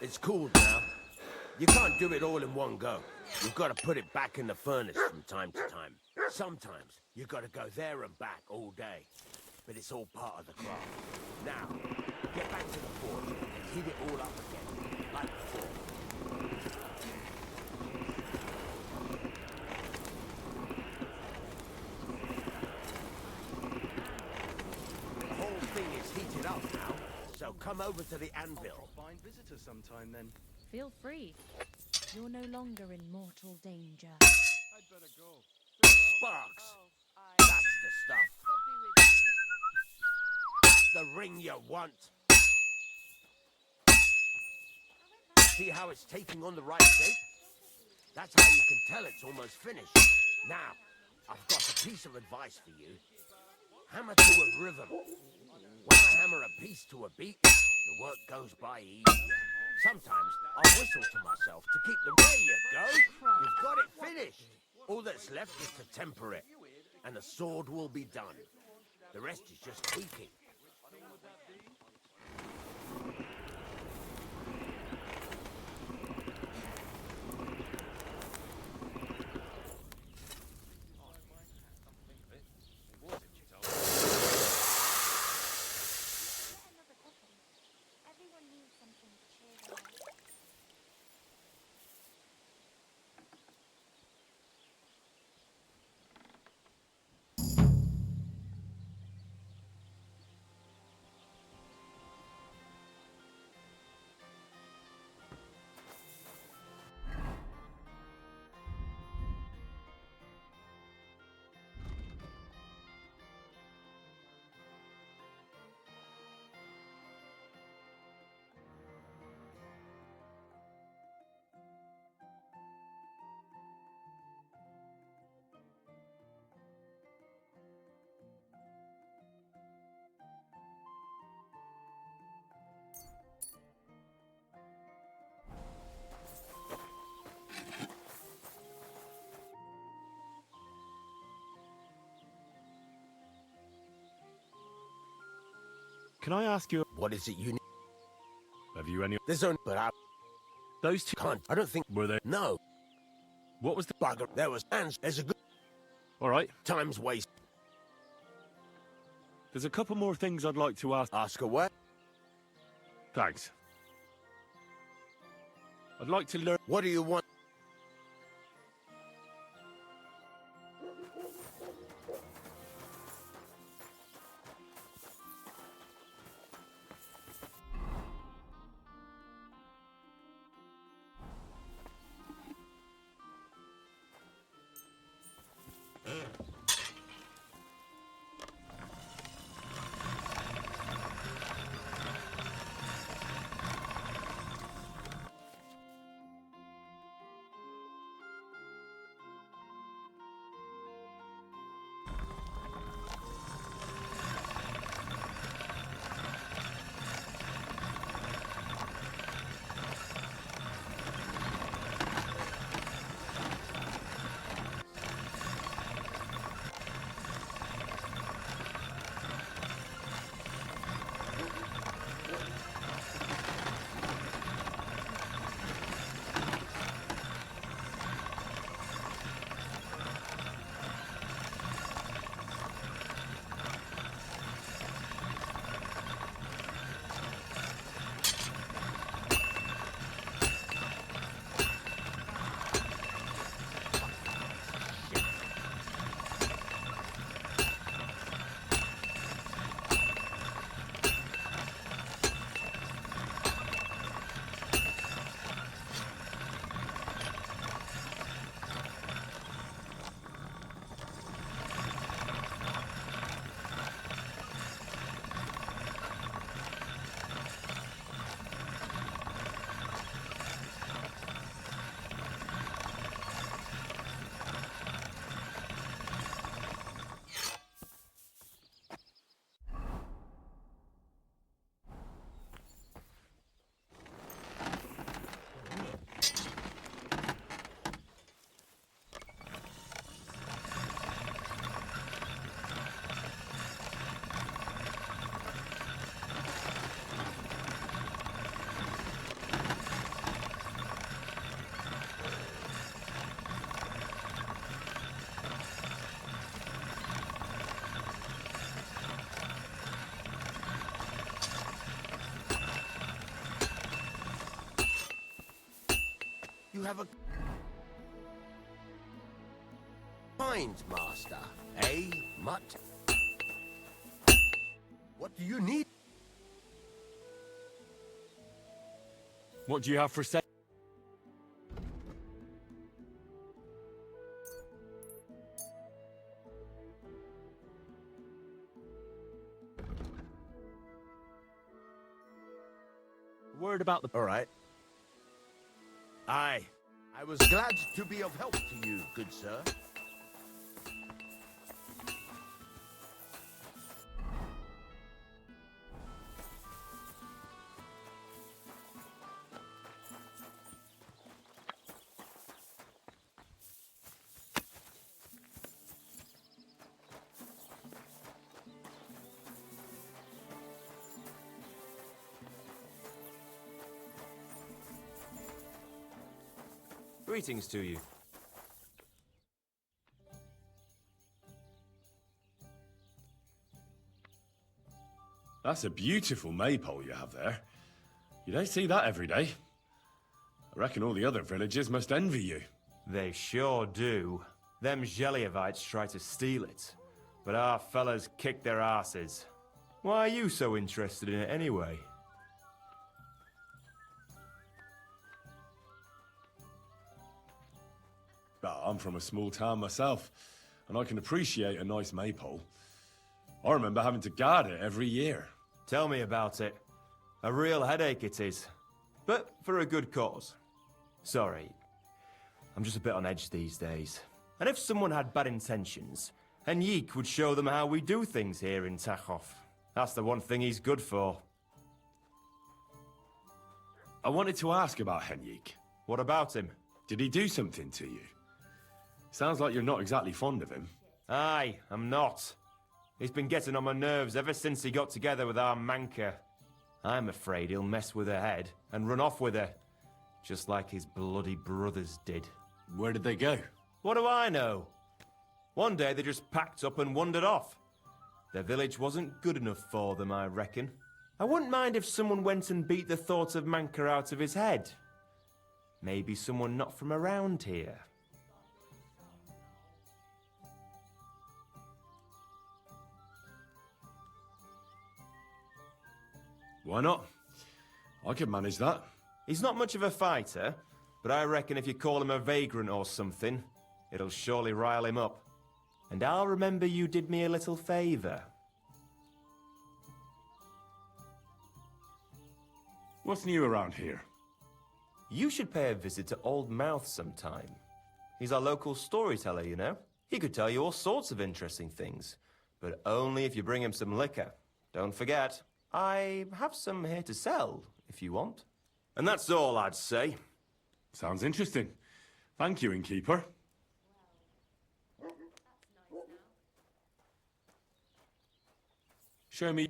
Speaker 12: It's cooled now. You can't do it all in one go. You've got to put it back in the furnace from time to time. Sometimes you've got to go there and back all day. But it's all part of the craft. Now, get back to the forge and heat it all up again, like before. come over to the anvil.
Speaker 14: Fine visitor sometime then.
Speaker 9: Feel free. You're no longer in mortal danger.
Speaker 2: I'd better go.
Speaker 12: Sparks! That's the stuff. That's the ring you want. See how it's taking on the right shape? That's how you can tell it's almost finished. Now, I've got a piece of advice for you. Hammer to a rhythm. When I hammer a piece to a beat, the work goes by easier. Sometimes I'll whistle to myself to keep the... There you go! You've got it finished! All that's left is to temper it, and the sword will be done. The rest is just tweaking.
Speaker 4: Can I ask you?
Speaker 12: What is it you need?
Speaker 4: Have you any?
Speaker 12: There's only... But I...
Speaker 4: Those two
Speaker 12: Can't. I don't think...
Speaker 4: were there?
Speaker 12: No.
Speaker 4: What was the
Speaker 12: Bugger. There was... And there's a good...
Speaker 4: All right.
Speaker 12: Time's waste.
Speaker 4: There's a couple more things I'd like to ask.
Speaker 12: Ask away.
Speaker 4: Thanks. I'd like to learn.
Speaker 12: What do you want? You have a mind, master, eh, mutt? What do you need?
Speaker 4: What do you have for sale? Word about the...
Speaker 12: All right. Aye. I was glad to be of help to you, good sir.
Speaker 15: Greetings to you.
Speaker 4: That's a beautiful maypole you have there. You don't see that every day. I reckon all the other villagers must envy you.
Speaker 15: They sure do. Them Geliovites try to steal it, but our fellas kick their asses. Why are you so interested in it anyway?
Speaker 4: I'm from a small town myself, and I can appreciate a nice maypole. I remember having to guard it every year.
Speaker 15: Tell me about it. A real headache it is. But for a good cause. Sorry. I'm just a bit on edge these days. And if someone had bad intentions, Henrik would show them how we do things here in Tachov. That's the one thing he's good for.
Speaker 4: I wanted to ask about Henrik.
Speaker 15: What about him?
Speaker 4: Did he do something to you? Sounds like you're not exactly fond of him.
Speaker 15: Aye, I'm not. He's been getting on my nerves ever since he got together with our Manka. I'm afraid he'll mess with her head and run off with her. Just like his bloody brothers did.
Speaker 4: Where did they go?
Speaker 15: What do I know? One day they just packed up and wandered off. Their village wasn't good enough for them, I reckon. I wouldn't mind if someone went and beat the thought of Manka out of his head. Maybe someone not from around here.
Speaker 4: Why not? I could manage that.
Speaker 15: He's not much of a fighter, but I reckon if you call him a vagrant or something, it'll surely rile him up. And I'll remember you did me a little favor.
Speaker 4: What's new around here?
Speaker 15: You should pay a visit to Old Mouth sometime. He's our local storyteller, you know. He could tell you all sorts of interesting things, but only if you bring him some liquor. Don't forget, I have some here to sell, if you want. And that's all I'd say.
Speaker 4: Sounds interesting. Thank you, innkeeper. Show me...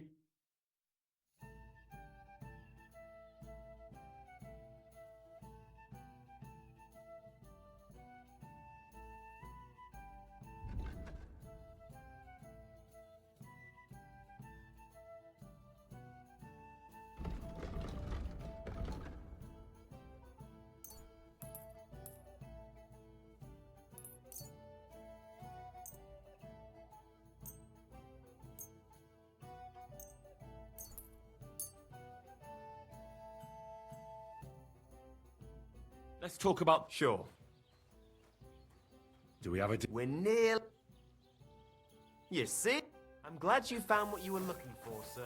Speaker 4: Let's talk about...
Speaker 15: Sure.
Speaker 4: Do we have a...
Speaker 15: We're near... You see? I'm glad you found what you were looking for, sir.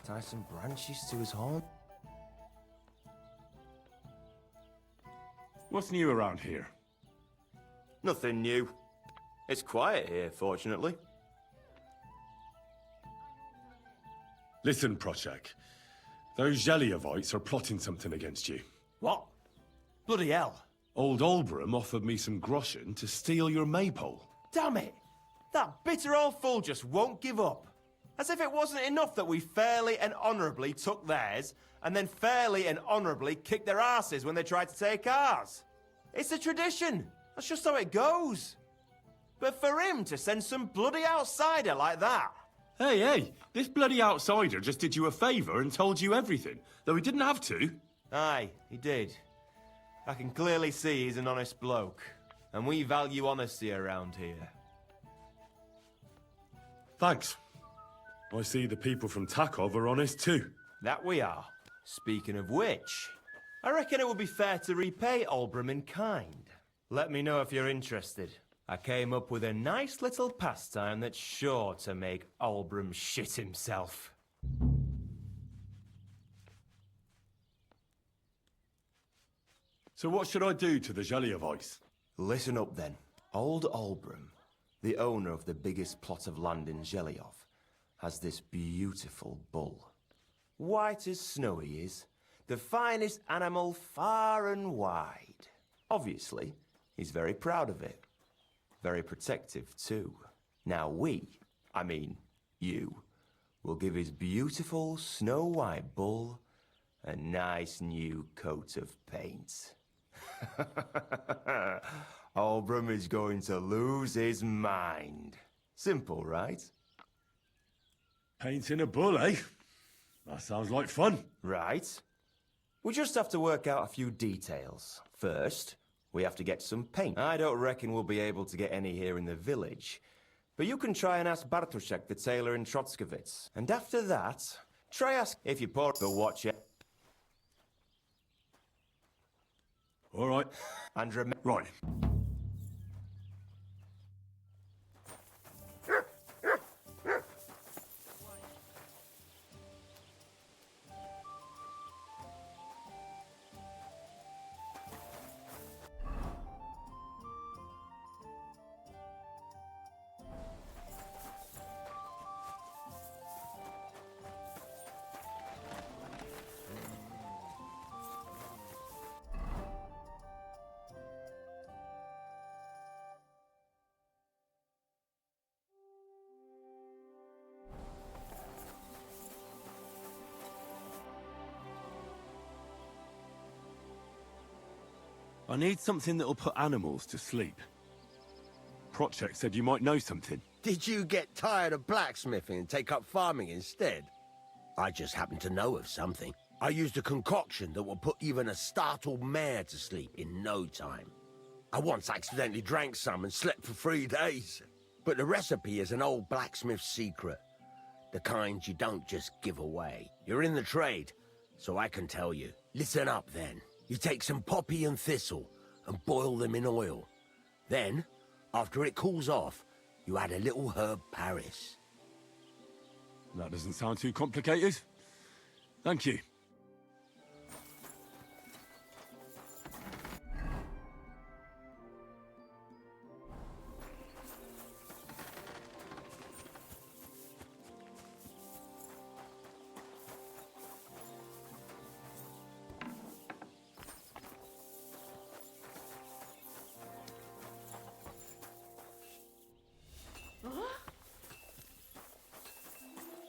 Speaker 15: Tie some branches to his horn.
Speaker 4: What's new around here?
Speaker 15: Nothing new. It's quiet here, fortunately.
Speaker 4: Listen, Prochek. Those Geliovites are plotting something against you.
Speaker 10: What? Bloody hell.
Speaker 4: Old Olbram offered me some groschen to steal your maypole.
Speaker 15: Damn it! That bitter old fool just won't give up. As if it wasn't enough that we fairly and honourably took theirs, and then fairly and honourably kicked their asses when they tried to take ours. It's a tradition. That's just how it goes. But for him to send some bloody outsider like that...
Speaker 4: Hey, this bloody outsider just did you a favour and told you everything, though he didn't have to.
Speaker 15: Aye, he did. I can clearly see he's an honest bloke, and we value honesty around here.
Speaker 4: Thanks. I see the people from Takov are honest too.
Speaker 15: That we are. Speaking of which, I reckon it would be fair to repay Olbram in kind. Let me know if you're interested. I came up with a nice little pastime that's sure to make Olbram shit himself.
Speaker 4: So what should I do to the jelly of ice?
Speaker 15: Listen up then. Old Olbram, the owner of the biggest plot of land in Zhelyov, has this beautiful bull. White as snow he is, the finest animal far and wide. Obviously, he's very proud of it. Very protective too. Now you, will give his beautiful snow-white bull a nice new coat of paint. Olbram is going to lose his mind. Simple, right?
Speaker 4: Painting a bull, eh? That sounds like fun.
Speaker 15: Right. We just have to work out a few details. First, we have to get some paint. I don't reckon we'll be able to get any here in the village. But you can try and ask Bartoszek, the tailor in Trotskovitz. And after that, try ask if you pour the watcher.
Speaker 4: All right.
Speaker 15: And
Speaker 4: right. I need something that'll put animals to sleep. Prochek said you might know something.
Speaker 12: Did you get tired of blacksmithing and take up farming instead? I just happen to know of something. I used a concoction that will put even a startled mare to sleep in no time. I once accidentally drank some and slept for 3 days. But the recipe is an old blacksmith's secret. The kind you don't just give away. You're in the trade, so I can tell you. Listen up then. You take some poppy and thistle and boil them in oil. Then, after it cools off, you add a little herb Paris.
Speaker 4: That doesn't sound too complicated. Thank you.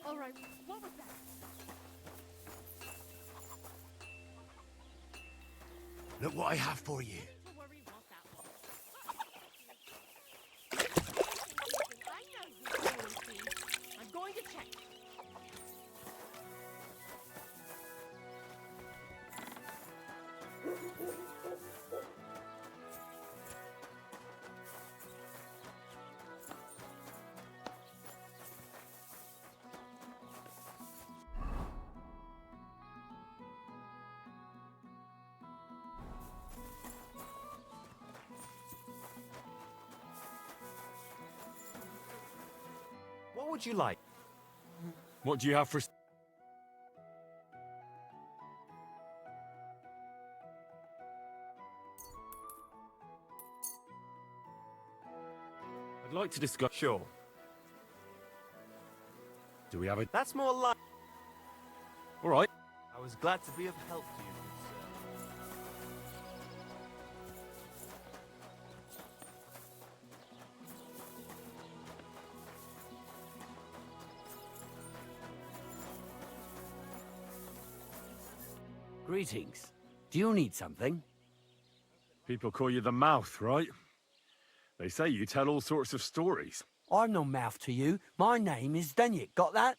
Speaker 5: All right, what was that?
Speaker 12: Look what I have for you.
Speaker 5: Don't worry about that one. I know you see. I'm going to check.
Speaker 15: What would you like?
Speaker 4: What do you have for... I'd like to discuss...
Speaker 15: Sure.
Speaker 4: Do we have it?
Speaker 15: That's more like...
Speaker 4: All right.
Speaker 15: I was glad to be of help to you, good sir.
Speaker 10: Greetings. Do you need something?
Speaker 4: People call you the mouth, right? They say you tell all sorts of stories.
Speaker 10: I've no mouth to you. My name is Denyek. Got that?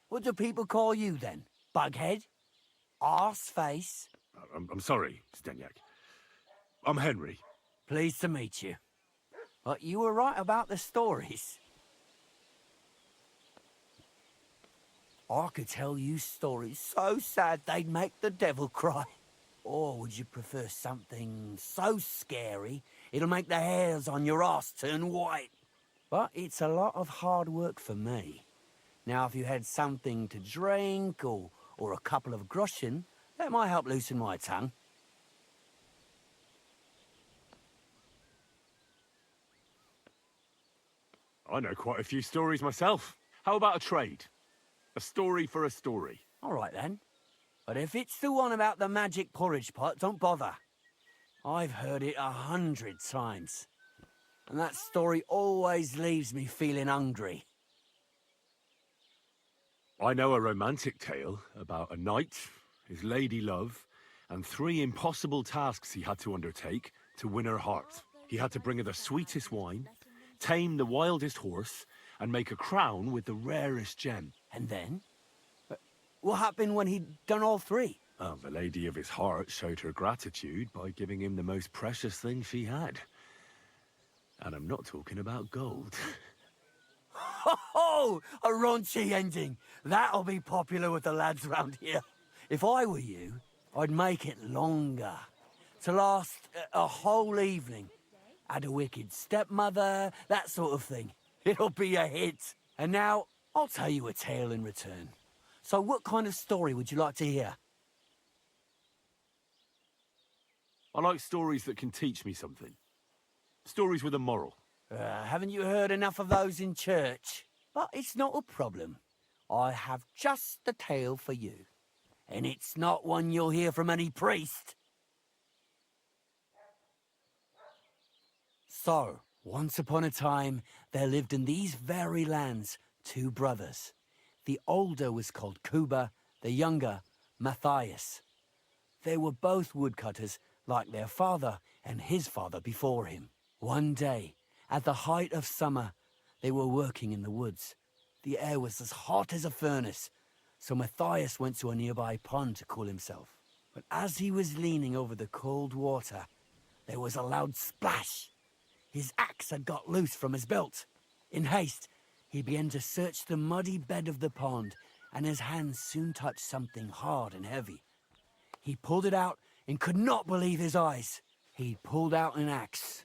Speaker 10: What do people call you then? Bughead? Arseface?
Speaker 4: I'm sorry, Zdenek. I'm Henry.
Speaker 10: Pleased to meet you. But you were right about the stories. I could tell you stories so sad they'd make the devil cry. Or would you prefer something so scary it'll make the hairs on your ass turn white? But it's a lot of hard work for me. Now, if you had something to drink or a couple of groschen, that might help loosen my tongue.
Speaker 4: I know quite a few stories myself. How about a trade? A story for a story.
Speaker 10: All right, then. But if it's the one about the magic porridge pot, don't bother. I've heard it 100 times. And that story always leaves me feeling hungry.
Speaker 4: I know a romantic tale about a knight, his lady love, and 3 impossible tasks he had to undertake to win her heart. He had to bring her the sweetest wine, tame the wildest horse, and make a crown with the rarest gem.
Speaker 10: And then? What happened when he'd done all 3?
Speaker 4: The lady of his heart showed her gratitude by giving him the most precious thing she had. And I'm not talking about gold.
Speaker 10: Ho! A raunchy ending. That'll be popular with the lads round here. If I were you, I'd make it longer. To last a whole evening. Add a wicked stepmother, that sort of thing. It'll be a hit. And now, I'll tell you a tale in return. So what kind of story would you like to hear?
Speaker 4: I like stories that can teach me something. Stories with a moral.
Speaker 10: Haven't you heard enough of those in church? But it's not a problem. I have just the tale for you. And it's not one you'll hear from any priest. So, once upon a time, there lived in these very lands 2 brothers. The older was called Kuba, the younger, Matthias. They were both woodcutters, like their father and his father before him. One day, at the height of summer, they were working in the woods. The air was as hot as a furnace, so Matthias went to a nearby pond to cool himself. But as he was leaning over the cold water, there was a loud splash. His axe had got loose from his belt. In haste, he began to search the muddy bed of the pond, and his hands soon touched something hard and heavy. He pulled it out and could not believe his eyes. He'd pulled out an axe.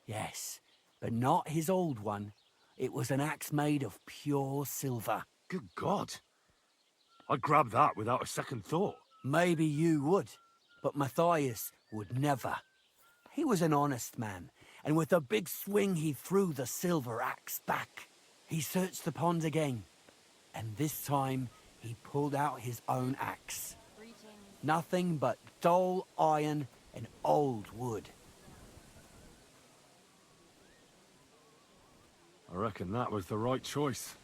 Speaker 10: Yes, but not his old one. It was an axe made of pure silver.
Speaker 4: Good God. I'd grab that without a second thought.
Speaker 10: Maybe you would, but Matthias would never. He was an honest man, and with a big swing he threw the silver axe back. He searched the pond again, and this time he pulled out his own axe. Nothing but dull iron and old wood.
Speaker 4: I reckon that was the right choice.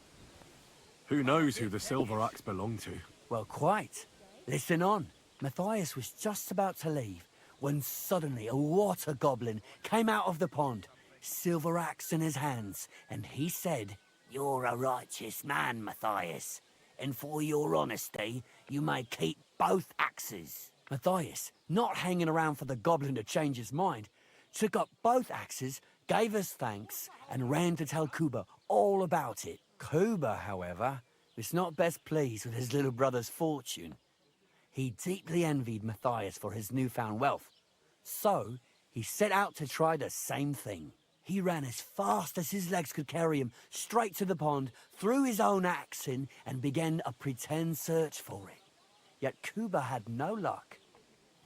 Speaker 4: Who knows who the silver axe belonged to?
Speaker 10: Well, quite. Listen on. Matthias was just about to leave when suddenly a water goblin came out of the pond, silver axe in his hands, and he said, "You're a righteous man, Matthias, and for your honesty, you may keep both axes." Matthias, not hanging around for the goblin to change his mind, took up both axes, gave us thanks, and ran to tell Kuba all about it. Kuba, however, was not best pleased with his little brother's fortune. He deeply envied Matthias for his newfound wealth. So, he set out to try the same thing. He ran as fast as his legs could carry him straight to the pond, threw his own axe in, and began a pretend search for it. Yet Kuba had no luck.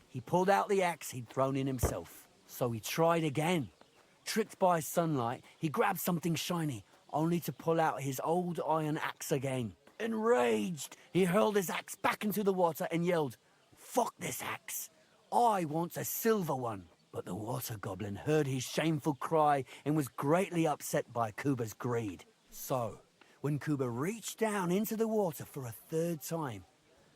Speaker 10: He pulled out the axe he'd thrown in himself. So he tried again. Tricked by sunlight, he grabbed something shiny, only to pull out his old iron axe again. Enraged, he hurled his axe back into the water and yelled, "Fuck this axe! I want a silver one!" But the water goblin heard his shameful cry and was greatly upset by Kuba's greed. So, when Kuba reached down into the water for a 3rd time,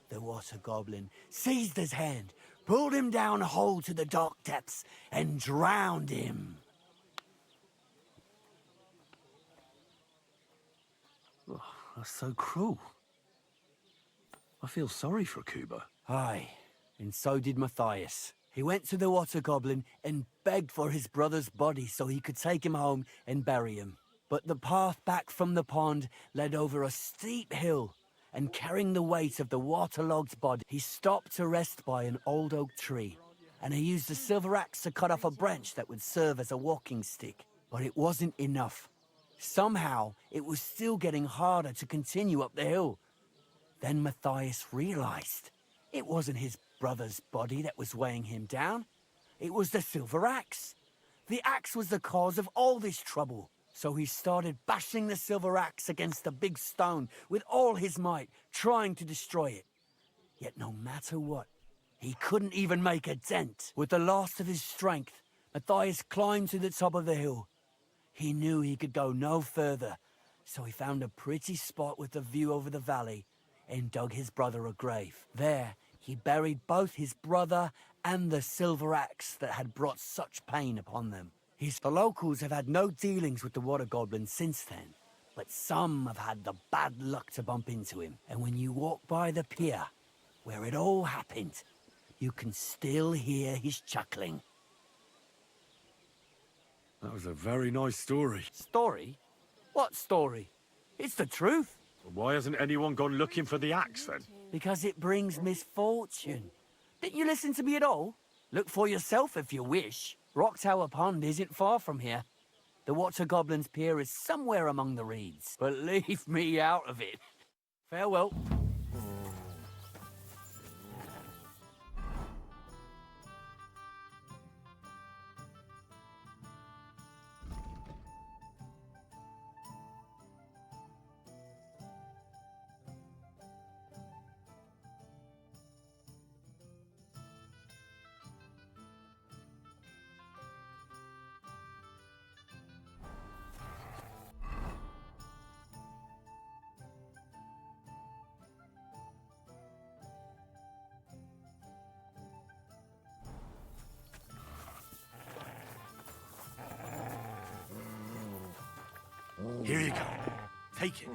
Speaker 10: the water goblin seized his hand, pulled him down a hole to the dark depths, and drowned him.
Speaker 4: Oh, that's so cruel. I feel sorry for Kuba.
Speaker 10: Aye, and so did Matthias. He went to the water goblin and begged for his brother's body so he could take him home and bury him. But the path back from the pond led over a steep hill, and carrying the weight of the waterlogged body, he stopped to rest by an old oak tree, and he used a silver axe to cut off a branch that would serve as a walking stick. But it wasn't enough. Somehow, it was still getting harder to continue up the hill. Then Matthias realized it wasn't his brother's body that was weighing him down. It was the silver axe. The axe was the cause of all this trouble. So he started bashing the silver axe against the big stone with all his might, trying to destroy it. Yet no matter what, he couldn't even make a dent. With the last of his strength, Matthias climbed to the top of the hill. He knew he could go no further, so he found a pretty spot with a view over the valley and dug his brother a grave. There, he buried both his brother and the silver axe that had brought such pain upon them. The locals have had no dealings with the water goblin since then, but some have had the bad luck to bump into him. And when you walk by the pier, where it all happened, you can still hear his chuckling.
Speaker 4: That was a very nice story.
Speaker 10: Story? What story? It's the truth.
Speaker 4: Why hasn't anyone gone looking for the axe then?
Speaker 10: Because it brings misfortune. Didn't you listen to me at all? Look for yourself if you wish. Rock Tower Pond isn't far from here. The Water Goblin's pier is somewhere among the reeds. But leave me out of it. Farewell.
Speaker 4: Here you go. Take it.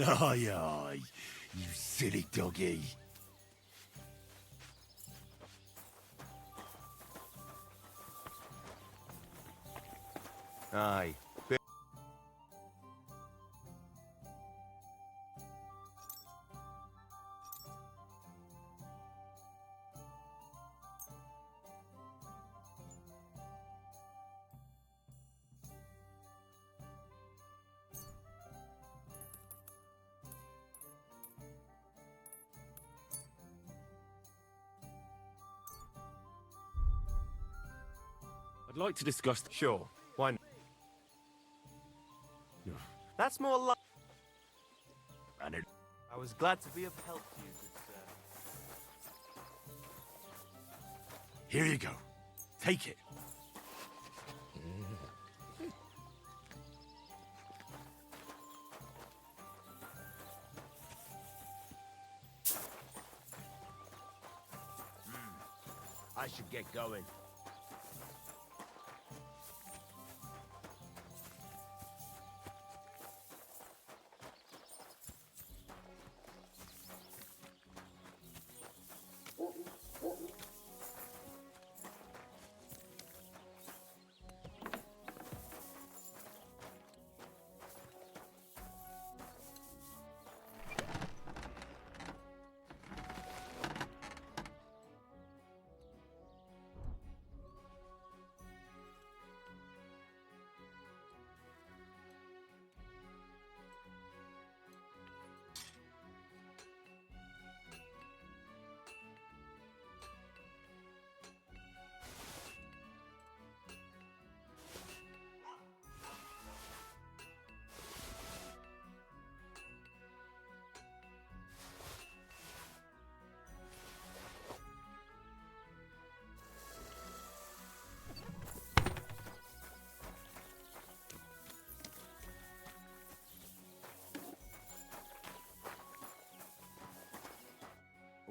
Speaker 14: Aye, aye, you silly doggy. Aye.
Speaker 4: I'd like to discuss...
Speaker 15: Sure, why not? That's more like...
Speaker 14: And it...
Speaker 15: I was glad to be of help to you, good sir.
Speaker 14: Here you go. Take it.
Speaker 12: I should get going.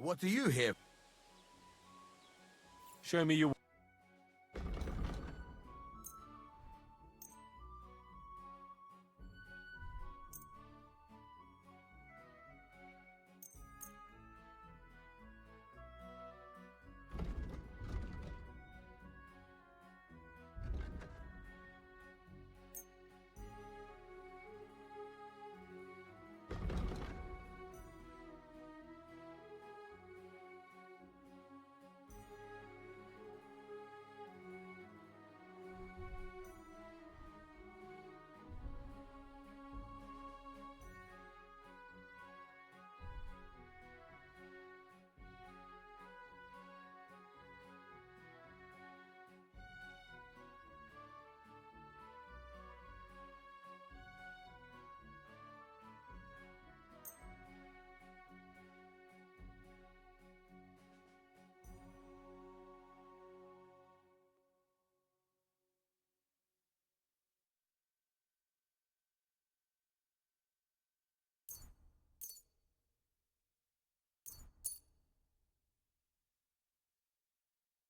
Speaker 12: What do you hear?
Speaker 4: Show me your...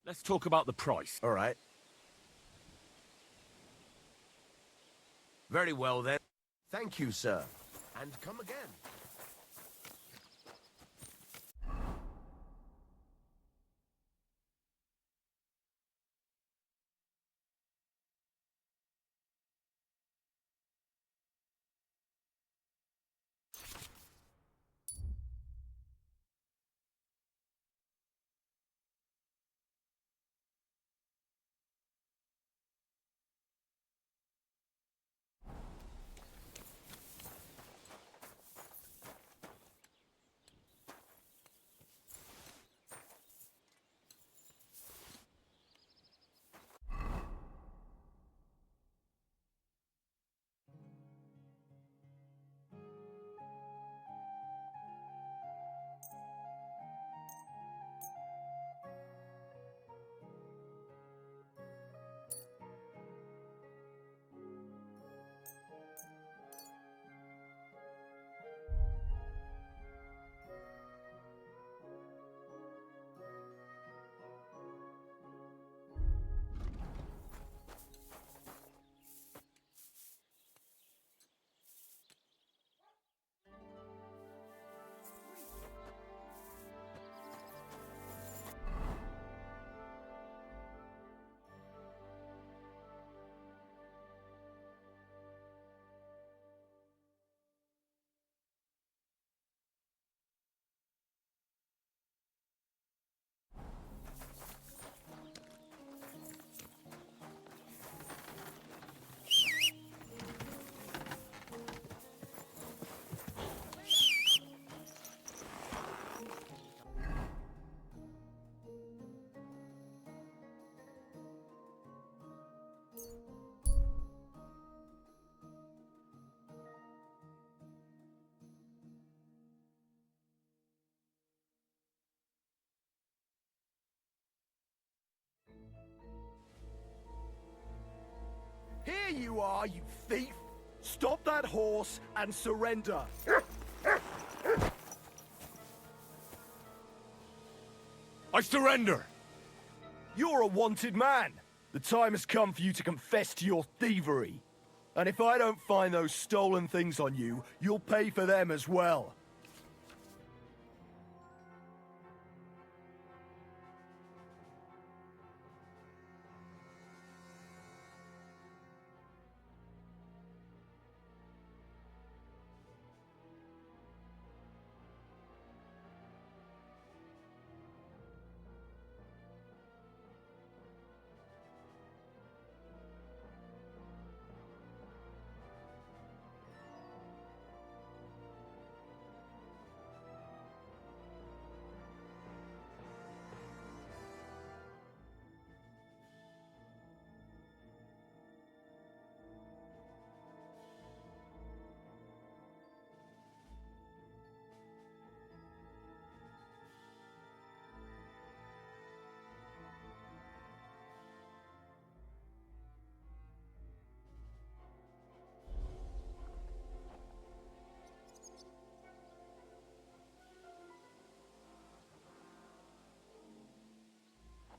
Speaker 4: Let's talk about the price.
Speaker 12: All right. Very well, then. Thank you, sir. And come again.
Speaker 14: Here you are, you thief! Stop that horse and surrender!
Speaker 4: I surrender!
Speaker 14: You're a wanted man! The time has come for you to confess to your thievery. And if I don't find those stolen things on you, you'll pay for them as well.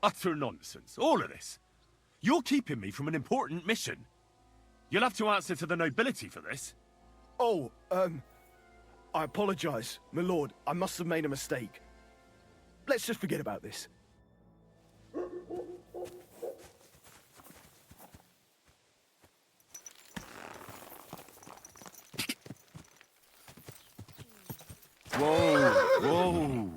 Speaker 4: utter nonsense, all of this. You're keeping me from an important mission. You'll have to answer to the nobility for this.
Speaker 14: Oh, I apologize, my lord. I must have made a mistake. Let's just forget about this.
Speaker 4: Whoa, whoa.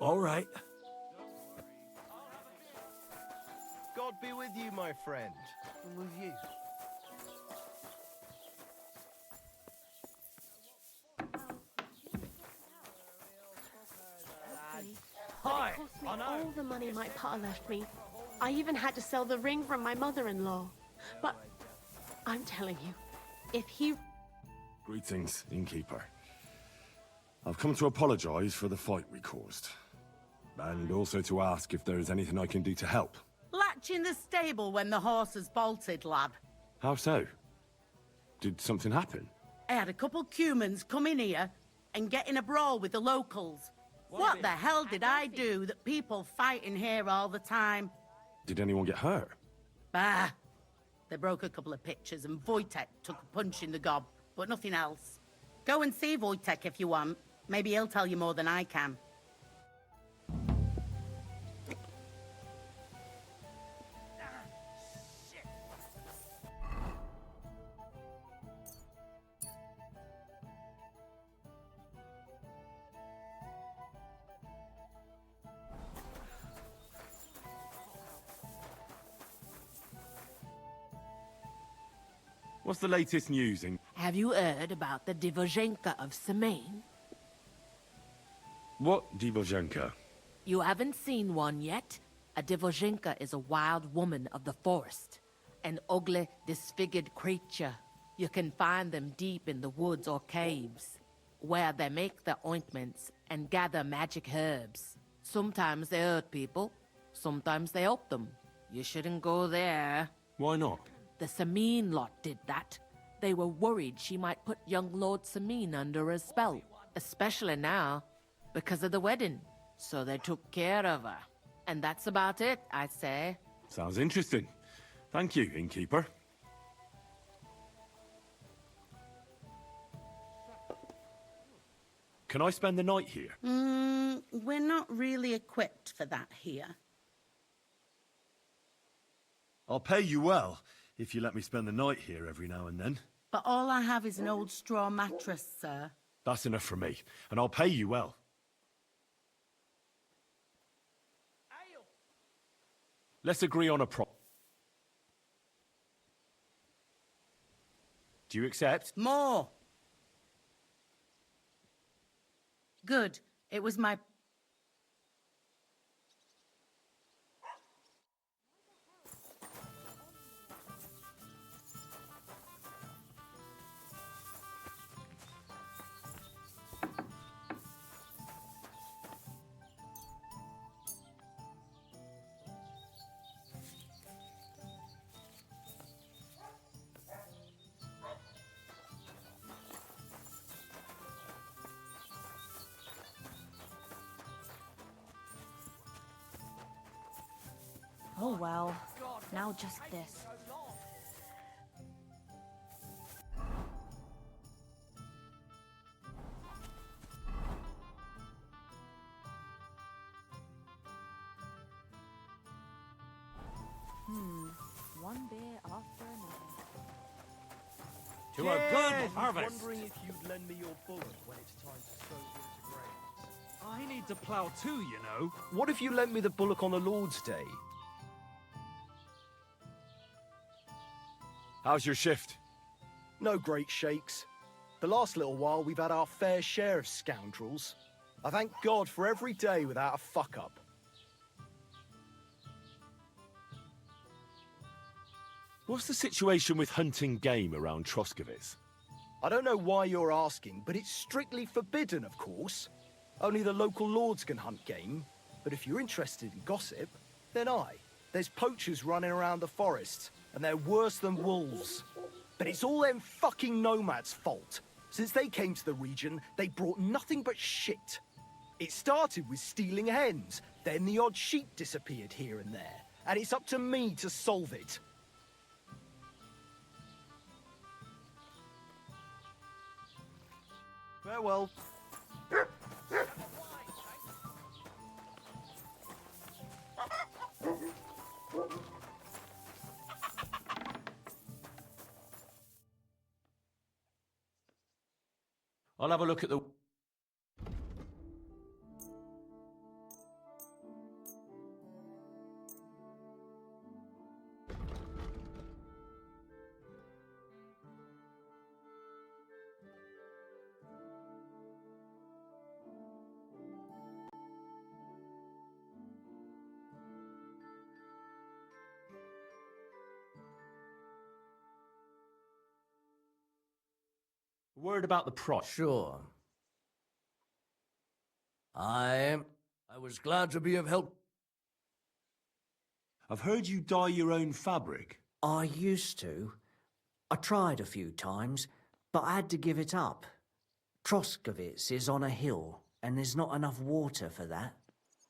Speaker 10: All right.
Speaker 14: God be with you, my friend. And with you.
Speaker 16: Hi, it cost me all the money my pa left me. I even had to sell the ring from my mother-in-law. But I'm telling you, if he...
Speaker 4: Greetings, innkeeper. I've come to apologize for the fight we caused. And also to ask if there is anything I can do to help.
Speaker 17: Latch in the stable when the horses bolted, lad.
Speaker 4: How so? Did something happen?
Speaker 17: I had a couple cumans come in here and get in a brawl with the locals. What the hell did I do that people fighting here all the time?
Speaker 4: Did anyone get hurt?
Speaker 17: Bah! They broke a couple of pictures and Wojtek took a punch in the gob, but nothing else. Go and see Wojtek if you want. Maybe he'll tell you more than I can.
Speaker 4: What's the latest news in...
Speaker 16: Have you heard about the Divozhenka of Semaine?
Speaker 4: What Divozhenka?
Speaker 16: You haven't seen one yet? A Divozhenka is a wild woman of the forest. An ugly, disfigured creature. You can find them deep in the woods or caves, where they make their ointments and gather magic herbs. Sometimes they hurt people, sometimes they help them. You shouldn't go there.
Speaker 4: Why not?
Speaker 16: The Sameen lot did that. They were worried she might put young Lord Sameen under a spell, especially now, because of the wedding. So they took care of her. And that's about it, I'd say.
Speaker 4: Sounds interesting. Thank you, innkeeper. Can I spend the night here?
Speaker 17: We're not really equipped for that here.
Speaker 4: I'll pay you well, if you let me spend the night here every now and then.
Speaker 17: But all I have is an old straw mattress, sir.
Speaker 4: That's enough for me, and I'll pay you well. Let's agree on a pro... Do you accept?
Speaker 17: More! Good. It was my...
Speaker 9: Oh well. Now just this. One beer after another.
Speaker 6: To a good harvest.
Speaker 14: Wondering if you'd lend me your bullock when it's time to sow winter grains.
Speaker 6: I need to plough too, you know.
Speaker 14: What if you lent me the bullock on the Lord's Day?
Speaker 4: How's your shift?
Speaker 14: No great shakes. The last little while we've had our fair share of scoundrels. I thank God for every day without a fuck-up.
Speaker 4: What's the situation with hunting game around Troskovitz?
Speaker 14: I don't know why you're asking, but it's strictly forbidden, of course. Only the local lords can hunt game. But if you're interested in gossip, then aye. There's poachers running around the forests, and they're worse than wolves. But it's all them fucking nomads' fault. Since they came to the region, they brought nothing but shit. It started with stealing hens, then the odd sheep disappeared here and there, and it's up to me to solve it. Farewell.
Speaker 15: I'll have a look at the... Word about the price.
Speaker 10: Sure. I was glad to be of help.
Speaker 4: I've heard you dye your own fabric.
Speaker 10: I used to. I tried a few times, but I had to give it up. Troskovitz is on a hill, and there's not enough water for that.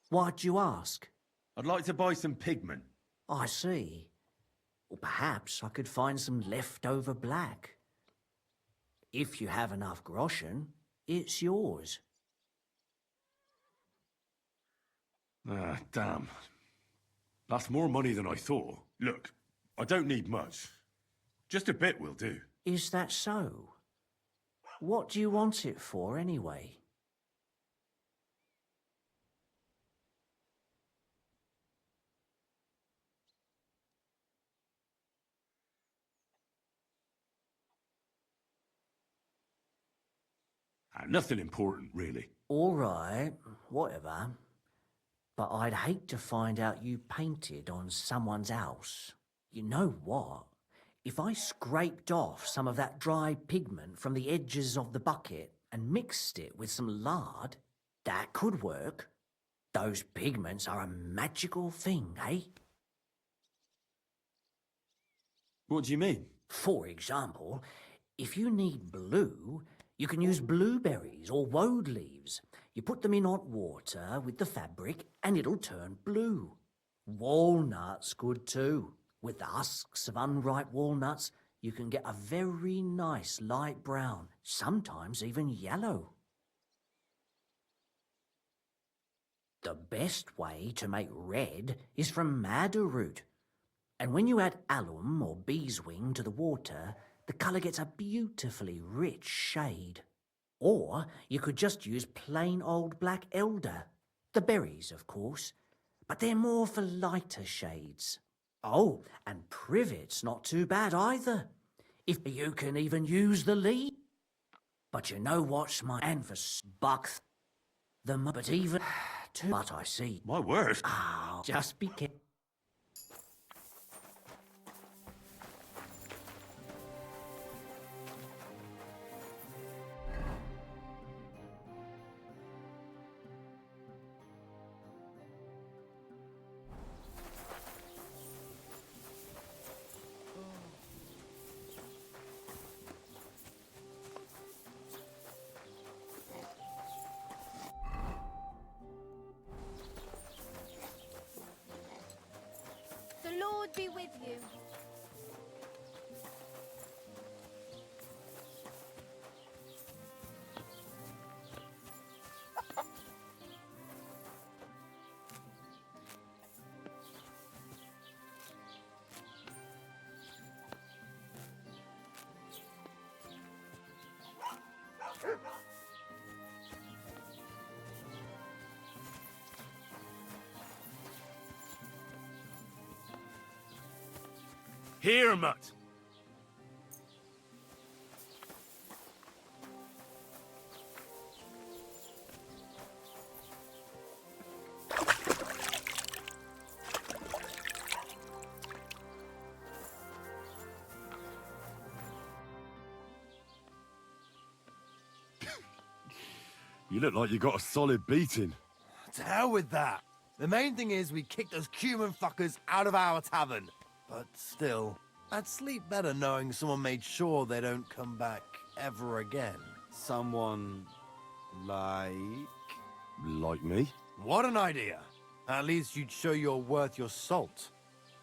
Speaker 10: Why'd you ask?
Speaker 4: I'd like to buy some pigment.
Speaker 10: I see. Or perhaps I could find some leftover black. If you have enough groschen, it's yours.
Speaker 4: Ah, damn. That's more money than I thought. Look, I don't need much. Just a bit will do.
Speaker 10: Is that so? What do you want it for, anyway?
Speaker 4: Nothing important, really.
Speaker 10: All right, whatever. But I'd hate to find out you painted on someone's house. You know what? If I scraped off some of that dry pigment from the edges of the bucket and mixed it with some lard, that could work. Those pigments are a magical thing, eh?
Speaker 4: What do you mean?
Speaker 10: For example, if you need blue, you can use blueberries or woad leaves. You put them in hot water with the fabric and it'll turn blue. Walnuts good too. With the husks of unripe walnuts, you can get a very nice light brown, sometimes even yellow. The best way to make red is from madder root. And when you add alum or beeswing to the water, the colour gets a beautifully rich shade. Or you could just use plain old black elder. The berries, of course, but they're more for lighter shades. Oh, and privet's not too bad either. If you can even use the leaf. But you know what's my anvers buck? But even too much I see.
Speaker 4: My word.
Speaker 10: Oh, just be careful.
Speaker 18: The Lord be with you.
Speaker 4: Here, Mutt. You look like you got a solid beating.
Speaker 19: To hell with that. The main thing is we kicked those human fuckers out of our tavern. But still, I'd sleep better knowing someone made sure they don't come back ever again. Someone like...
Speaker 4: Like me?
Speaker 19: What an idea. At least you'd show you're worth your salt.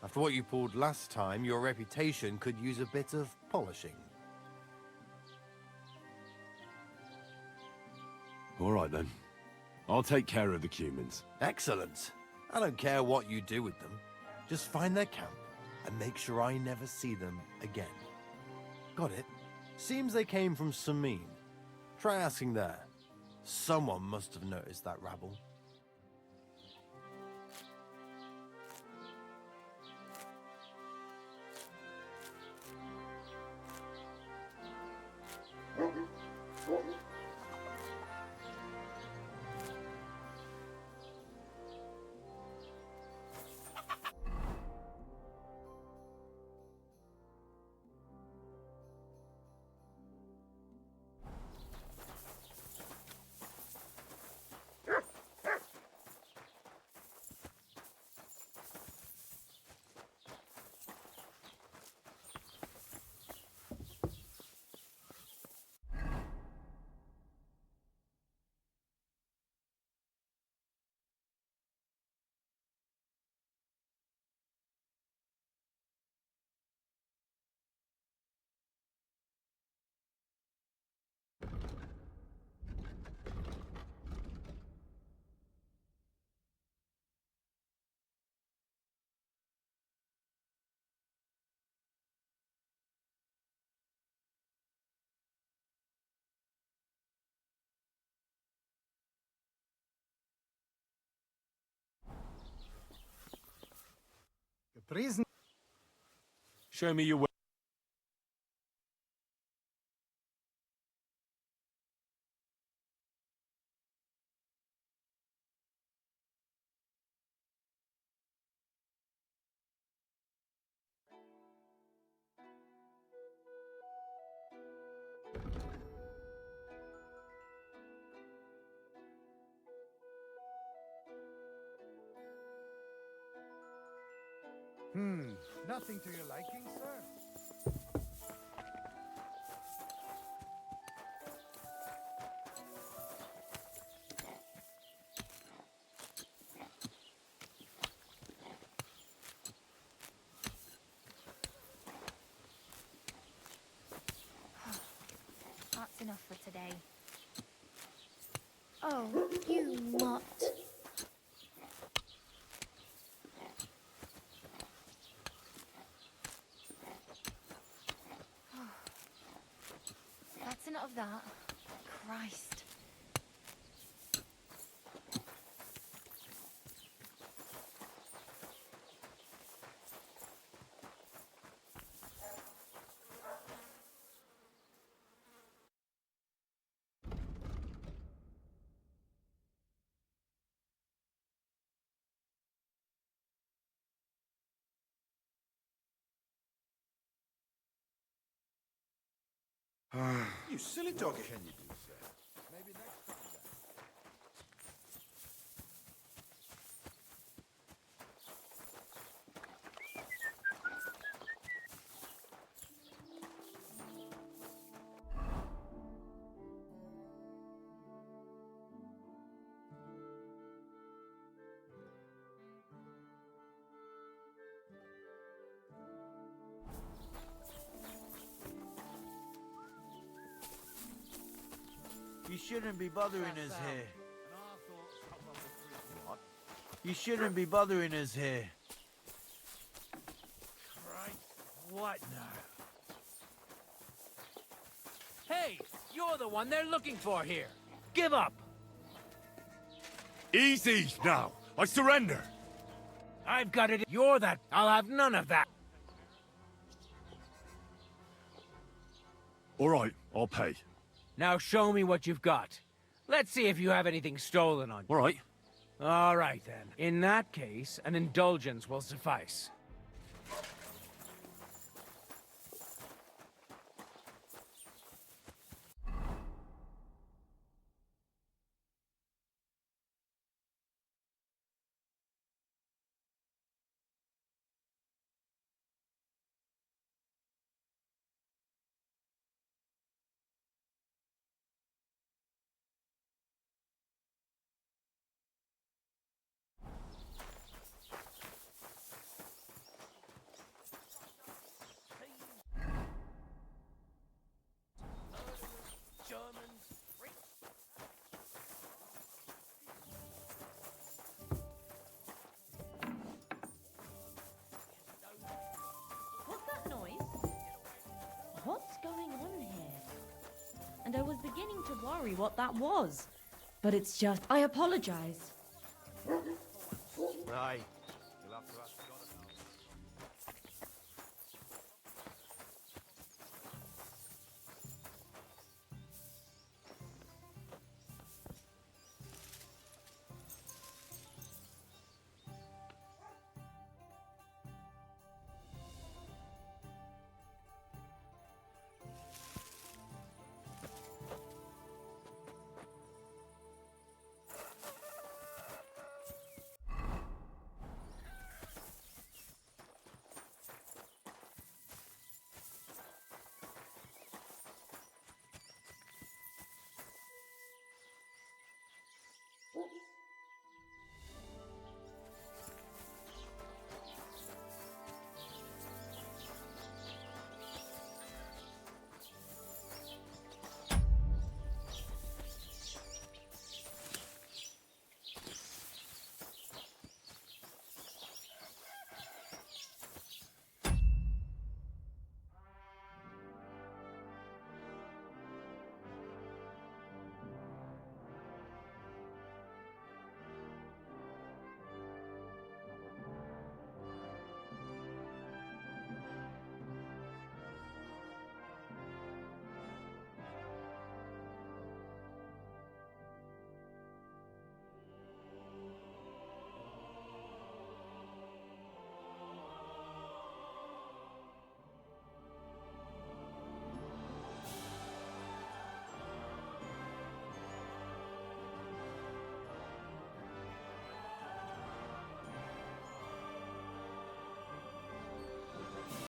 Speaker 19: After what you pulled last time, your reputation could use a bit of polishing.
Speaker 4: All right, then. I'll take care of the Cumans.
Speaker 19: Excellent. I don't care what you do with them. Just find their camp and make sure I never see them again. Got it? Seems they came from Samin. Try asking there. Someone must have noticed that rabble.
Speaker 4: Show me your way.
Speaker 20: Nothing to your liking, sir?
Speaker 18: That's enough for today. Oh, you mutt. That's enough of that. Christ.
Speaker 20: You silly doggy. Can you do, sir? Maybe next time then.
Speaker 10: You shouldn't be bothering us here. What? You shouldn't be bothering us here.
Speaker 3: Christ, what now? Hey, you're the one they're looking for here. Give up.
Speaker 4: Easy now. I surrender.
Speaker 3: I've got it. You're that. I'll have none of that.
Speaker 4: All right, I'll pay.
Speaker 3: Now show me what you've got. Let's see if you have anything stolen on you.
Speaker 4: All right.
Speaker 3: All right, then. In that case, an indulgence will suffice.
Speaker 9: and I was beginning to worry what that was. But it's just... I apologize.
Speaker 15: Aye,